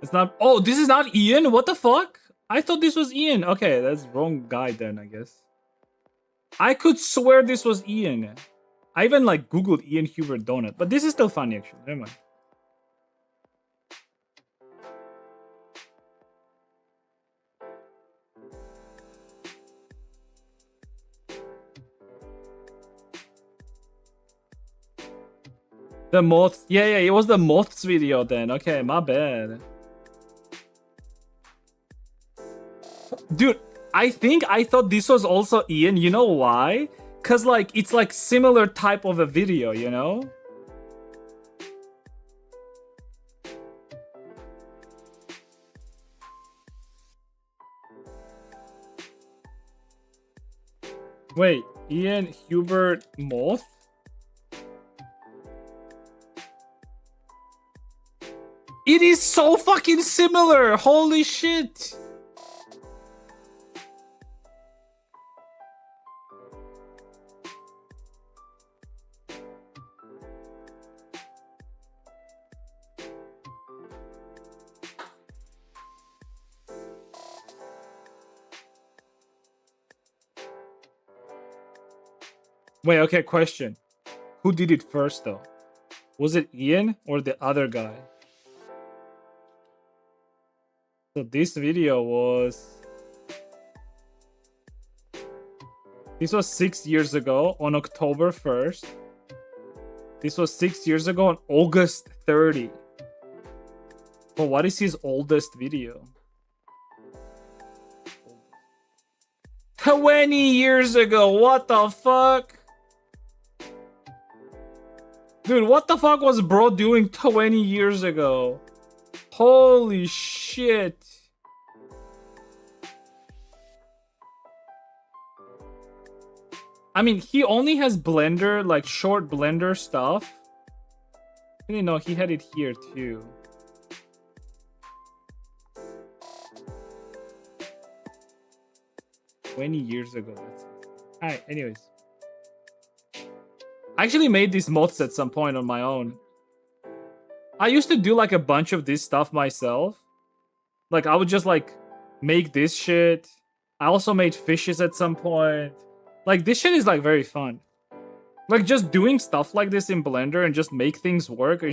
It's not. Oh, this is not Ian? What the fuck? I thought this was Ian. Okay, that's wrong guy then, I guess. I could swear this was Ian. I even like Googled Ian Hubert donut, but this is still funny actually. Never mind. The moths. Yeah, it was the moths video then. Okay, my bad. Dude, I thought this was also Ian. You know why? Cause like it's like similar type of a video, you know? Wait, Ian Hubert Moth? It is so fucking similar! Holy shit! Wait, okay, question. Who did it first though? Was it Ian or the other guy? So this video was... This was 6 years ago on October 1st. This was 6 years ago on August 30. But what is his oldest video? 20 years ago, what the fuck? Dude, what the fuck was bro doing 20 years ago? Holy shit. I mean, he only has Blender, like short Blender stuff. I didn't know he had it here too. $20 years ago. Alright, anyways. I actually made these mods at some point on my own. I used to do like a bunch of this stuff myself. Like I would just like make this shit. I also made fishes at some point. Like this shit is like very fun. Like just doing stuff like this in Blender and just make things work. I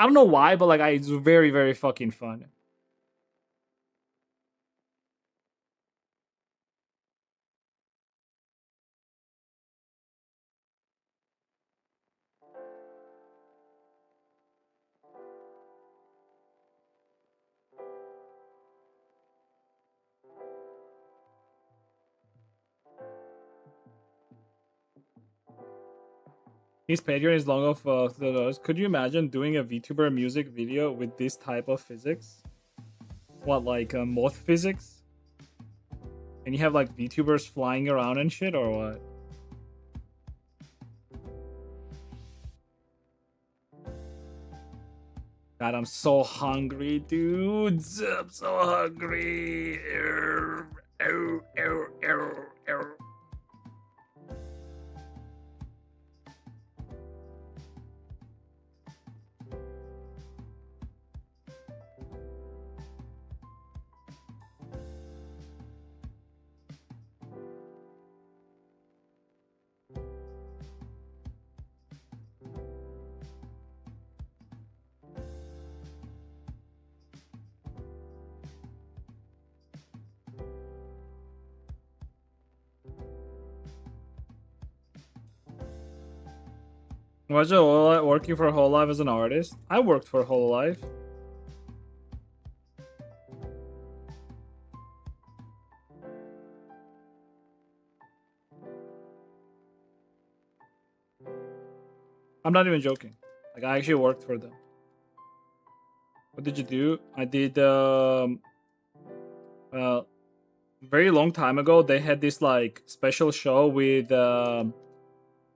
don't know why, but like it's very, very fucking fun. His Patreon is long of $30. Could you imagine doing a VTuber music video with this type of physics? What, like moth physics? And you have like VTubers flying around and shit, or what? God, I'm so hungry, dudes. I'm so hungry. Err, err, err, err, err. Imagine working for whole life as an artist. I worked for whole life. I'm not even joking. Like, I actually worked for them. What did you do? I did very long time ago they had this like special show with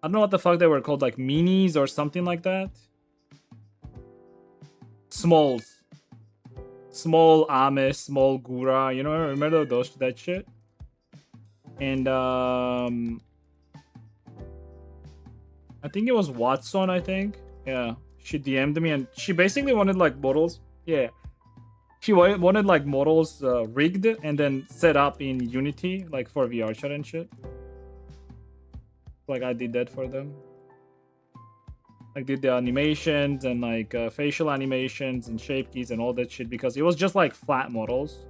I don't know what the fuck they were called, like minis or something like that. Smalls. Small Ame, small Gura, you know, remember that shit? And I think it was Watson, I think. Yeah. She DM'd me and she basically wanted like models. Yeah. She wanted like models rigged and then set up in Unity, like for VRChat and shit. Like I did that for them. Like did the animations and like facial animations and shape keys and all that shit because it was just like flat models.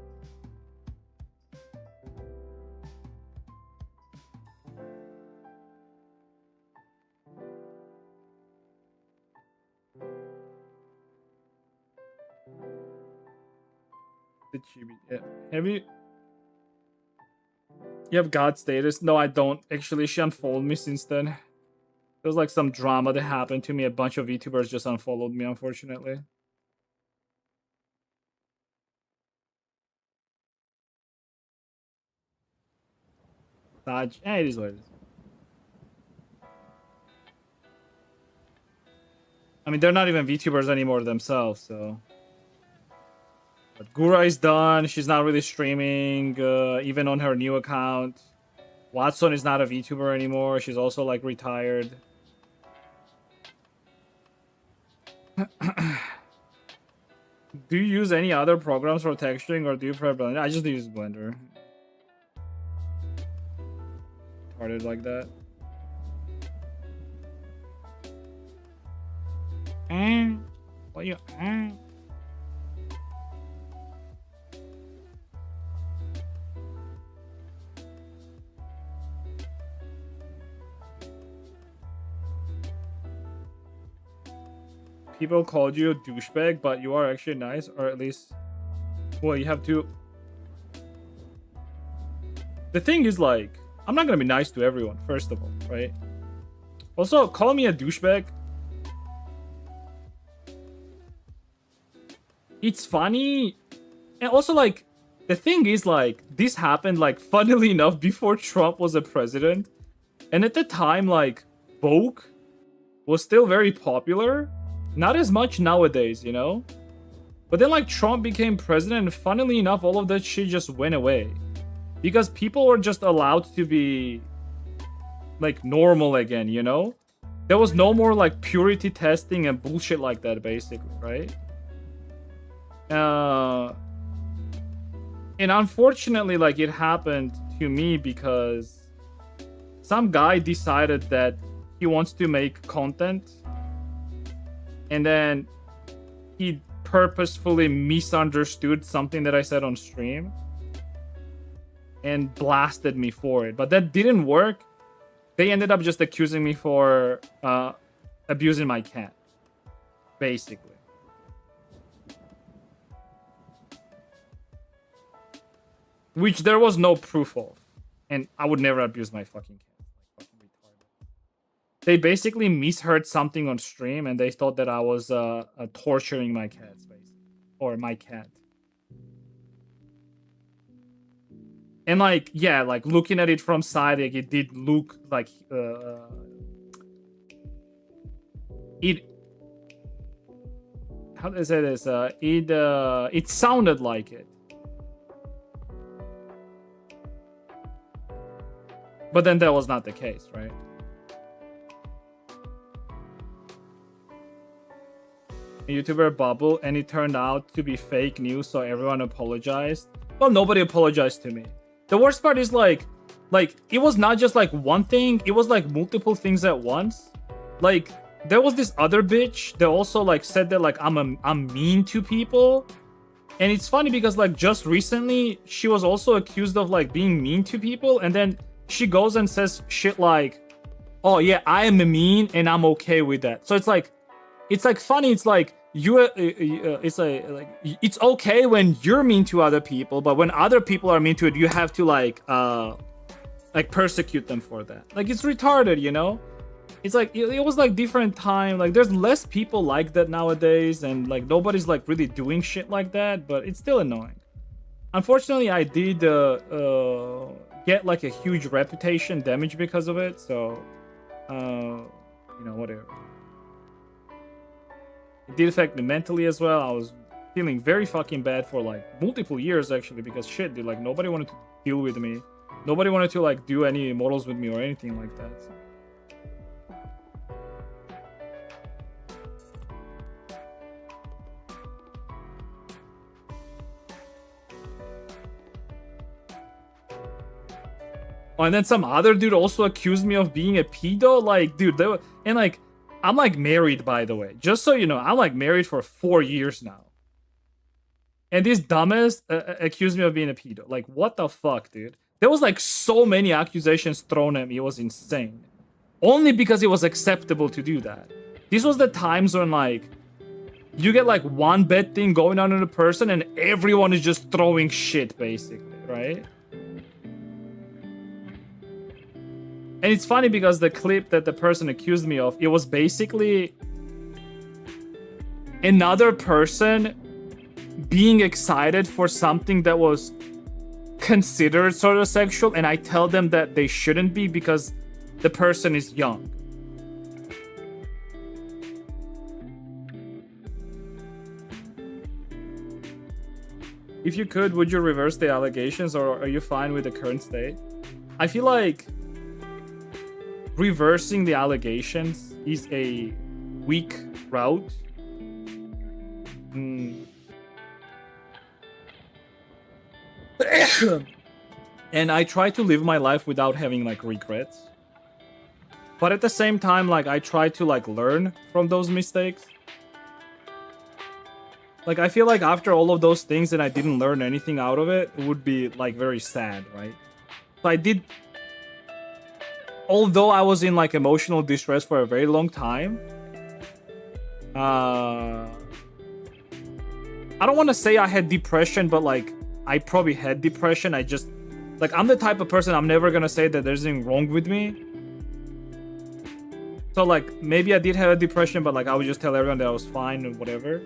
Did she be? Yeah. Have you? You have God status? No, I don't. Actually, she unfollowed me since then. There was like some drama that happened to me. A bunch of VTubers just unfollowed me, unfortunately. Dodge. It is what it is. I mean, they're not even VTubers anymore themselves, so. But Gura is done. She's not really streaming, even on her new account. Watson is not a VTuber anymore. She's also like retired. Do you use any other programs for texturing or do you prefer Blender? I just use Blender. Started like that. What you? People called you a douchebag, but you are actually nice, or at least, well, you have to. The thing is, like, I'm not gonna be nice to everyone, first of all, right? Also, call me a douchebag. It's funny, and also, like, the thing is, like, this happened, like, funnily enough, before Trump was a president, and at the time, like, Vogue was still very popular. Not as much nowadays, you know? But then, like, Trump became president, and funnily enough, all of that shit just went away. Because people were just allowed to be, like, normal again, you know? There was no more, like, purity testing and bullshit like that, basically, right? And unfortunately, like, it happened to me because some guy decided that he wants to make content. And then he purposefully misunderstood something that I said on stream and blasted me for it. But that didn't work. They ended up just accusing me for abusing my cat, basically. Which there was no proof of. And I would never abuse my fucking cat. They basically misheard something on stream and they thought that I was torturing my cats, basically. Or my cat. And like, yeah, like looking at it from side, like, it did look like how do I say this? It sounded like it. But then that was not the case, right? A YouTuber bubble, and it turned out to be fake news, so everyone apologized. Well, nobody apologized to me. The worst part is like it was not just like one thing, it was like multiple things at once. Like there was this other bitch that also like said that like I'm mean to people. And it's funny because like just recently she was also accused of like being mean to people, and then she goes and says shit like, "Oh yeah, I am mean and I'm okay with that." So it's like funny. It's like it's like it's okay when you're mean to other people, but when other people are mean to it, you have to like persecute them for that. Like it's retarded, you know? It's like it was like different time. Like there's less people like that nowadays, and like nobody's like really doing shit like that, but it's still annoying. Unfortunately, I did get like a huge reputation damage because of it, so you know, whatever. It did affect me mentally as well. I was feeling very fucking bad for like multiple years actually, because shit, dude, like nobody wanted to deal with me. Nobody wanted to like do any models with me or anything like that. So. Oh, and then some other dude also accused me of being a pedo. Like, dude, they were, and like, I'm like married, by the way. Just so you know, I'm like married for 4 years now. And this dumbass accused me of being a pedo. Like, what the fuck, dude? There was like so many accusations thrown at me. It was insane. Only because it was acceptable to do that. These was the times when like, you get like one bad thing going on in a person and everyone is just throwing shit, basically, right? And it's funny because the clip that the person accused me of, it was basically another person being excited for something that was considered sort of sexual, and I tell them that they shouldn't be because the person is young. If you could, would you reverse the allegations, or are you fine with the current state? I feel like reversing the allegations is a weak route. And I try to live my life without having like regrets. But at the same time, like I try to like learn from those mistakes. Like I feel like after all of those things and I didn't learn anything out of it, it would be like very sad, right? So I did, although I was in like emotional distress for a very long time, I don't want to say I had depression, but like I probably had depression. I just, like, I'm the type of person, I'm never gonna say that there's anything wrong with me. So like maybe I did have a depression, but like I would just tell everyone that I was fine and whatever.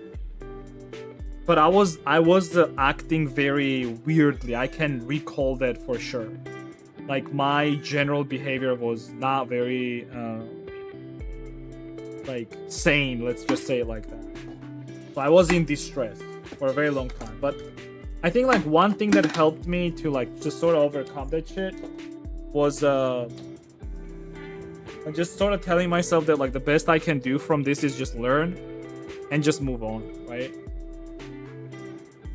But I was acting very weirdly. I can recall that for sure. Like my general behavior was not very like sane, let's just say it like that. So I was in distress for a very long time. But I think like one thing that helped me to like just sort of overcome that shit was just sort of telling myself that like the best I can do from this is just learn and just move on, right?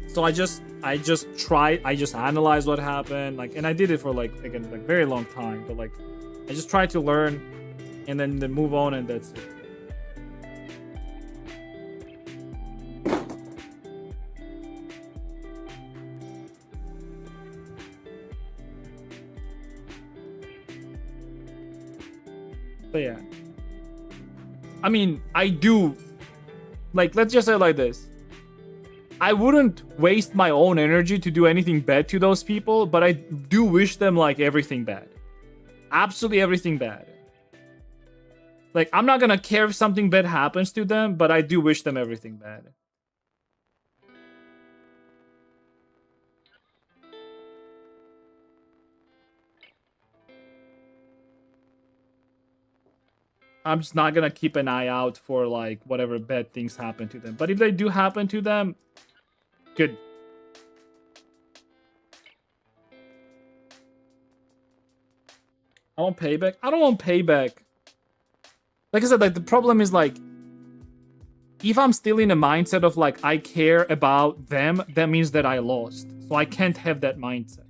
So I just analyzed what happened, like, and I did it for like, again, like very long time, but like I just tried to learn and then move on, and that's it. So yeah, I mean, I do, like, let's just say it like this. I wouldn't waste my own energy to do anything bad to those people, but I do wish them like everything bad. Absolutely everything bad. Like, I'm not gonna care if something bad happens to them, but I do wish them everything bad. I'm just not gonna keep an eye out for like whatever bad things happen to them. But if they do happen to them, good. I want payback. I don't want payback. Like I said, like the problem is like, if I'm still in a mindset of like I care about them, that means that I lost. So I can't have that mindset.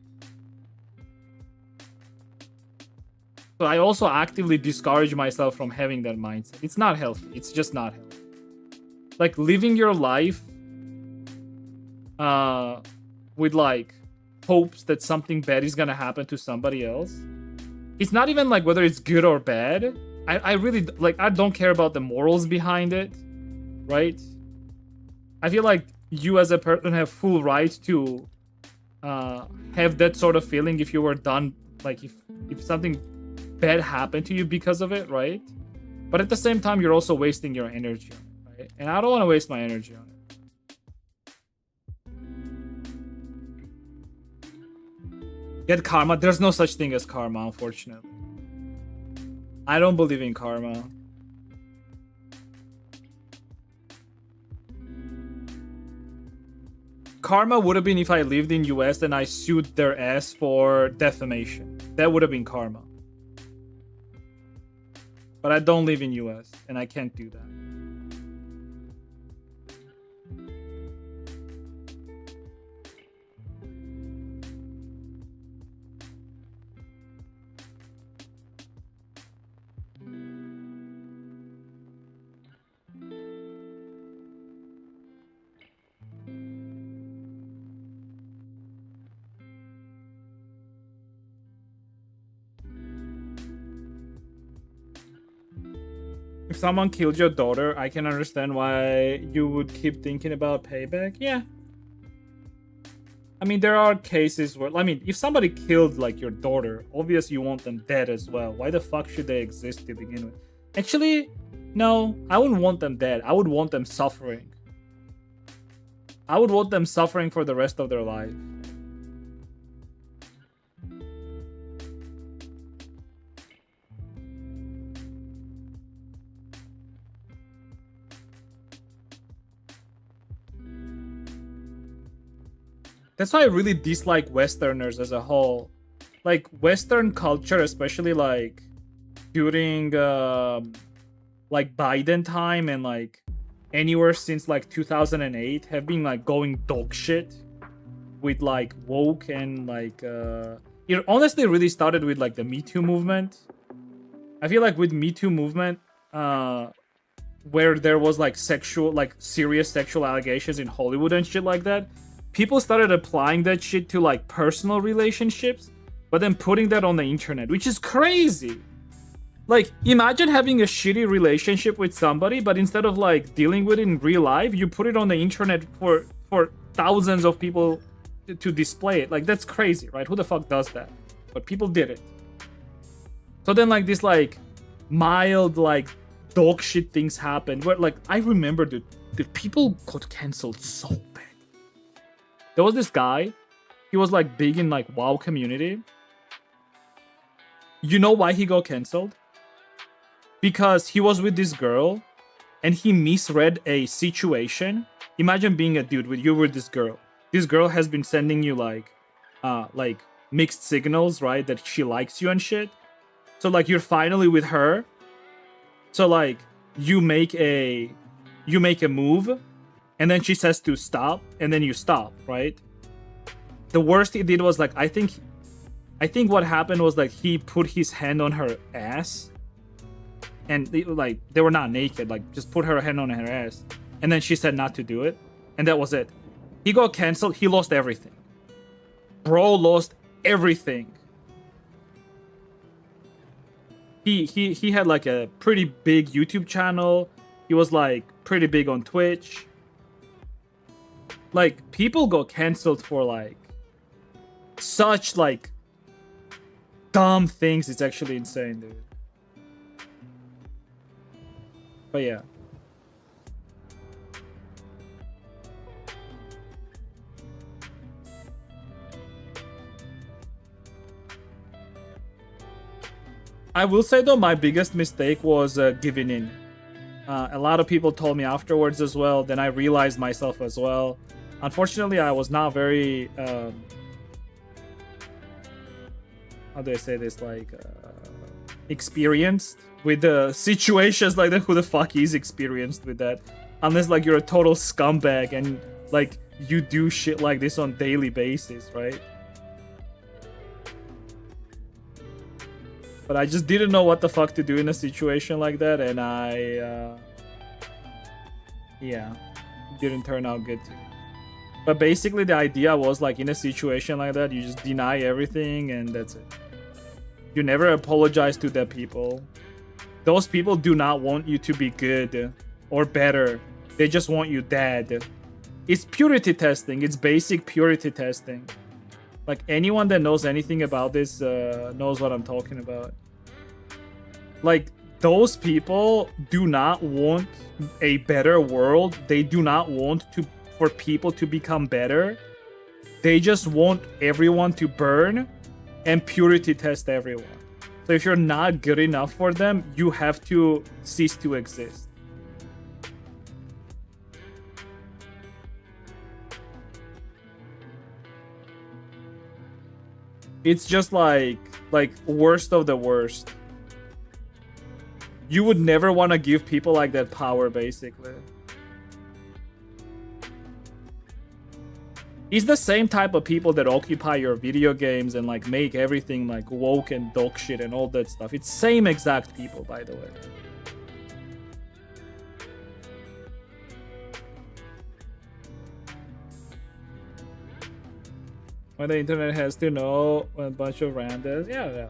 So I also actively discourage myself from having that mindset. It's not healthy. It's just not healthy. Like living your life with like hopes that something bad is gonna happen to somebody else. It's not even like whether it's good or bad. I really like, I don't care about the morals behind it, right? I feel like you as a person have full right to have that sort of feeling if you were done, like if something bad happened to you because of it, right? But at the same time, you're also wasting your energy on it, right? And I don't want to waste my energy on it. Get karma. There's no such thing as karma, unfortunately. I don't believe in karma. Karma would have been if I lived in US and I sued their ass for defamation. That would have been karma. But I don't live in US and I can't do that. If someone killed your daughter, I can understand why you would keep thinking about payback. Yeah. I mean, there are cases where, I mean, if somebody killed like your daughter, obviously you want them dead as well. Why the fuck should they exist to begin with? Actually, no, I wouldn't want them dead. I would want them suffering. I would want them suffering for the rest of their life. That's why I really dislike Westerners as a whole. Like Western culture, especially like during like Biden time and like anywhere since like 2008, have been like going dog shit with like woke and like it honestly really started with like the Me Too movement. I feel like with Me Too movement, where there was like serious sexual allegations in Hollywood and shit like that, people started applying that shit to like personal relationships, but then putting that on the internet, which is crazy. Like, imagine having a shitty relationship with somebody, but instead of like dealing with it in real life, you put it on the internet for thousands of people to display it. Like, that's crazy, right? Who the fuck does that? But people did it. So then like this like mild like dog shit things happened where like I remember the people got cancelled so bad. There was this guy, he was like big in like WoW community. You know why he got cancelled? Because he was with this girl and he misread a situation. Imagine being a dude with you with this girl. This girl has been sending you like mixed signals, right? That she likes you and shit. So like you're finally with her. So like you make a move and then she says to stop and then you stop, right? The worst he did was like I think what happened was like he put his hand on her ass and they were not naked, like just put her hand on her ass and then she said not to do it and that was it. He got cancelled. He lost everything. Bro lost everything. He had like a pretty big YouTube channel. He was like pretty big on Twitch. Like people got cancelled for like such like dumb things. It's actually insane, dude. But yeah. I will say though, my biggest mistake was giving in. A lot of people told me afterwards as well. Then I realized myself as well. Unfortunately, I was not very how do I say this, like experienced with the situations like that. Who the fuck is experienced with that? Unless like you're a total scumbag and like you do shit like this on daily basis, right? But I just didn't know what the fuck to do in a situation like that, and yeah, didn't turn out good too. But basically the idea was like, in a situation like that, you just deny everything and that's it. You never apologize to the people. Those people do not want you to be good or better. They just want you dead. It's purity testing. It's basic purity testing. Like, anyone that knows anything about this knows what I'm talking about. Like, those people do not want a better world. They do not want for people to become better. They just want everyone to burn and purity test everyone. So if you're not good enough for them, you have to cease to exist. It's just like worst of the worst. You would never want to give people like that power, basically. It's the same type of people that occupy your video games and like make everything like woke and dog shit and all that stuff. It's same exact people, by the way. When the internet has to know a bunch of randos. Yeah.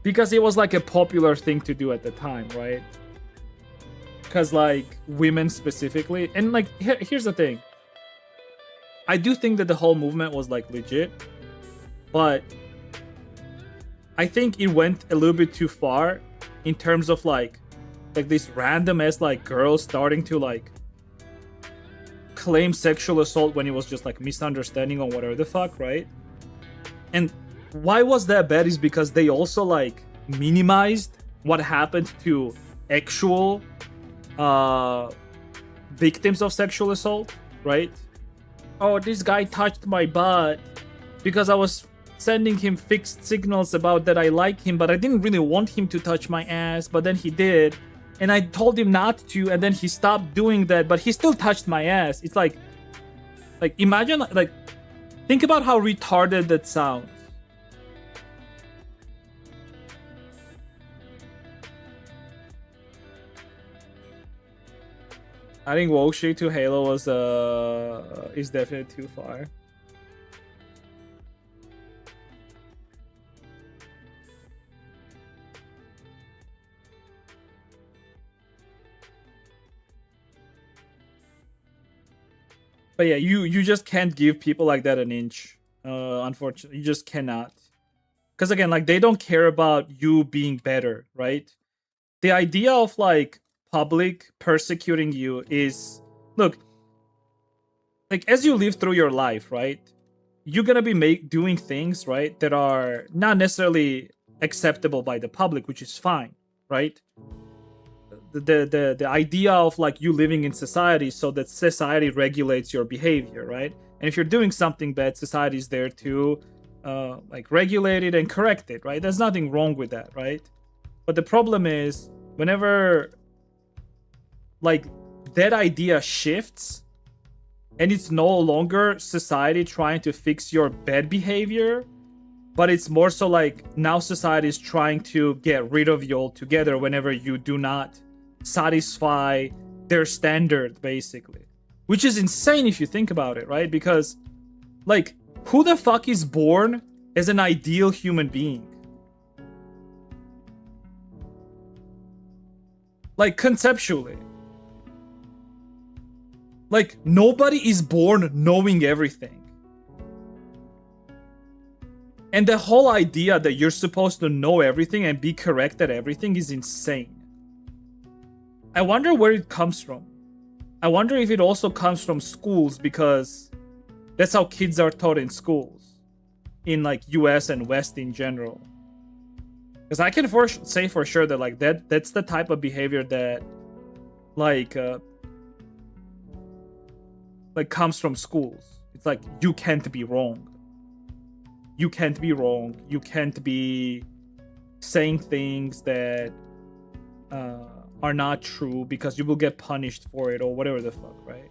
Because it was like a popular thing to do at the time, right? Because like women specifically, and like here's the thing. I do think that the whole movement was like legit, but I think it went a little bit too far in terms of like this random ass like girls starting to like claim sexual assault when it was just like misunderstanding or whatever the fuck, right? And why was that bad is because they also like minimized what happened to actual victims of sexual assault, right? Oh, this guy touched my butt because I was sending him fixed signals about that I like him, but I didn't really want him to touch my ass, but then he did. And I told him not to, and then he stopped doing that, but he still touched my ass. It's like imagine, like, think about how retarded that sounds. I think woke shit to Halo was is definitely too far. But yeah, you just can't give people like that an inch. Unfortunately, you just cannot. Because again, like, they don't care about you being better, right? The idea of like public persecuting you is, look, like, as you live through your life, right, you're gonna be doing things, right, that are not necessarily acceptable by the public, which is fine, right? The idea of like you living in society so that society regulates your behavior, right? And if you're doing something bad, society is there to like regulate it and correct it, right? There's nothing wrong with that, right? But the problem is whenever like that idea shifts and it's no longer society trying to fix your bad behavior, but it's more so like now society is trying to get rid of you altogether whenever you do not satisfy their standard, basically. Which is insane if you think about it, right? Because like, who the fuck is born as an ideal human being? Like, conceptually. Like, nobody is born knowing everything. And the whole idea that you're supposed to know everything and be correct at everything is insane. I wonder where it comes from. I wonder if it also comes from schools, because that's how kids are taught in schools. in like US and West in general. Because I can say for sure that like that's the type of behavior that like comes from schools. It's like you can't be wrong. You can't be wrong. You can't be saying things that are not true because you will get punished for it or whatever the fuck, right?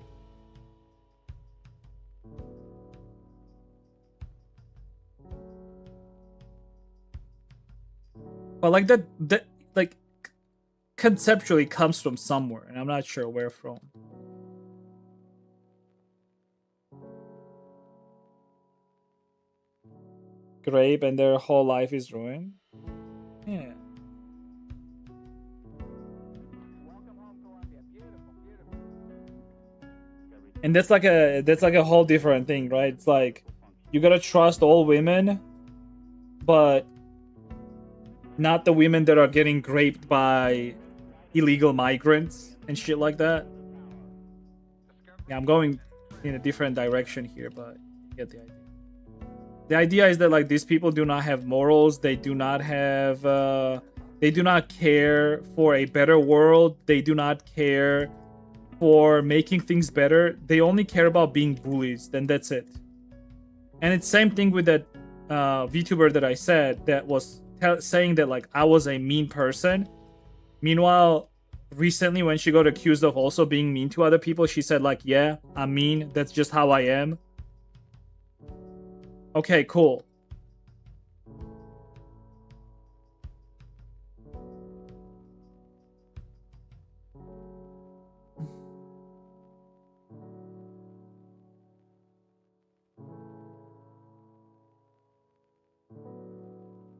But like that like conceptually comes from somewhere, and I'm not sure where from. Grape and their whole life is ruined. Yeah. And that's like a whole different thing, right? It's like you gotta trust all women, but not the women that are getting raped by illegal migrants and shit like that. Yeah, I'm going in a different direction here, but you get the idea. The idea is that like these people do not have morals. They do not have they do not care for a better world. They do not care for making things better. They only care about being bullies, then that's it. And it's same thing with that VTuber that I said that was saying that like I was a mean person. Meanwhile, recently when she got accused of also being mean to other people, she said like, yeah, I'm mean. That's just how I am. Okay, cool.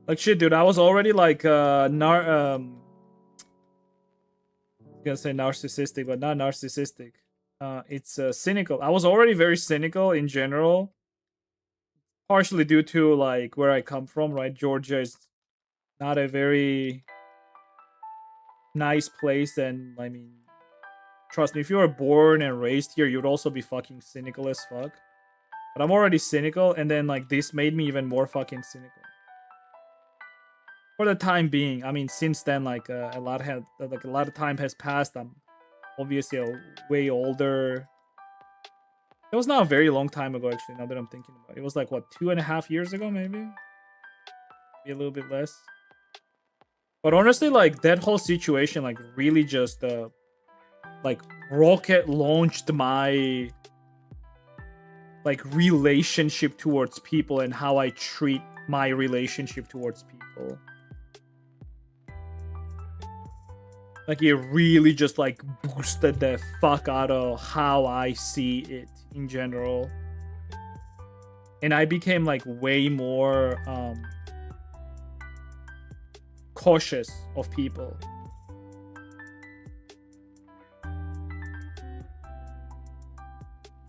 Like shit, dude, I was already like gonna say narcissistic, but not narcissistic. It's cynical. I was already very cynical in general, partially due to like where I come from, right? Georgia is not a very nice place, and I mean, trust me, if you were born and raised here, you'd also be fucking cynical as fuck. But I'm already cynical, and then like this made me even more fucking cynical. For the time being, I mean, since then, like a lot of time has passed. I'm obviously way older. It was not a very long time ago, actually. Now that I'm thinking about it, it was like what 2.5 years ago, maybe a little bit less. But honestly, like that whole situation, like really just like rocket launched my like relationship towards people and how I treat my relationship towards people. Like it really just like boosted the fuck out of how I see it in general. And I became like way more cautious of people.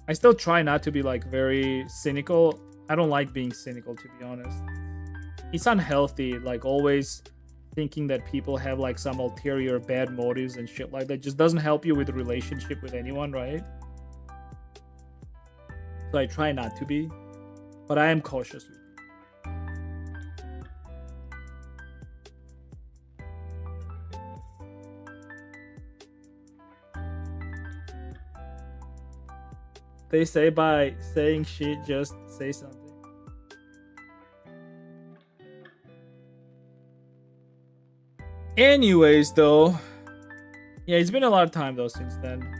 I still try not to be like very cynical. I don't like being cynical, to be honest. It's unhealthy, like always thinking that people have like some ulterior bad motives and shit like that. Just doesn't help you with a relationship with anyone, right? So I try not to be, but I am cautious with it. They say by saying shit, just say something. Anyways, though, yeah, it's been a lot of time though since then.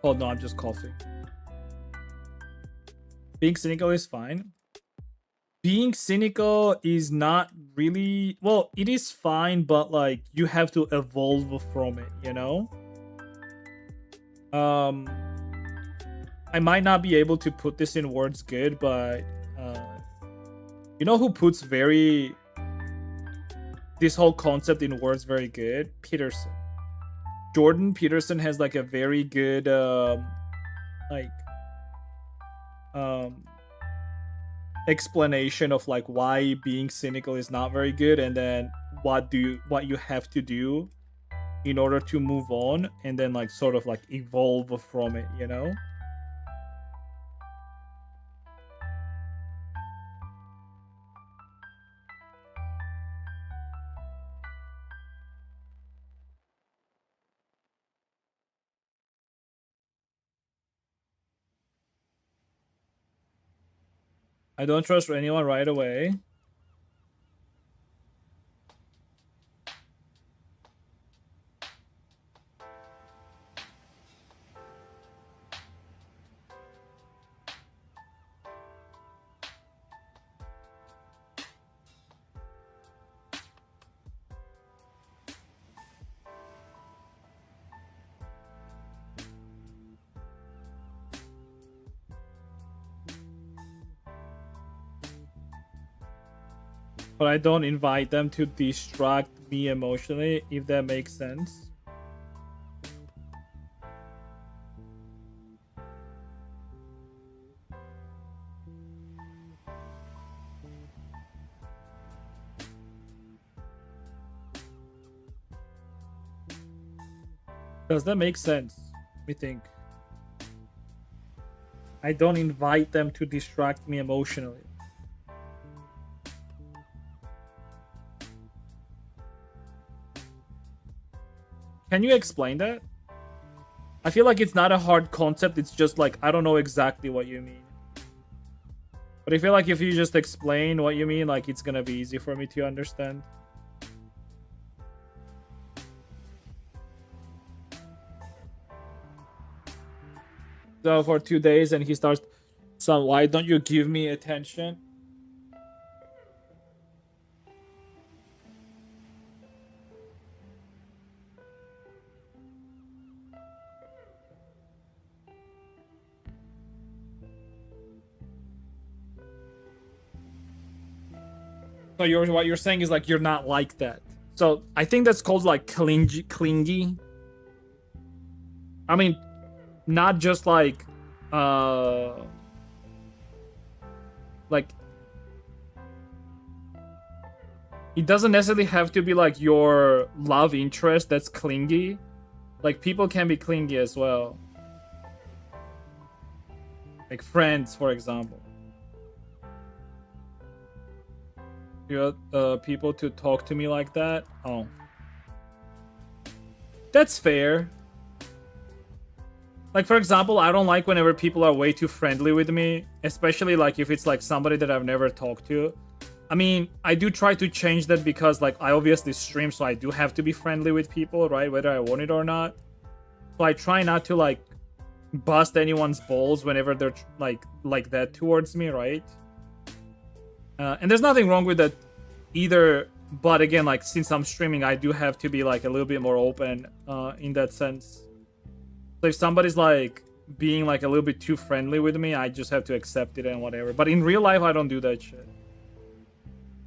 Oh no, I'm just coughing. Being cynical is fine. Being cynical is not really, well, it is fine, but like you have to evolve from it, you know? Um, I might not be able to put this in words good, but you know who puts this whole concept in words very good? Peterson. Jordan Peterson has like a very good like um explanation of like why being cynical is not very good, and then what you have to do in order to move on, and then like sort of like evolve from it, you know? I don't trust anyone right away. But I don't invite them to distract me emotionally, if that makes sense. Does that make sense? Let me think. I don't invite them to distract me emotionally. Can you explain that? I feel like it's not a hard concept. It's just like, I don't know exactly what you mean. But I feel like if you just explain what you mean, like it's gonna be easy for me to understand. So for 2 days and he starts, so why don't you give me attention? So what you're saying is like you're not like that. So I think that's called like clingy. I mean, not just like it doesn't necessarily have to be like your love interest that's clingy. Like people can be clingy as well. Like friends, for example. You want people to talk to me like that? Oh. That's fair. Like, for example, I don't like whenever people are way too friendly with me, especially like if it's like somebody that I've never talked to. I mean, I do try to change that because like I obviously stream, so I do have to be friendly with people, right? Whether I want it or not. So I try not to like bust anyone's balls whenever they're like that towards me, right? And there's nothing wrong with that either, but again, like since I'm streaming, I do have to be like a little bit more open in that sense. So if somebody's like being like a little bit too friendly with me, I just have to accept it and whatever. But in real life, I don't do that shit.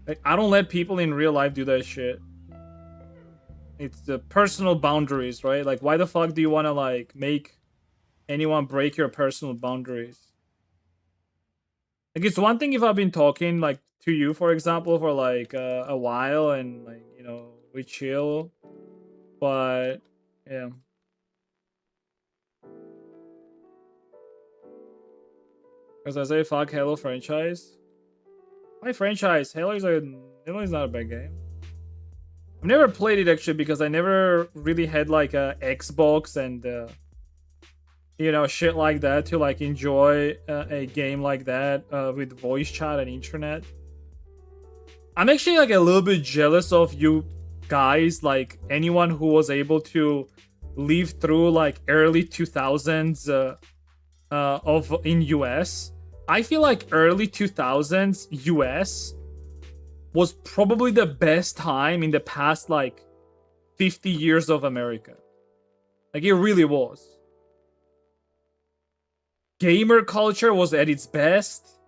Like, I don't let people in real life do that shit. It's the personal boundaries, right? Like, why the fuck do you want to like make anyone break your personal boundaries? Like, it's one thing if I've been talking like to you, for example, for like a while and like, you know, we chill, but yeah. Because I say fuck Halo franchise. Why franchise? Halo is not a bad game. I've never played it actually because I never really had like a Xbox and you know, shit like that to like enjoy a game like that with voice chat and internet. I'm actually like a little bit jealous of you guys, like anyone who was able to live through like early 2000s in US. I feel like early 2000s US was probably the best time in the past like 50 years of America. Like it really was. gamer culture was at its best.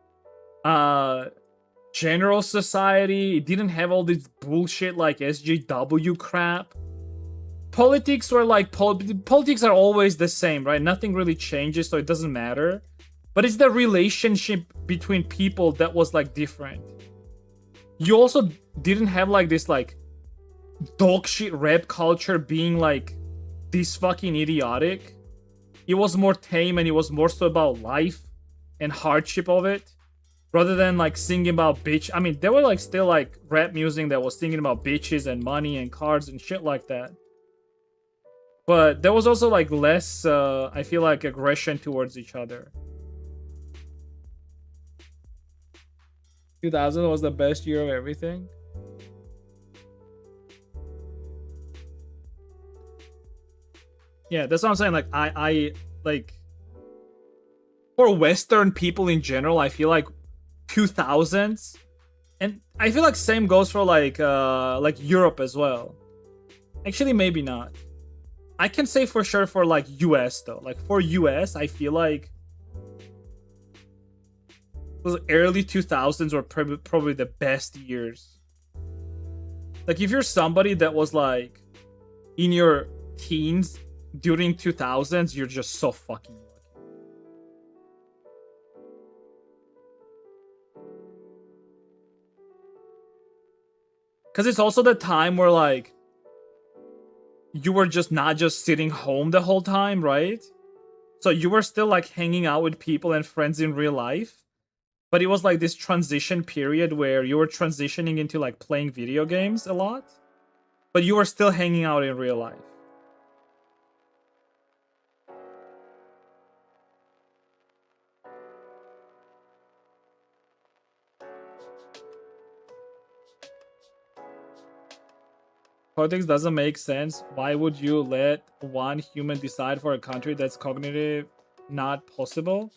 General society, it didn't have all this bullshit like SJW crap. Politics were like politics are always the same, right? Nothing really changes, so it doesn't matter. But it's the relationship between people that was like different. You also didn't have like this like dog shit rap culture being like this fucking idiotic. It was more tame and it was more so about life and hardship of it, rather than like singing about bitch. I mean, there were like still like rap music that was singing about bitches and money and cars and shit like that. But there was also like less, I feel like, aggression towards each other. 2000 was the best year of everything. Yeah, that's what I'm saying. Like, I like, for Western people in general, I feel like 2000s, and I feel like same goes for like Europe as well. Actually, maybe not. I can say for sure for like US though. Like for US, I feel like those early 2000s were probably the best years. Like if you're somebody that was like in your teens during 2000s, you're just so fucking lucky. Because it's also the time where like you were just not just sitting home the whole time, right? So you were still like hanging out with people and friends in real life. But it was like this transition period where you were transitioning into like playing video games a lot. But you were still hanging out in real life. Politics doesn't make sense. Why would you let one human decide for a country that's cognitive not possible?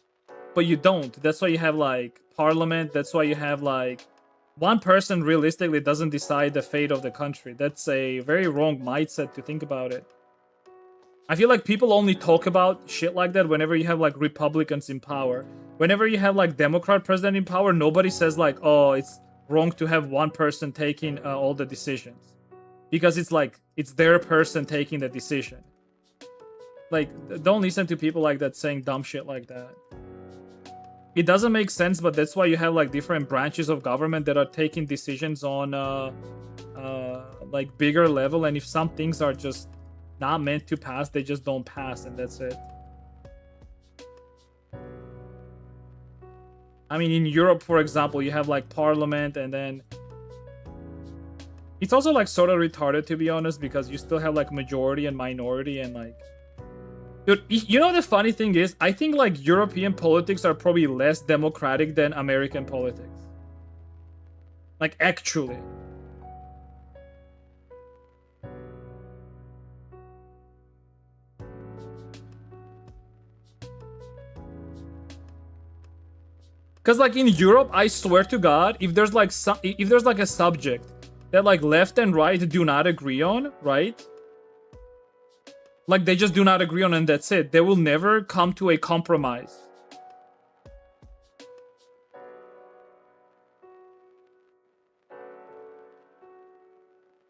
But you don't. That's why you have like parliament. That's why you have like one person realistically doesn't decide the fate of the country. That's a very wrong mindset to think about it. I feel like people only talk about shit like that whenever you have like Republicans in power. Whenever you have like Democrat president in power, nobody says like, oh, it's wrong to have one person taking all the decisions. Because it's like, it's their person taking the decision. Like, don't listen to people like that saying dumb shit like that. It doesn't make sense, but that's why you have like different branches of government that are taking decisions on like bigger level, and if some things are just not meant to pass, they just don't pass, and that's it. I mean, in Europe, for example, you have like parliament, and then it's also like sort of retarded, to be honest, because you still have like majority and minority, and like, dude, you know the funny thing is, I think like European politics are probably less democratic than American politics. Like, actually. Because like in Europe, I swear to God, if there's like a subject that like left and right do not agree on, right? Like they just do not agree on, and that's it. They will never come to a compromise.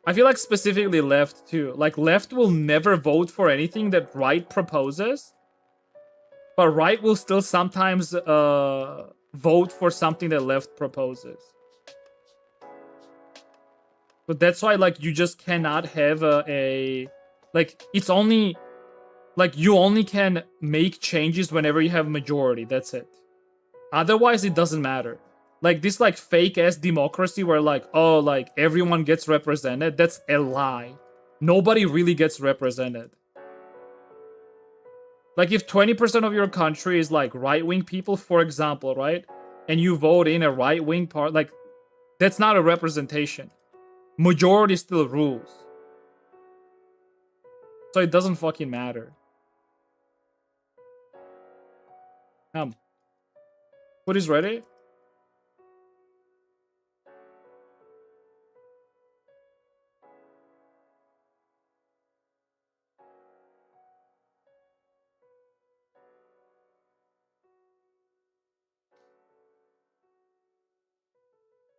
I feel like specifically left too. Like left will never vote for anything that right proposes, but right will still sometimes vote for something that left proposes. But that's why like you just cannot have a like, it's only like you only can make changes whenever you have majority. That's it. Otherwise it doesn't matter. Like this like fake ass democracy where like, oh, like everyone gets represented, that's a lie. Nobody really gets represented. Like if 20% of your country is like right-wing people, for example, right? And you vote in a right-wing part, like that's not a representation. Majority still rules. So it doesn't fucking matter. Food is ready?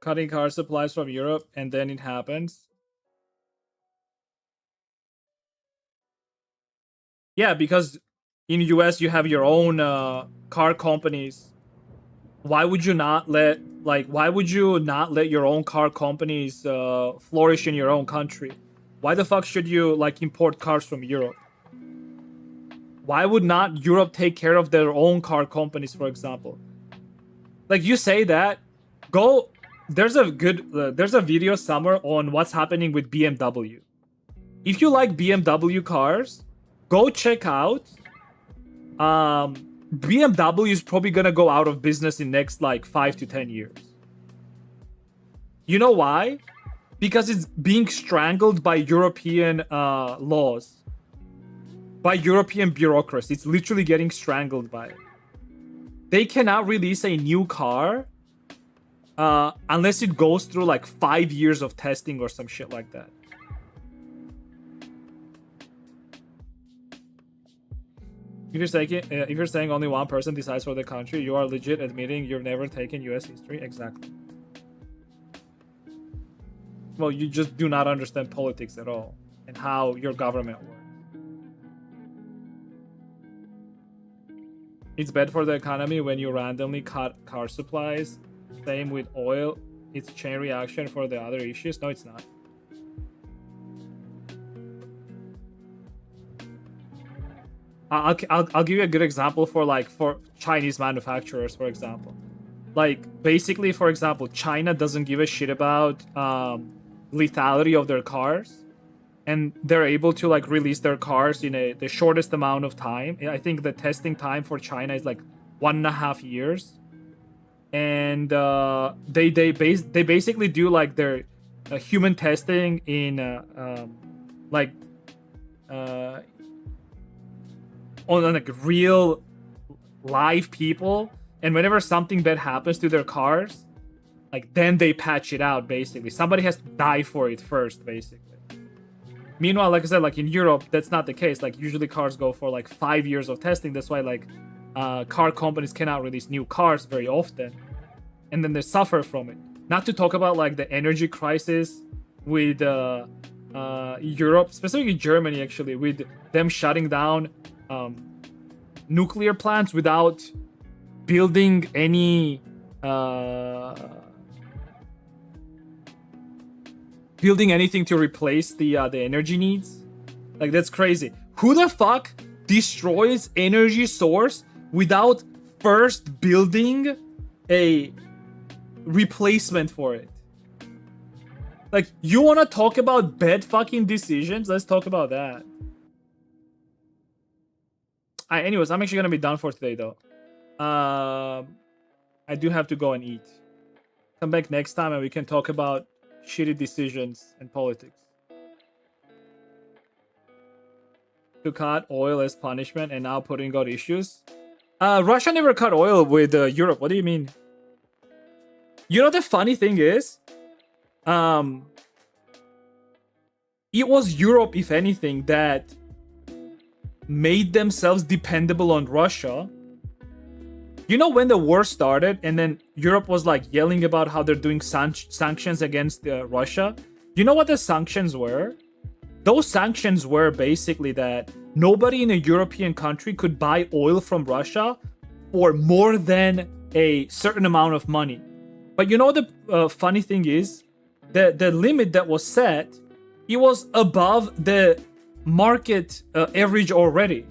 cutting car supplies from Europe, and then it happens. Yeah, because in US you have your own car companies. Why would you not let your own car companies flourish in your own country? Why the fuck should you like import cars from Europe? Why would not Europe take care of their own car companies, for example? Like, you say that, go. There's a video somewhere on what's happening with BMW. If you like BMW cars, go check out. BMW is probably gonna go out of business in next like 5 to 10 years. You know why? Because it's being strangled by European laws, by European bureaucracy. It's literally getting strangled by it. They cannot release a new car unless it goes through like 5 years of testing or some shit like that. If you're saying only one person decides for the country, you are legit admitting you've never taken US history. Exactly. Well, you just do not understand politics at all and how your government works. It's bad for the economy when you randomly cut car supplies. Same with oil. It's chain reaction for the other issues. No, it's not. I'll give you a good example for Chinese manufacturers, for example. Like, basically, for example, China doesn't give a shit about lethality of their cars, and they're able to like release their cars in the shortest amount of time. I think the testing time for China is like 1.5 years, and they basically do like their human testing in on like real live people, and whenever something bad happens to their cars, like then they patch it out. Basically, somebody has to die for it first, basically. Meanwhile, like I said, like in Europe, that's not the case. Like usually cars go for like 5 years of testing. That's why like car companies cannot release new cars very often, and then they suffer from it. Not to talk about like the energy crisis with Europe, specifically Germany, actually, with them shutting down nuclear plants without building any building anything to replace the energy needs. Like, that's crazy. Who the fuck destroys energy source without first building a replacement for it? Like, you want to talk about bad fucking decisions? Let's talk about that. Anyways, I'm actually gonna be done for today, though. I do have to go and eat. Come back next time and we can talk about shitty decisions and politics. To cut oil as punishment and now putting out issues. Russia never cut oil with Europe. What do you mean? You know, the funny thing is, it was Europe, if anything, that made themselves dependable on Russia. You know, when the war started and then Europe was like yelling about how they're doing sanctions against Russia, you know what the sanctions were? Those sanctions were basically that nobody in a European country could buy oil from Russia for more than a certain amount of money. But you know, the funny thing is, the limit that was set, it was above the market average already.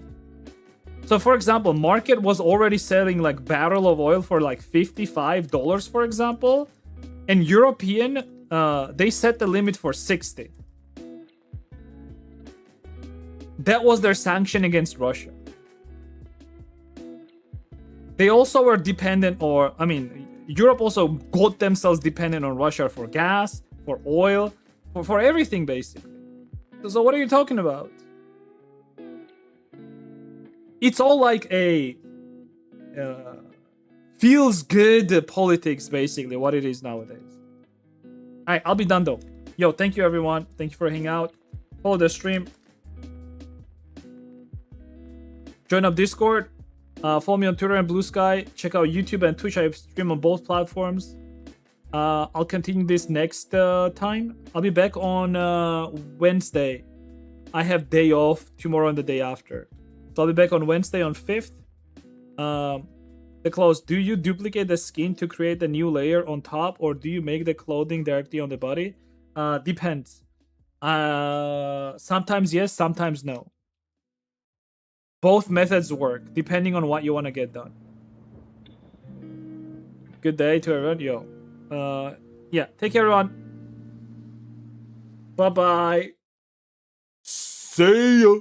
So for example, market was already selling like barrel of oil for like $55, for example, and European they set the limit for 60. That was their sanction against Russia. They also were dependent, or I mean, Europe also got themselves dependent on Russia for gas, for oil, for everything basically. So what are you talking about? It's all like a feels good politics, basically, what it is nowadays. Alright, I'll be done though. Yo, thank you everyone. Thank you for hanging out. Follow the stream. Join up Discord. Follow me on Twitter and Blue Sky. Check out YouTube and Twitch. I stream on both platforms. I'll continue this next time. I'll be back on Wednesday. I have day off tomorrow and the day after. So I'll be back on Wednesday on 5th. The clothes. Do you duplicate the skin to create a new layer on top, or do you make the clothing directly on the body? Depends. Sometimes yes, sometimes no. Both methods work depending on what you want to get done. Good day to everyone. Yo. Yeah, take care, everyone. Bye bye. See ya.